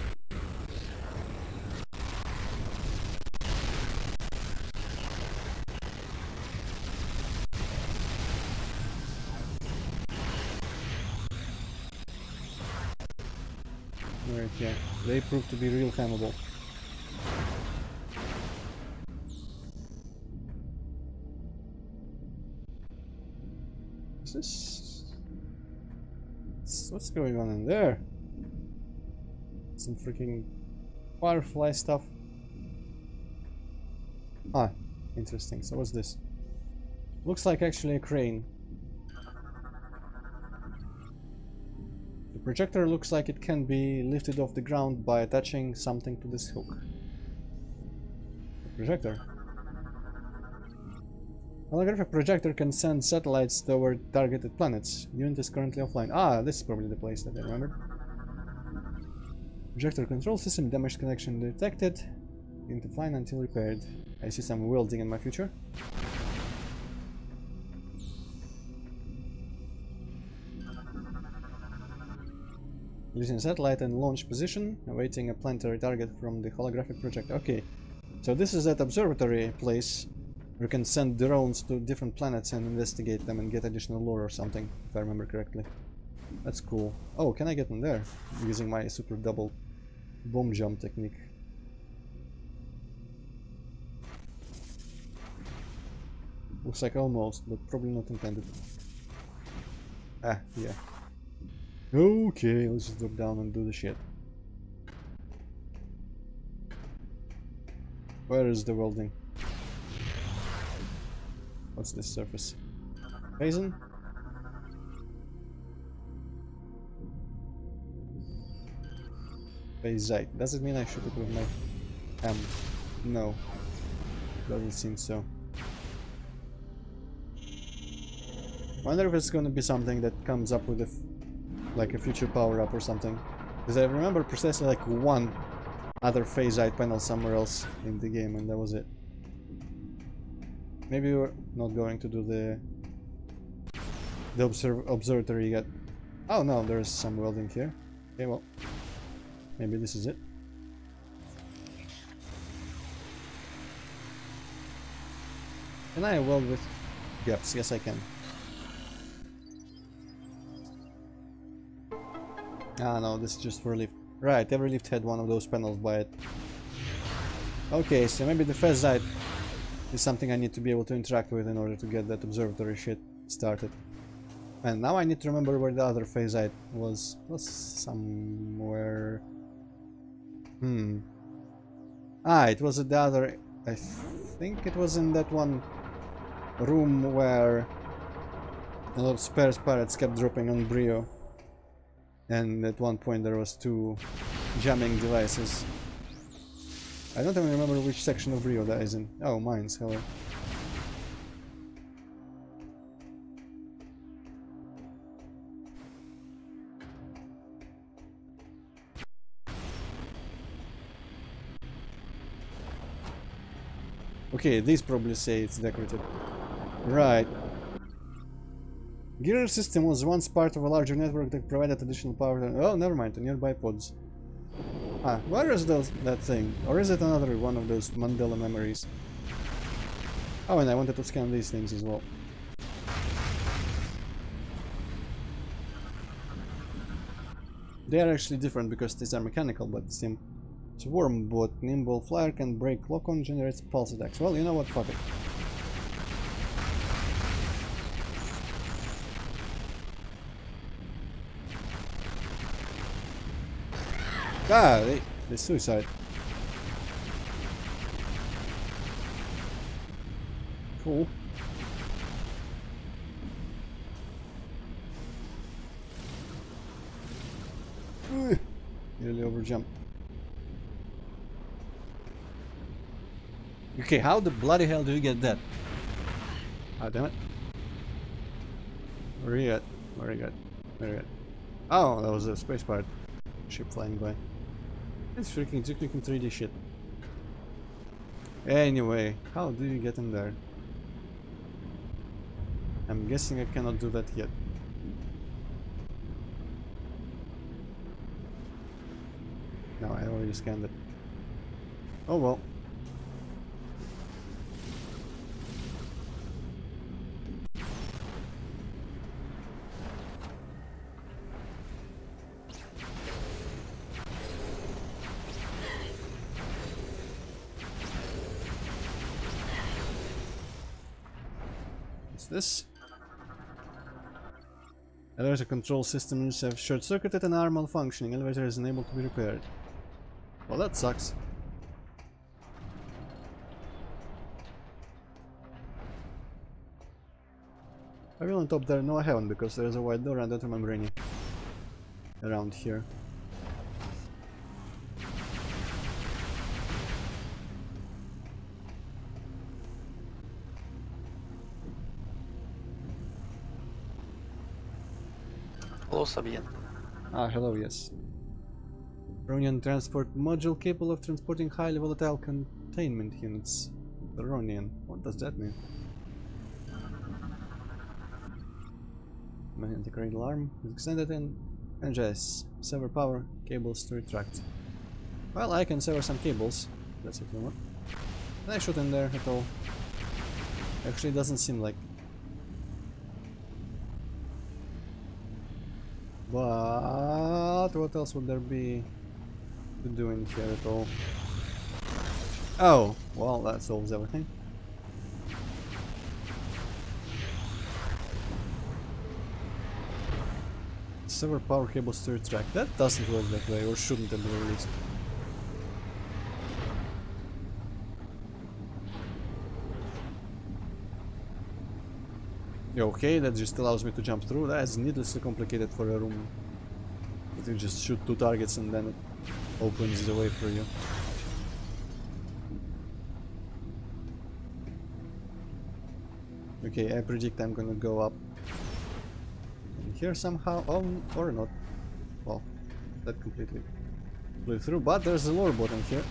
Right, yeah. They prove to be real hammable. Is this... What's going on in there? Some freaking firefly stuff. Ah, interesting. So what's this? Looks like actually a crane. The projector looks like it can be lifted off the ground by attaching something to this hook. The projector. Holographic projector can send satellites toward targeted planets. Unit is currently offline. Ah, this is probably the place that I remembered. Projector control system damaged connection detected. Unit offline until repaired. I see some welding in my future. Releasing satellite in launch position, awaiting a planetary target from the holographic projector. Okay, so this is that observatory place. We can send drones to different planets and investigate them and get additional lore or something, if I remember correctly. That's cool. Oh, can I get in there? Using my super double bomb jump technique. Looks like almost, but probably not intended. Ah, yeah. Okay, let's just drop down and do the shit. Where is the welding? What's this surface? Basin? phasite. Does it mean I shoot it with my no. Doesn't seem so. Wonder if it's gonna be something that comes up with like a future power-up or something. Because I remember precisely like one other phasite panel somewhere else in the game, and that was it. Maybe we're not going to do the observatory yet. Oh no, there's some welding here. Okay, well, maybe this is it. Can I weld with gaps? Yes, I can. Ah no, this is just for lift. Right, every lift had one of those panels by it. Okay, so maybe the phasite is something I need to be able to interact with in order to get that observatory shit started. And now I need to remember where the other phasite was. It was somewhere... Ah, it was at the other... I think it was in that one room where a lot of spares pirates kept dropping on Brio. And at one point there was 2 jamming devices. I don't even remember which section of Brio that is in. Oh, mines, hello. Okay, these probably say it's decorative. Right. Gear system was once part of a larger network that provided additional power to... Oh, never mind, to nearby pods. Ah, where is that thing? Or is it another one of those Mandela memories? Oh, and I wanted to scan these things as well. They are actually different because these are mechanical, but same. Swarm bot, nimble flyer can break lock-on, generates pulse attacks. Well, you know what, fuck it. Ah, they suicide. Cool. Nearly overjump. Okay, how the bloody hell do you get that? Ah, damn it. Where are you at? Where are you at? Where are you at? Oh, that was a space pirate ship flying by. It's freaking 3D shit. Anyway, how do you get in there? I'm guessing I cannot do that yet. No, I already scanned it. Oh well. This elevator control systems have short-circuited and are malfunctioning. Elevator is unable to be repaired. Well, that sucks. I will on top there. No, I haven't, because there's a wide door and I don't remember any around here. Ah, hello, yes. Ronian transport module capable of transporting highly volatile containment units. The Ronian. What does that mean? Magnetic radar arm is extended and energize. Sever power cables to retract. Well, I can sever some cables. That's what I want. Can I shoot in there at all? Actually, it doesn't seem like. But what else would there be to do in here at all? Oh, well, that solves everything. Sever power cables to retract. That doesn't work that way, or shouldn't at the very least. Okay, that just allows me to jump through. That is needlessly complicated for a room. But you just shoot 2 targets and then it opens the way for you. Okay, I predict I'm gonna go up in here somehow, or not. Well, that completely blew through, but there's a lower button here,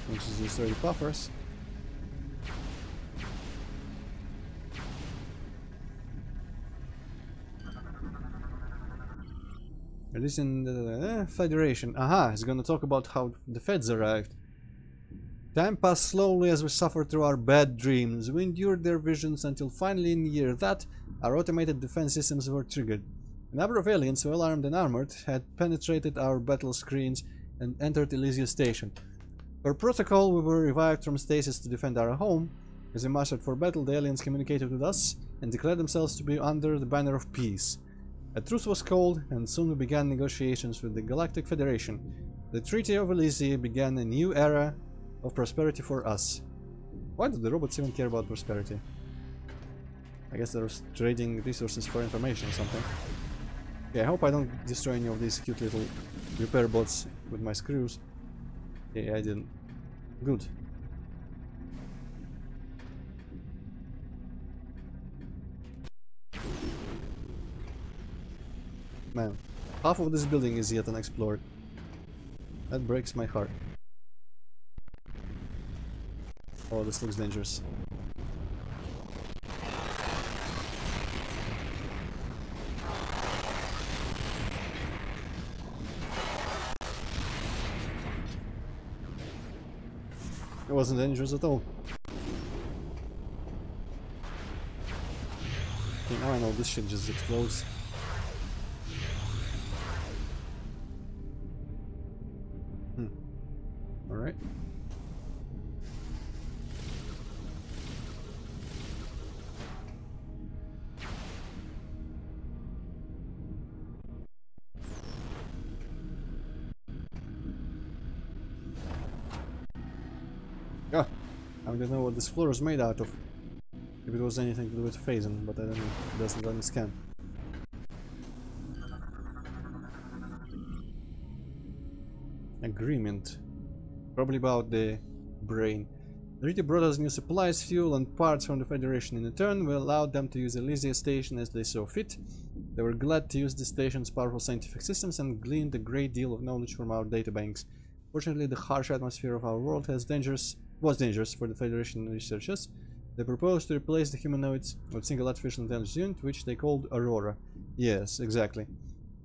which is these 30 buffers. Listen, the Federation. Aha, it's gonna talk about how the feds arrived. Time passed slowly as we suffered through our bad dreams. We endured their visions until finally in the year that our automated defense systems were triggered. A number of aliens, well armed and armored, had penetrated our battle screens and entered Elysia Station. Per protocol, we were revived from stasis to defend our home. As we mustered for battle, the aliens communicated with us and declared themselves to be under the banner of peace. A truce was called, and soon we began negotiations with the Galactic Federation. The Treaty of Elysia began a new era of prosperity for us. Why do the robots even care about prosperity? I guess they're trading resources for information or something. Okay, I hope I don't destroy any of these cute little repair bots with my screws. Okay, I didn't. Good. Man, half of this building is yet unexplored. That breaks my heart. Oh, this looks dangerous. It wasn't dangerous at all. Okay, now I know this shit just explodes. Alright. Ah, I don't know what this floor is made out of. If it was anything to do with phasing, but I don't know. It doesn't let me scan. Agreement. Probably about the brain. The treaty brought us new supplies, fuel and parts from the Federation. In return, we allowed them to use Elysia Station as they saw fit. They were glad to use the station's powerful scientific systems and gleaned a great deal of knowledge from our databanks. Fortunately, the harsh atmosphere of our world was dangerous for the Federation researchers. They proposed to replace the humanoids with a single artificial intelligence unit, which they called Aurora. Yes, exactly.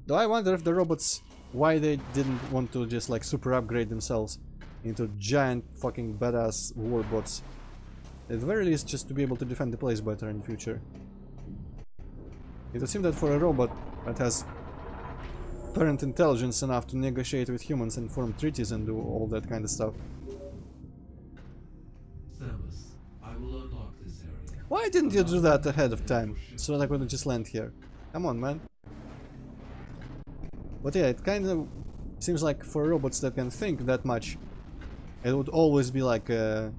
Though I wonder if the robots, why they didn't want to just like super upgrade themselves into giant fucking badass warbots. At the very least, just to be able to defend the place better in the future. It would seem that for a robot that has apparent intelligence enough to negotiate with humans and form treaties and do all that kind of stuff. Samus, I will unlock this area. Why didn't you do that ahead of time, so that I couldn't just land here? Come on, man. But yeah, it kind of seems like for robots that can think that much, it would always be like a,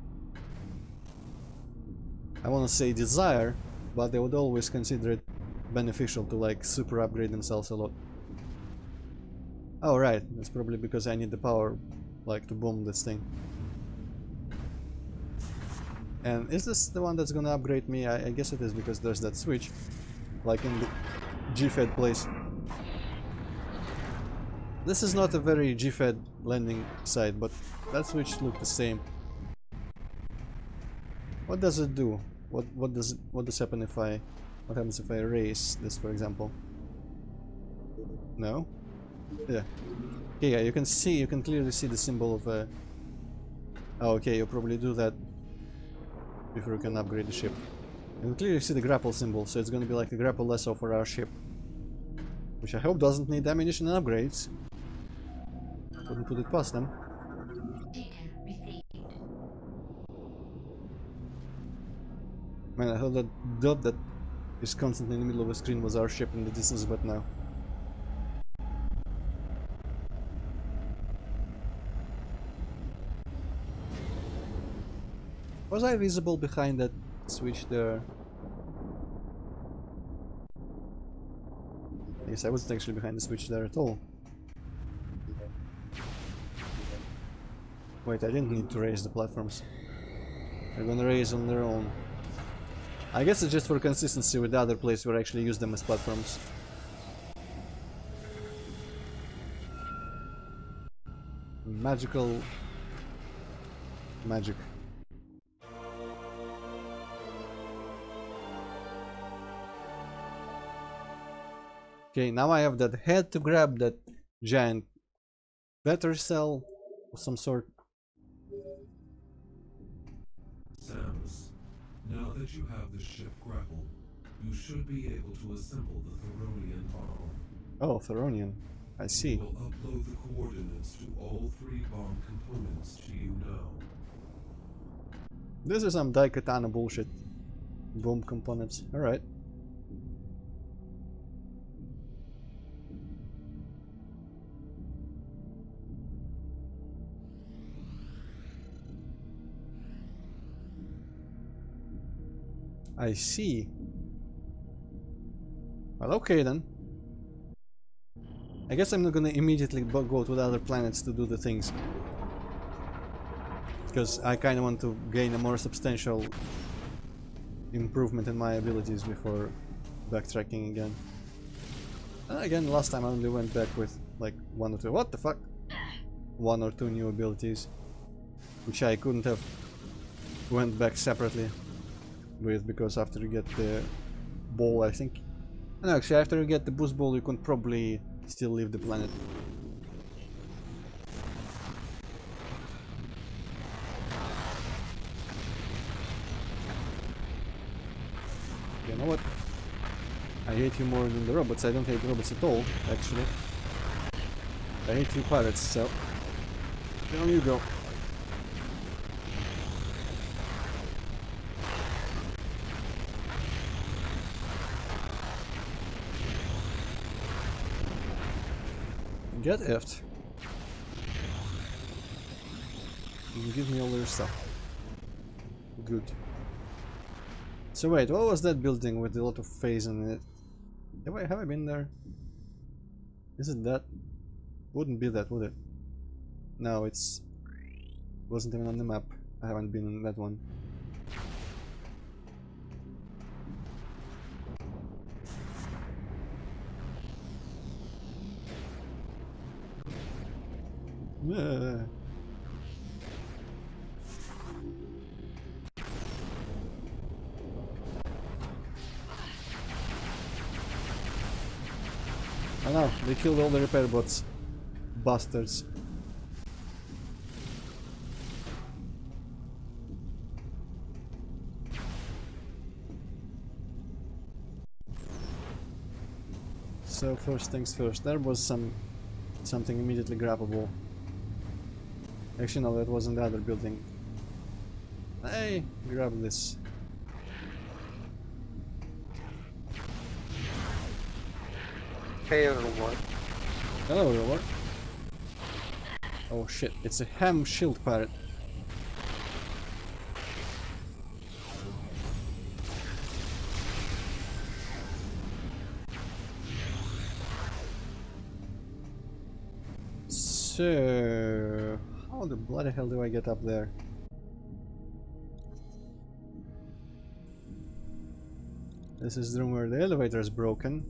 I want to say desire, but they would always consider it beneficial to like super upgrade themselves a lot. Oh right, that's probably because I need the power like to bomb this thing. And is this the one that's gonna upgrade me? I guess it is, because there's that switch like in the G-Fed place. This is not a very G-Fed landing site, but that switch looked the same. What does it do? What does happen if what happens if I erase this, for example? No? Yeah. Okay, yeah, you can clearly see the symbol of oh, okay, you probably do that before you can upgrade the ship. You can clearly see the grapple symbol, so it's gonna be like a grapple lasso for our ship. Which I hope doesn't need ammunition and upgrades. Wouldn't put it past them. Man, I thought that dot that is constantly in the middle of the screen was our ship in the distance, but now. Was I visible behind that switch there? Yes, I wasn't actually behind the switch there at all. Wait, I didn't need to raise the platforms. They're gonna raise on their own. I guess it's just for consistency with the other place where I actually use them as platforms. Magical... magic. Okay, now I have that head to grab that giant battery cell of some sort. Samus, now that you have the ship grappled, you should be able to assemble the Theronian bomb. Oh, Theronian. I see. We'll upload the coordinates to all 3 bomb components to you now. This is some Daikatana bullshit. Bomb components. Alright. I see. Well, okay then. I guess I'm not gonna immediately go to the other planets to do the things. Because I kinda want to gain a more substantial improvement in my abilities before backtracking again. And again, last time I only went back with like 1 or 2. What the fuck? 1 or 2 new abilities. Which I couldn't have went back separately with, because after you get the ball, I think... No, actually, after you get the boost ball, you can probably still leave the planet. You know what? I hate you more than the robots. I don't hate robots at all, actually. I hate you pirates, so... down you go. Get effed. You can give me all your stuff. Good. So wait, what was that building with a lot of phase in it? Have I been there? Is it that? Wouldn't be that, would it? No, it's... wasn't even on the map. I haven't been in that one. Oh no, they killed all the repair bots. Bastards. So first things first, there was something immediately grabbable. Actually no, that wasn't the other building. Hey, grab this. Hey, everyone. Hello, Robert. Oh shit, it's a ham shield pirate. So, how the bloody hell do I get up there? This is the room where the elevator is broken.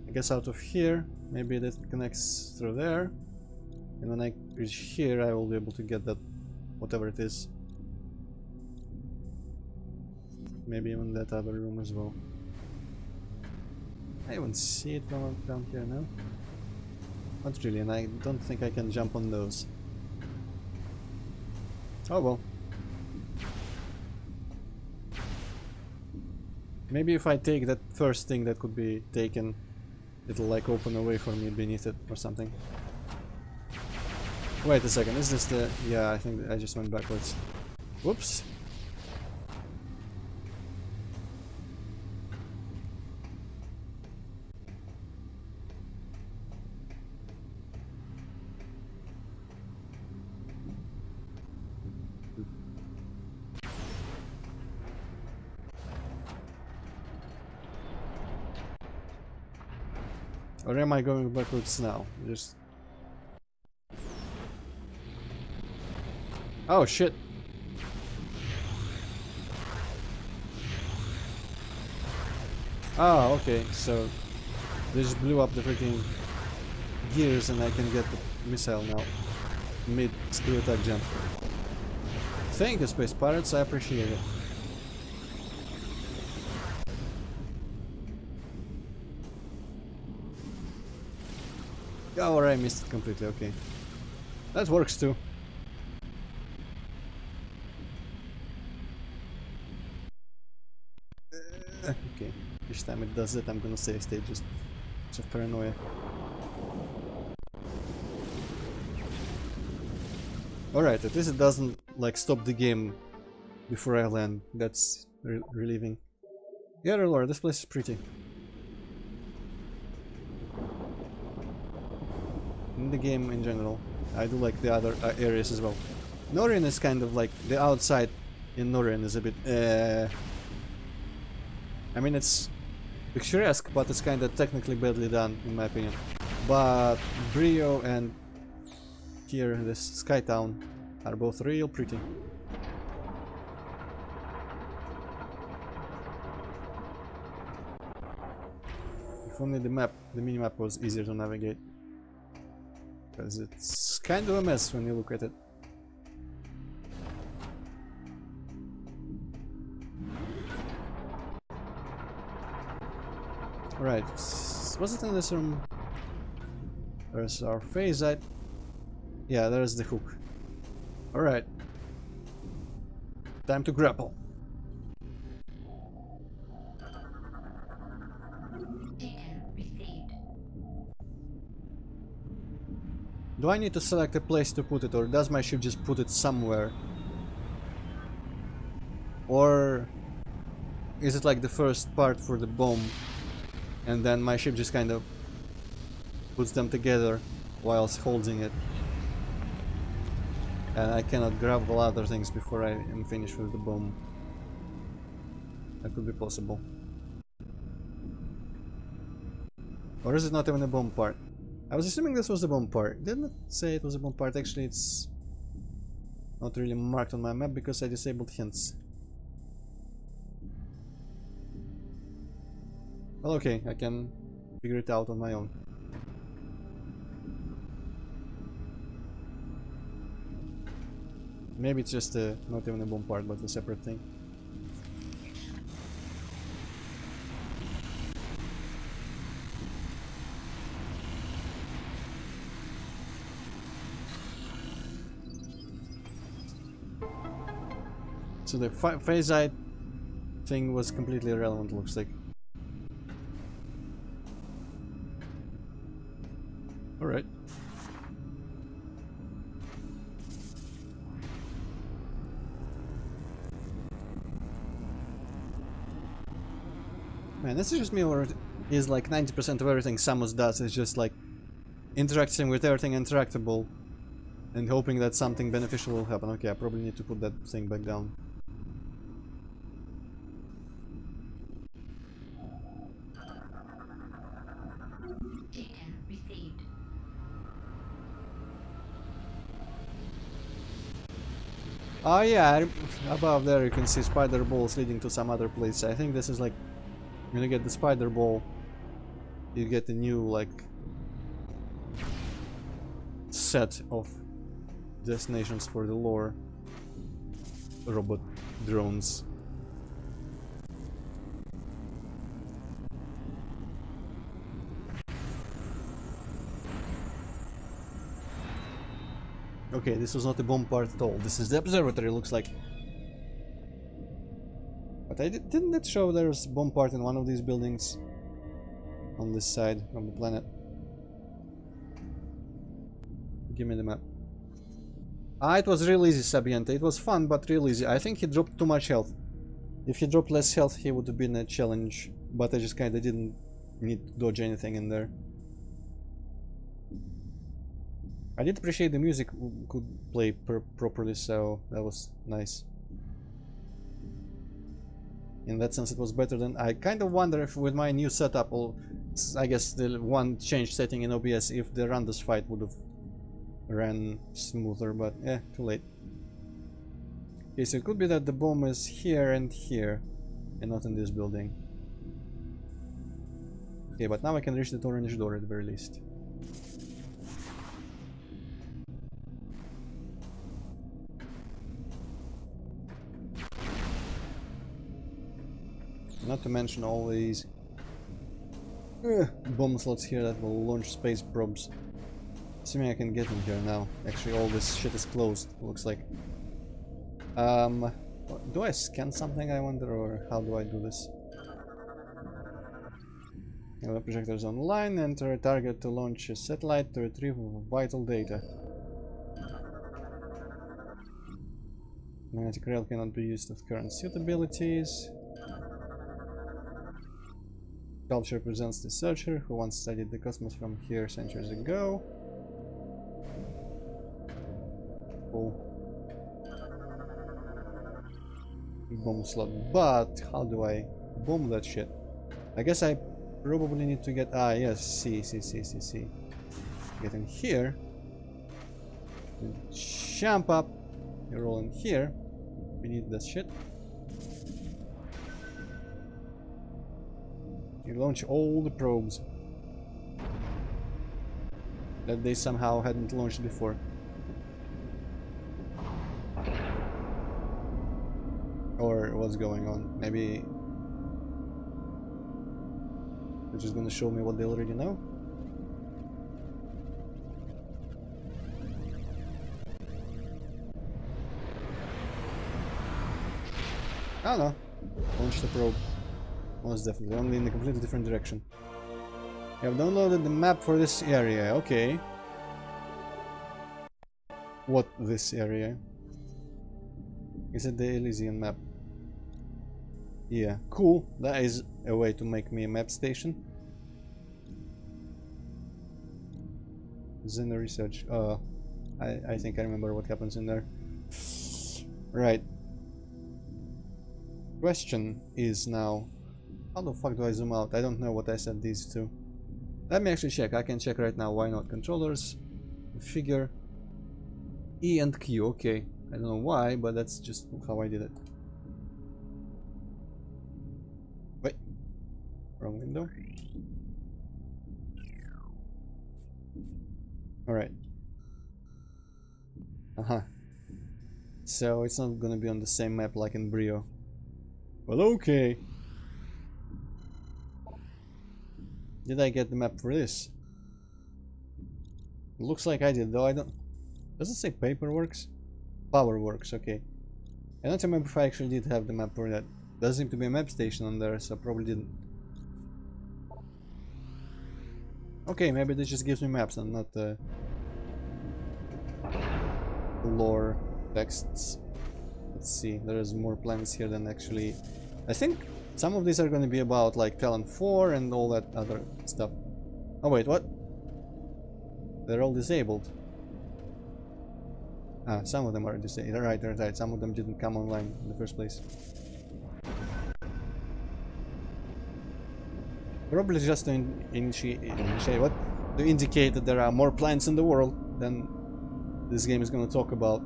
I guess out of here, maybe that connects through there. And when I reach here, I will be able to get that, whatever it is. Maybe even that other room as well. I even see it from down here now. Not really, and I don't think I can jump on those. Oh well. Maybe if I take that first thing that could be taken, it'll like open a way for me beneath it or something. Wait a second, is this the... Yeah, I think I just went backwards. Whoops. Or am I going backwards now? Just... Oh shit. Oh, okay, so they just blew up the freaking gears and I can get the missile now. Mid-screw attack jump. Thank you, Space Pirates, I appreciate it. Oh, I missed it completely, okay. That works too. Okay, each time it does it, I'm gonna save stages. It's a paranoia. Alright, at least it doesn't like stop the game before I land. That's relieving. Yeah, Lord, this place is pretty. In the game in general. I do like the other areas as well. Norien is kind of like the outside in Norien is a bit I mean, it's picturesque, but it's kind of technically badly done in my opinion. But Brio and here this Sky Town are both real pretty. If only the minimap was easier to navigate. Because it's kind of a mess when you look at it. Right, was it in this room? There's our phase. Yeah, there's the hook. Alright. Time to grapple. Do I need to select a place to put it, or does my ship just put it somewhere? Or is it like the first part for the bomb and then my ship just kind of puts them together whilst holding it? And I cannot grab all other things before I am finished with the bomb. That could be possible. Or is it not even a bomb part? I was assuming this was the bomb part. Didn't it say it was a bomb part? Actually, it's not really marked on my map because I disabled hints. Well, okay, I can figure it out on my own. Maybe it's just not even a bomb part, but a separate thing. So the phasite thing was completely irrelevant, looks like. Alright. Man, this is just me, or is like 90% of everything Samus does is just like interacting with everything interactable and hoping that something beneficial will happen. Okay, I probably need to put that thing back down. Oh yeah, above there you can see spider balls leading to some other place. I think this is like, when you get the spider ball, you get a new like set of destinations for the lore robot drones. Okay, this was not a bomb part at all. This is the observatory, looks like. But didn't it show there's a bomb part in one of these buildings? On this side of the planet. Give me the map. Ah, it was real easy, Sabiente. It was fun, but real easy. I think he dropped too much health. If he dropped less health, he would have been a challenge. But I just kinda didn't need to dodge anything in there. I did appreciate the music could play properly, so that was nice. In that sense, it was better than... I kind of wonder if with my new setup, I guess the one change setting in OBS, if the Randus fight would have ran smoother, but too late. Okay, so it could be that the bomb is here and here, and not in this building. Okay, but now I can reach the orange door at the very least. Not to mention all these bomb slots here that will launch space probes. Assuming I can get in here now. Actually, all this shit is closed, looks like. Do I scan something, I wonder, or how do I do this? The projector is online. Enter a target to launch a satellite to retrieve vital data. Magnetic rail cannot be used with current suit abilities. Sculpture represents the searcher who once studied the cosmos from here centuries ago. Cool. Bomb slot, but how do I bomb that shit? I guess I probably need to get yes, see. Get in here. Jump up. You roll in here. We need that shit. You launch all the probes that they somehow hadn't launched before. Or what's going on? Maybe they're just gonna show me what they already know? I don't know. Launch the probe. Most definitely, only in a completely different direction. You have downloaded the map for this area, okay. What this area? Is it the Elysian map? Yeah, cool. That is a way to make me a map station. Xena research. I think I remember what happens in there. Right. Question is now, how the fuck do I zoom out? I don't know what I set these to. Let me actually check. I can check right now. Why not? Controllers, figure, E and Q. Okay. I don't know why, but that's just how I did it. Wait. Wrong window. Alright. So it's not gonna be on the same map like in Brio. Well, okay. Did I get the map for this? It looks like I did, though I don't... Does it say Paperworks? Powerworks, okay. I don't remember if I actually did have the map for that. Does seem to be a map station on there, so probably didn't. Okay, maybe this just gives me maps and not lore texts. Let's see, there's more planets here than actually... I think some of these are going to be about like Talon 4 and all that other stuff. Oh wait, what? They're all disabled. Ah, some of them are disabled. Right. Some of them didn't come online in the first place. Probably just to initiate what? To indicate that there are more planets in the world than this game is going to talk about.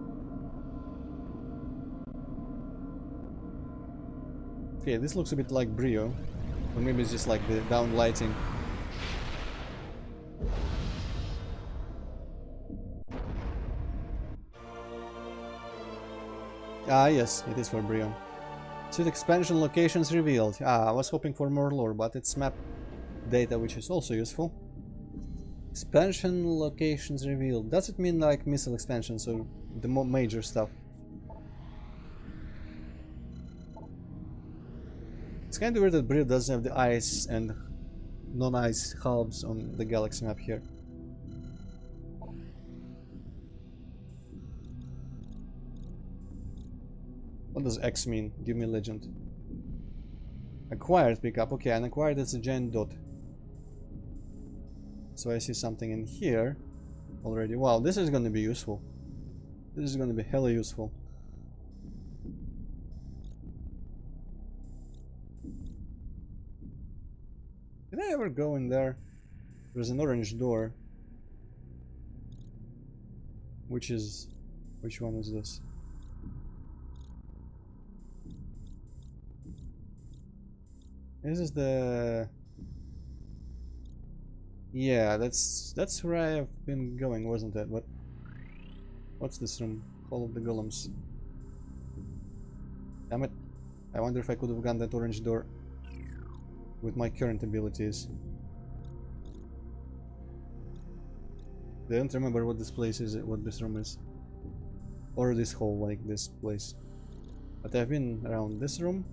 Okay, this looks a bit like Brio. Or maybe it's just like the down lighting. Ah, yes, it is for Brio. Suit expansion locations revealed. Ah, I was hoping for more lore, but it's map data, which is also useful. Expansion locations revealed. Does it mean like missile expansions or the major stuff? It's kind of weird that Brio doesn't have the ice and non-ice halves on the galaxy map here. What does X mean? Give me legend. Acquired pickup. Okay, and acquired is a giant dot. So I see something in here already. Wow, this is going to be useful. This is going to be hella useful. Did I ever go in there? There's an orange door. Which one is this? This is the... Yeah, that's where I have been going, wasn't it? What's this room? Hall of the Golems. Damn it. I wonder if I could have gone that orange door with my current abilities. I don't remember what this place is, what this room is. Or this hall, like this place. But I've been around this room.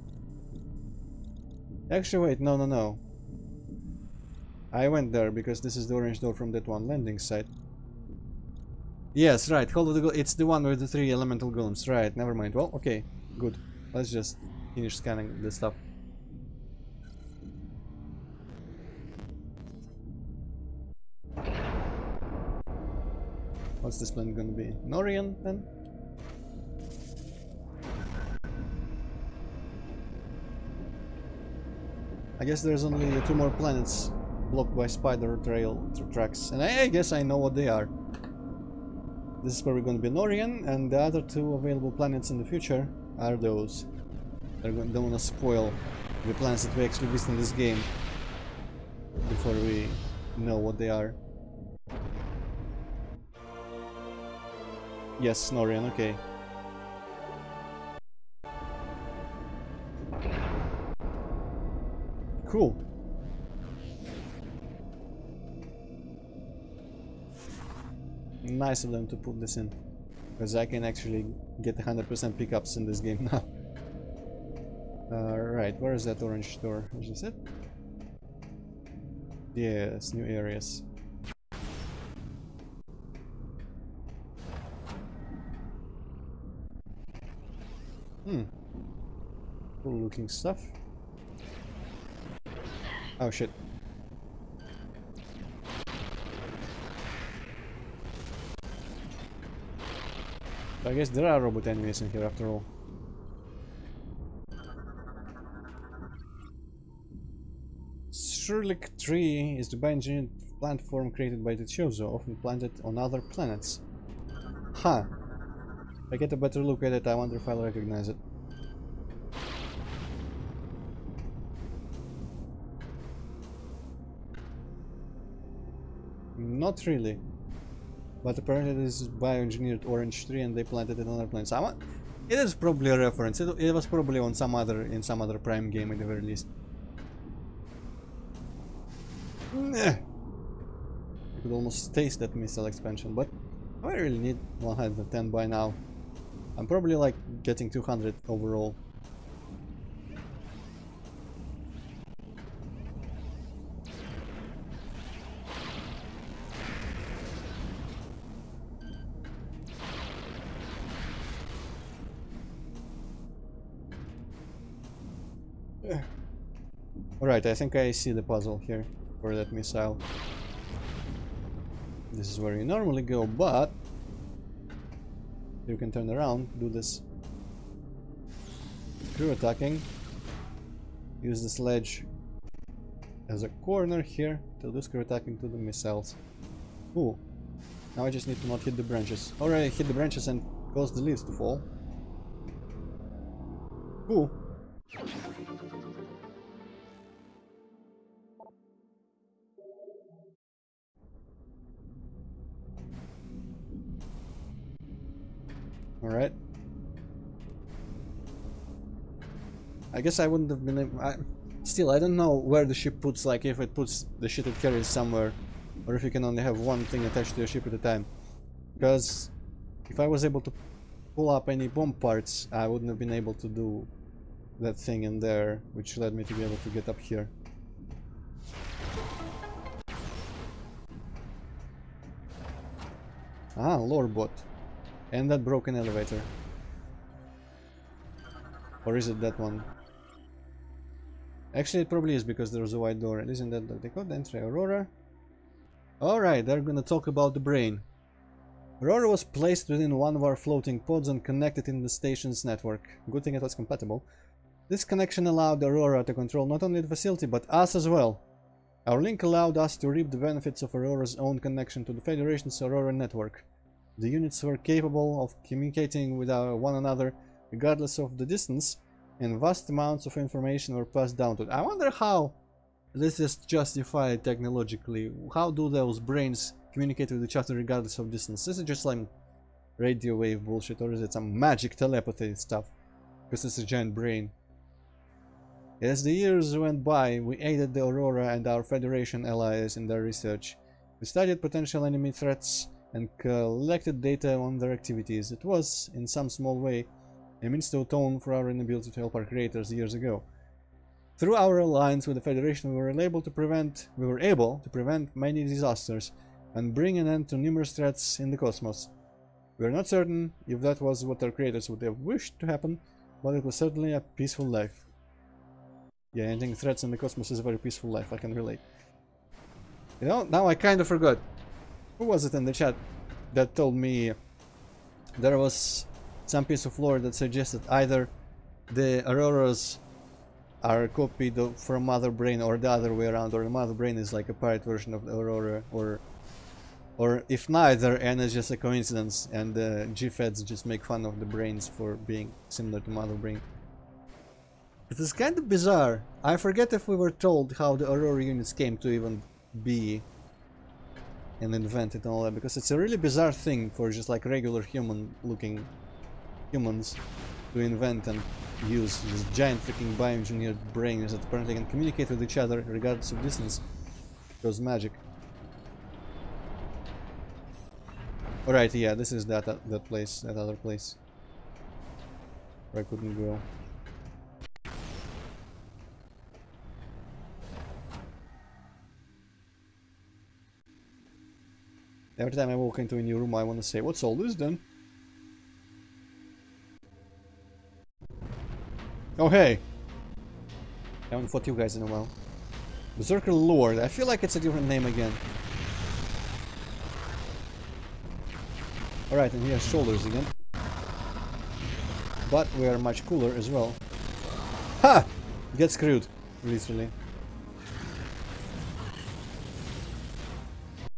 Actually, wait, no. I went there because this is the orange door from that one landing site. Yes, right, Hall of the it's the one with the 3 elemental golems. Right, never mind. Well, okay, good. Let's just finish scanning this stuff. What's this planet gonna be? Norian, then? I guess there's only 2 more planets blocked by spider trail tracks, and I guess I know what they are. This is probably going to be Norian, and the other 2 available planets in the future are those. Don't want to spoil the planets that we actually visit in this game before we know what they are. Yes, Norian, okay. Cool. Nice of them to put this in, because I can actually get 100% pickups in this game now. Right, where is that orange door? Is this it? Yes, new areas. Cool looking stuff. Oh shit. I guess there are robot enemies in here after all. Surlik tree is the bioengineered plant form created by the Chozo, often planted on other planets. Huh. If I get a better look at it, I wonder if I'll recognize it. Not really. But apparently this is bioengineered orange tree and they planted it on other planets. It is probably a reference. It was probably on some other Prime game at the very least. I could almost taste that missile expansion, but I really need 110 by now. I'm probably like getting 200 overall. Alright, I think I see the puzzle here for that missile. This is where you normally go, but you can turn around, do this crew attacking, use the sledge as a corner here to do screw attacking to the missiles. Ooh, now I just need to not hit the branches. Already hit the branches and cause the leaves to fall. Cool. Alright. I guess I wouldn't have been able... Still, I don't know where the ship puts, like, if it puts the shit it carries somewhere, or if you can only have one thing attached to your ship at a time. Because if I was able to pull up any bomb parts, I wouldn't have been able to do that thing in there, which led me to be able to get up here. Ah, lore bot. And that broken elevator. Or is it that one? Actually, it probably is because there's a wide door. And isn't that what they call the entry? Aurora? Alright, they're gonna talk about the brain. Aurora was placed within one of our floating pods and connected in the station's network. Good thing it was compatible. This connection allowed Aurora to control not only the facility, but us as well. Our link allowed us to reap the benefits of Aurora's own connection to the Federation's Aurora network. The units were capable of communicating with one another regardless of the distance, and vast amounts of information were passed down to it. I wonder how this is justified technologically. How do those brains communicate with each other regardless of distance? Is it just like radio wave bullshit, or is it some magic telepathy stuff? Because it's a giant brain. As the years went by, we aided the Aurora and our Federation allies in their research. We studied potential enemy threats and collected data on their activities. It was, in some small way, a means to atone for our inability to help our creators years ago. Through our alliance with the Federation, we were able to prevent many disasters and bring an end to numerous threats in the cosmos. We are not certain if that was what our creators would have wished to happen, but it was certainly a peaceful life. Yeah, ending threats in the cosmos is a very peaceful life, I can relate. You know, now I kind of forgot. Who was it in the chat that told me there was some piece of lore that suggested either the Auroras are copied from Mother Brain or the other way around, or the Mother Brain is like a pirate version of the Aurora, or if neither, and it's just a coincidence and the G-Feds just make fun of the brains for being similar to Mother Brain. It is kind of bizarre. I forget if we were told how the Aurora units came to even be and invented and all that, because it's a really bizarre thing for just like regular human-looking humans to invent and use these giant freaking bioengineered brains that apparently can communicate with each other regardless of distance. It was magic. Alright, yeah, this is that place, that other place where I couldn't go. Every time I walk into a new room I want to say, what's all this then? Oh hey! I haven't fought you guys in a while. Berserker Lord, I feel like it's a different name again. Alright, and he has shoulders again. But we are much cooler as well. Ha! Get screwed, literally.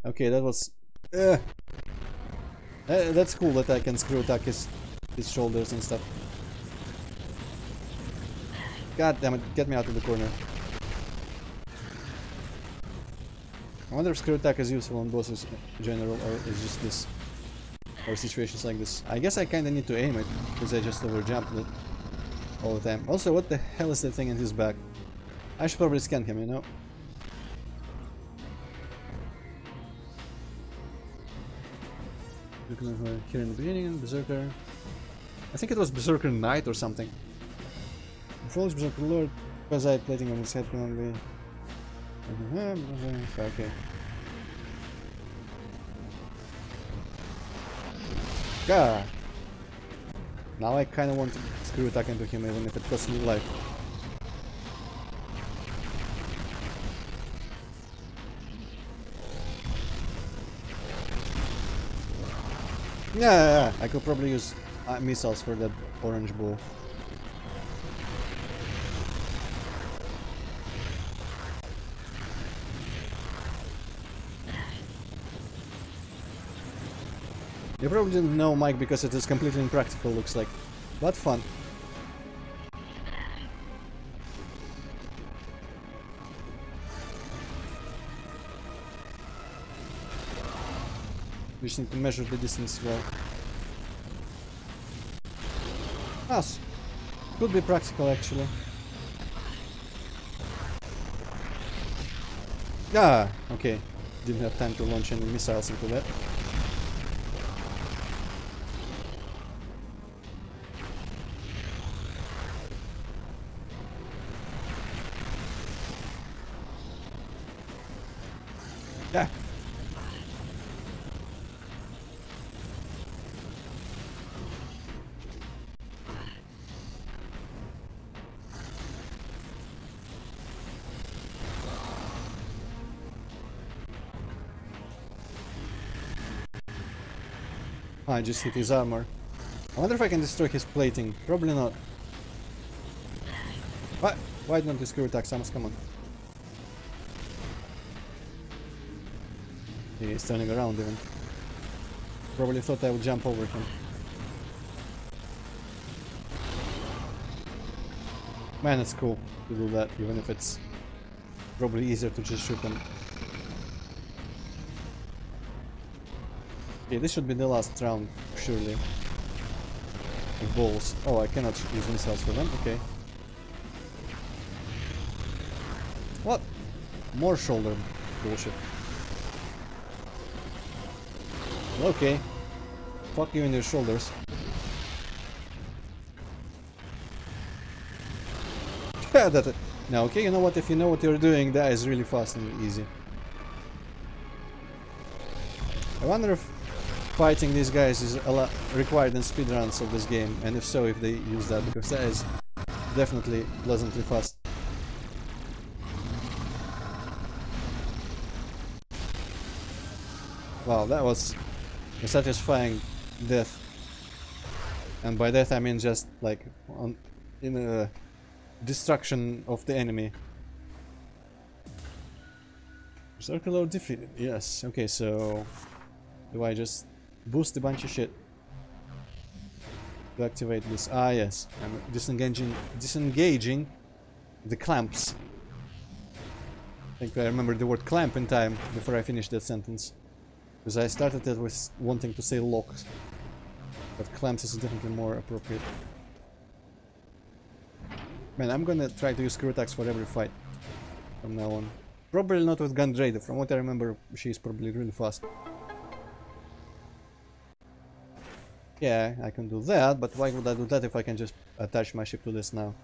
Okay, that was... that's cool that I can screw attack his shoulders and stuff. God damn it, get me out of the corner. I wonder if screw attack is useful on bosses in general, or is just this, or situations like this. I guess I kinda need to aim it, because I just overjumped it all the time. Also, what the hell is that thing in his back? I should probably scan him, you know? Here in the beginning, Berserker. I think it was Berserker Knight or something. Foolish Berserker Lord, Quasi plating on his head can only. Okay. God. Now I kinda want to screw attack into him even if it costs me life. Yeah, I could probably use missiles for that orange ball. You probably didn't know, Mike, because it is completely impractical, looks like. But fun. We just need to measure the distance well. Yes, could be practical actually. Ah, okay. Didn't have time to launch any missiles into that. Yeah. I just hit his armor. I wonder if I can destroy his plating. Probably not. What? Why don't you screw attack, Samus? Come on. He's turning around even. Probably thought I would jump over him. Man, it's cool to do that, even if it's probably easier to just shoot them. Okay, this should be the last round, surely. With balls. Oh, I cannot use missiles for them, okay. What? More shoulder bullshit. Okay. Fuck you in your shoulders. No, okay, you know what, if you know what you're doing, that is really fast and easy. I wonder if fighting these guys is required in speedruns of this game, and if so, if they use that, because that is definitely pleasantly fast. Wow, that was a satisfying death. And by death I mean just like in a destruction of the enemy. Circular defeated. Yes. Okay, so do I just boost a bunch of shit to activate this? Ah, yes. I'm disengaging the clamps. I think I remember the word clamp in time before I finished that sentence. Because I started it with wanting to say locks. But clamps is definitely more appropriate. Man, I'm gonna try to use screw attacks for every fight from now on. Probably not with Antroid. From what I remember, she's probably really fast. Yeah, I can do that, but why would I do that if I can just attach my ship to this now?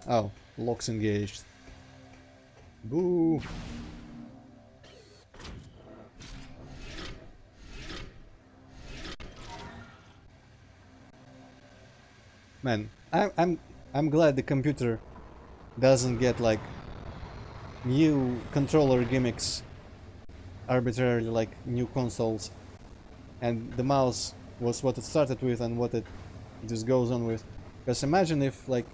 Oh, locks engaged. Boo! Man, I'm glad the computer doesn't get like new controller gimmicks arbitrarily, like new consoles, and the mouse was what it started with and what it just goes on with. Because imagine if like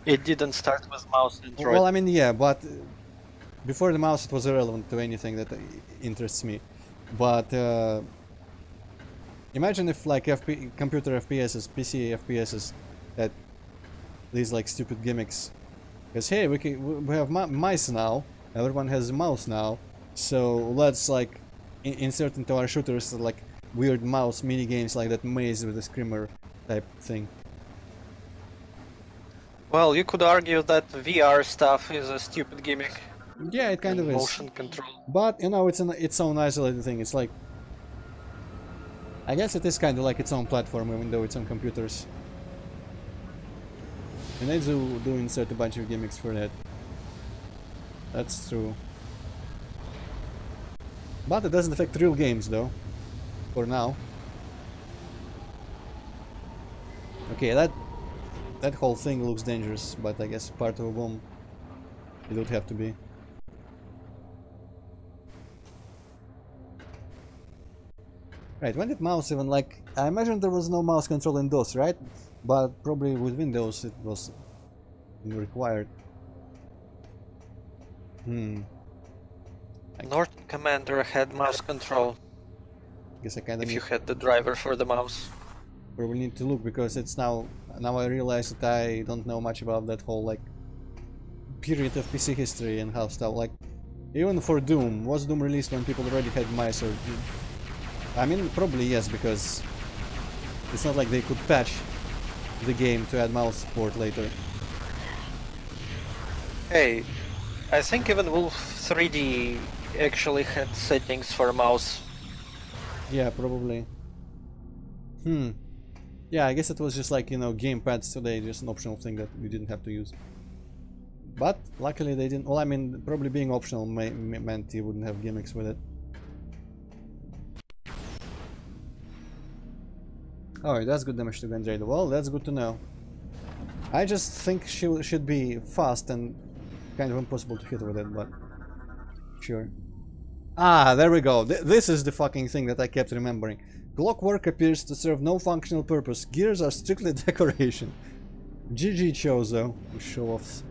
It didn't start with mouse Antroid. well, I mean, yeah, but before the mouse it was irrelevant to anything that interests me. But imagine if like computer FPSs, PC FPSs had these like stupid gimmicks. Because hey, we have mice now, everyone has a mouse now, so let's like insert into our shooters like weird mouse mini games like that maze with a screamer type thing. Well, you could argue that VR stuff is a stupid gimmick. Yeah, it kind of is. Motion control. But you know, it's its own isolated thing. It's like, I guess it is kind of like its own platform, even though it's on computers. And they do insert a bunch of gimmicks for that. That's true. But it doesn't affect real games, though. For now. Okay, that whole thing looks dangerous, but I guess part of a bomb it would have to be. Right, when did mouse even like... I imagine there was no mouse control in DOS, right? But probably with Windows it was required. Norton Commander had mouse control. Guess I kinda if you had the driver for the mouse. Probably need to look, because it's now I realize that I don't know much about that whole like period of PC history and how stuff like even for Doom. Was Doom released when people already had mice? Or I mean, probably yes, because it's not like they could patch the game to add mouse support later. Hey, I think even Wolf 3D actually had settings for mouse. Yeah, probably. Yeah, I guess it was just like, you know, gamepads today, just an optional thing that we didn't have to use. But luckily they didn't. Well, I mean, probably being optional meant you wouldn't have gimmicks with it. Alright, that's good damage to Antroid. Well, that's good to know. I just think she should be fast and kind of impossible to hit with it, but sure. Ah, there we go. This is the fucking thing that I kept remembering. Clockwork appears to serve no functional purpose. Gears are strictly decoration. GG Chozo. Show-offs.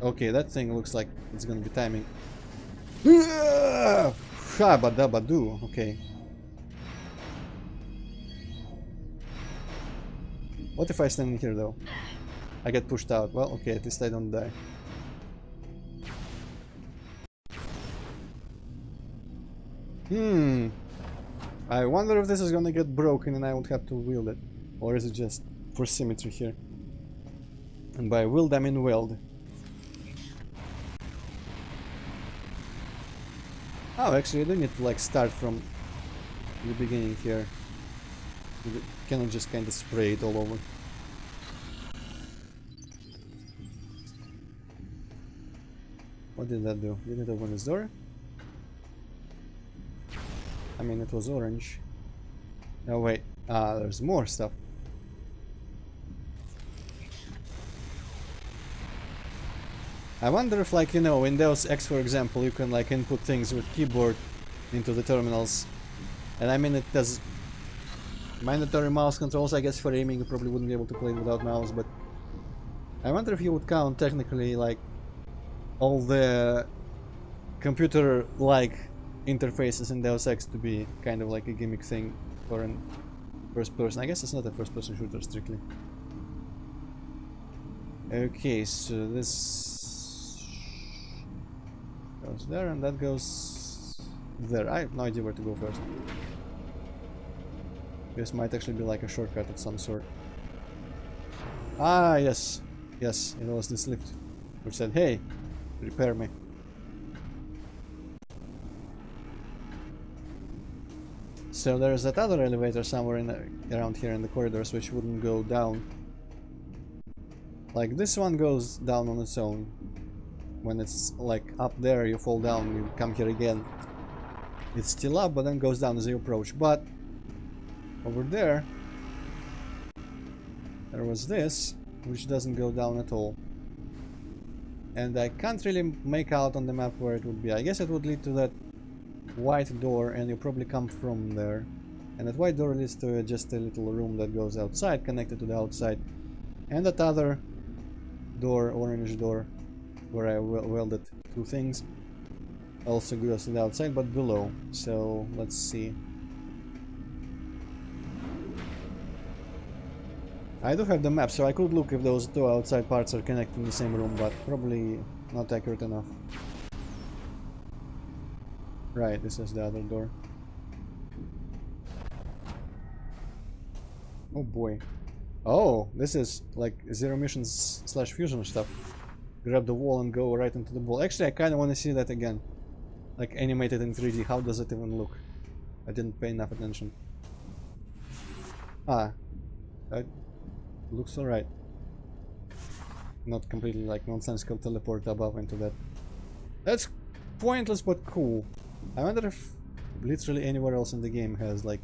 Okay, that thing looks like it's gonna be timing. Habadabadoo. Okay. What if I stand in here though? I get pushed out. Well, okay, at least I don't die. I wonder if this is gonna get broken and I would have to wield it. Or is it just for symmetry here? And by wield I mean weld. Oh, actually I do need to like start from the beginning here. You cannot just kind of spray it all over. What did that do? Did it open this door? I mean, it was orange. Oh wait, there's more stuff. I wonder if, like, you know, Windows X, for example, you can like input things with keyboard into the terminals. And I mean, it does mandatory mouse controls, I guess, for aiming. You probably wouldn't be able to play it without mouse, but I wonder if you would count technically like all the computer-like interfaces in Deus Ex to be kind of like a gimmick thing for a first person. I guess it's not a first person shooter strictly. Okay, so this goes there and that goes there. I have no idea where to go first. This might actually be like a shortcut of some sort. Ah, yes. Yes, it was this lift which said, hey, repair me. So there's that other elevator somewhere around here in the corridors which wouldn't go down. Like this one goes down on its own. When it's like up there, you fall down, you come here again. It's still up, but then goes down as you approach. But over there was this, which doesn't go down at all. And I can't really make out on the map where it would be. I guess it would lead to that white door, and you probably come from there. And that white door leads to just a little room that goes outside, connected to the outside. And that other door, orange door, where I welded two things, also goes to the outside, but below. So let's see. I do have the map, so I could look if those two outside parts are connected in the same room, but probably not accurate enough. Right, this is the other door. Oh boy. Oh, this is like zero missions / fusion stuff. Grab the wall and go right into the wall. Actually, I kind of want to see that again. Like animated in 3D. How does it even look? I didn't pay enough attention. Ah. That looks alright. Not completely like nonsensical teleport above into that. That's pointless but cool. I wonder if literally anywhere else in the game has like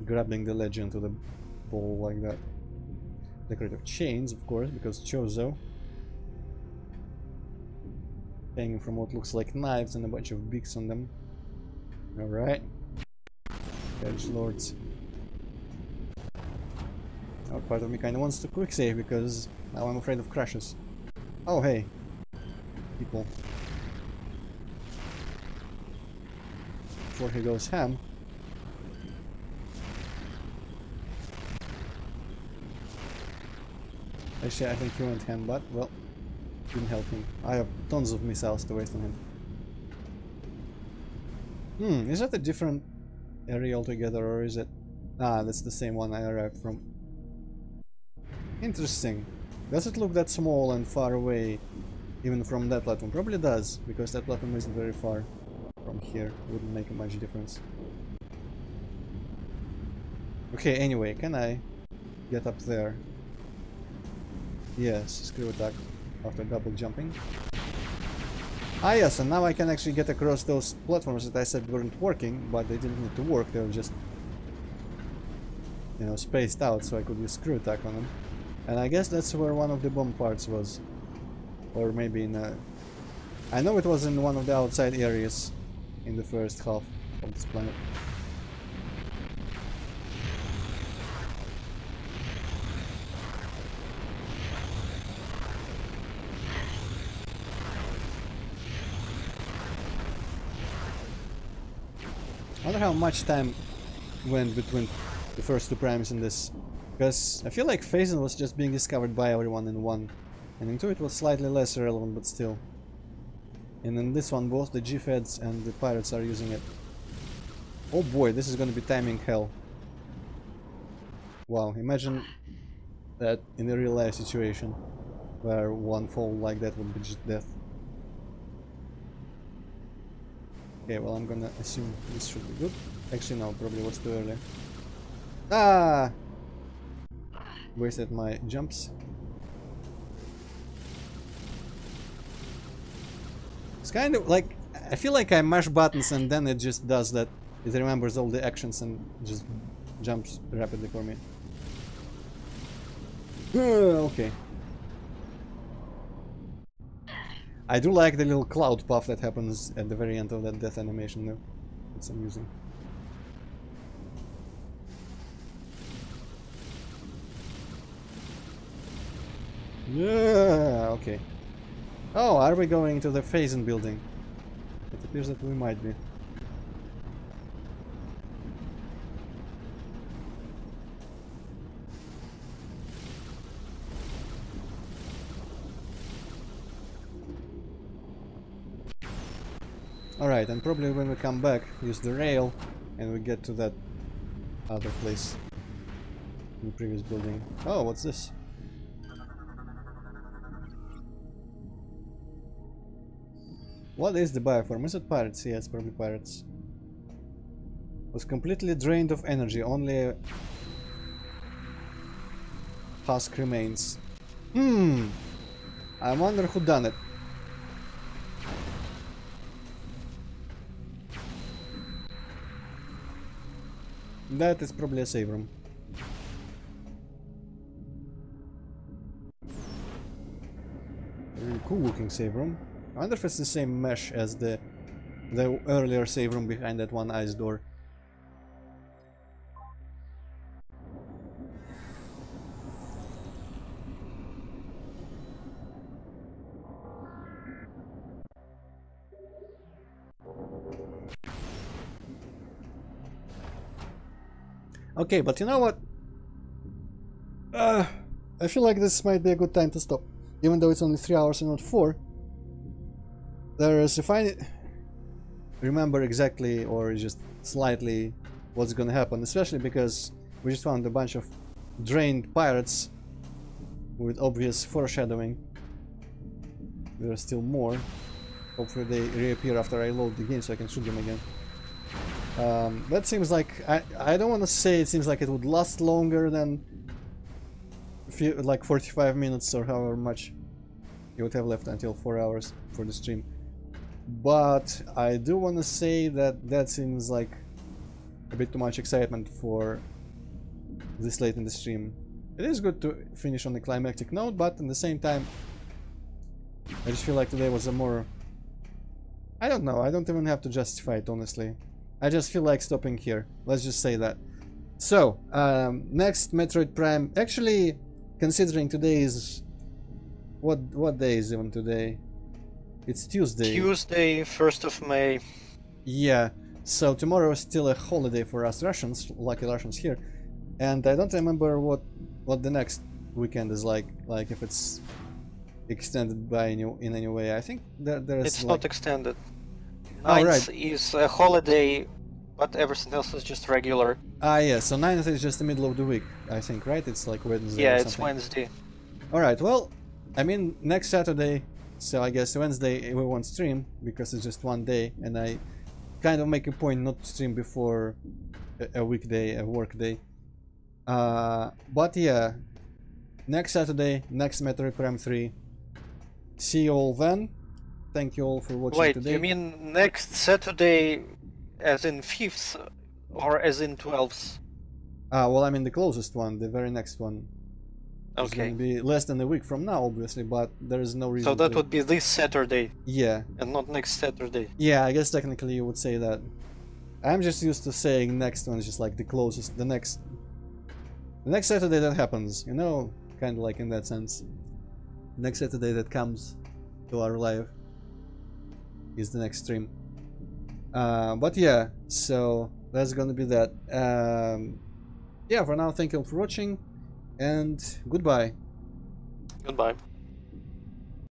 grabbing the ledge into the ball like that. Decorative chains, of course, because Chozo. Hanging from what looks like knives and a bunch of beaks on them. Alright. Edgelords. Oh, part of me kinda wants to quick save because now I'm afraid of crashes. Oh hey. People. Before he goes ham. Actually, I think he went ham, but well, didn't help him. I have tons of missiles to waste on him. Is that a different area altogether, or is it? Ah, that's the same one I arrived from. Interesting. Does it look that small and far away, even from that platform? Probably does, because that platform isn't very far from here. Wouldn't make much difference. Okay, anyway, can I get up there? Yes, screw attack after double jumping. Ah yes, and now I can actually get across those platforms that I said weren't working, but they didn't need to work, they were just, you know, spaced out, so I could use screw attack on them. And I guess that's where one of the bomb parts was. Or maybe in a... I know it was in one of the outside areas in the first half of this planet. I wonder how much time went between the first two primes in this Because I feel like Phazon was just being discovered by everyone in one, and Antroid was slightly less relevant, but still. And in this one, both the G-Feds and the pirates are using it. Oh boy, this is gonna be timing hell. Wow, imagine that in a real life situation, where one fall like that would be just death. Okay, well, I'm gonna assume this should be good. Actually, no, probably was too early. Ah! Wasted my jumps. It's kind of like, I feel like I mash buttons and then it just does that. It remembers all the actions and just jumps rapidly for me. Okay. I do like the little cloud puff that happens at the very end of that death animation though. It's amusing. Yeah, okay. Oh, are we going to the Phazon building? It appears that we might be. Alright, and probably when we come back, use the rail and we get to that other place in the previous building. Oh, what's this? What is the bioform? Is it pirates? Yeah, it's probably pirates. Was completely drained of energy, only a husk remains. I wonder who done it. That is probably a save room. Really cool looking save room. I wonder if it's the same mesh as the earlier save room behind that one ice door. Okay, but you know what? I feel like this might be a good time to stop. Even though it's only 3 hours and not 4. There is, if I remember exactly or just slightly what's gonna happen, especially because we just found a bunch of drained pirates with obvious foreshadowing. There are still more. Hopefully they reappear after I load the game so I can shoot them again. That seems like, I don't want to say it seems like it would last longer than like 45 minutes or however much you would have left until 4 hours for the stream. But I do want to say that that seems like a bit too much excitement for this late in the stream. It is good to finish on a climactic note, but at the same time I just feel like today was a more... I don't know, I don't even have to justify it honestly. I just feel like stopping here. Let's just say that. So, next Metroid Prime. Actually, considering today is... What day is even today? It's Tuesday. Tuesday, 1st of May. Yeah, so tomorrow is still a holiday for us Russians, lucky Russians here. And I don't remember what the next weekend is like if it's extended by in any way. I think there is It's like... not extended. Oh, 9th right. is a holiday, but everything else is just regular. Ah, yeah, so 9th is just the middle of the week, I think, right? It's like Wednesday Yeah, or it's something. Wednesday. Alright, well, I mean, next Saturday, so I guess Wednesday we won't stream, because it's just one day, and I kind of make a point not to stream before a weekday, a work day. But yeah, next Saturday, next Metroid Prime 3. See you all then. Thank you all for watching Wait, today. you mean next Saturday as in 5th or as in 12th? Well, I mean the closest one, the very next one. It's Okay. going to be less than a week from now, obviously, but there is no reason So that to... would be this Saturday Yeah. and not next Saturday. Yeah, I guess technically you would say that. I'm just used to saying next one is just like the closest, the next Saturday that happens, you know, kind of like in that sense. Next Saturday that comes to our live is the next stream. But yeah, so that's gonna be that. Yeah, for now, thank you all for watching. And goodbye. Goodbye.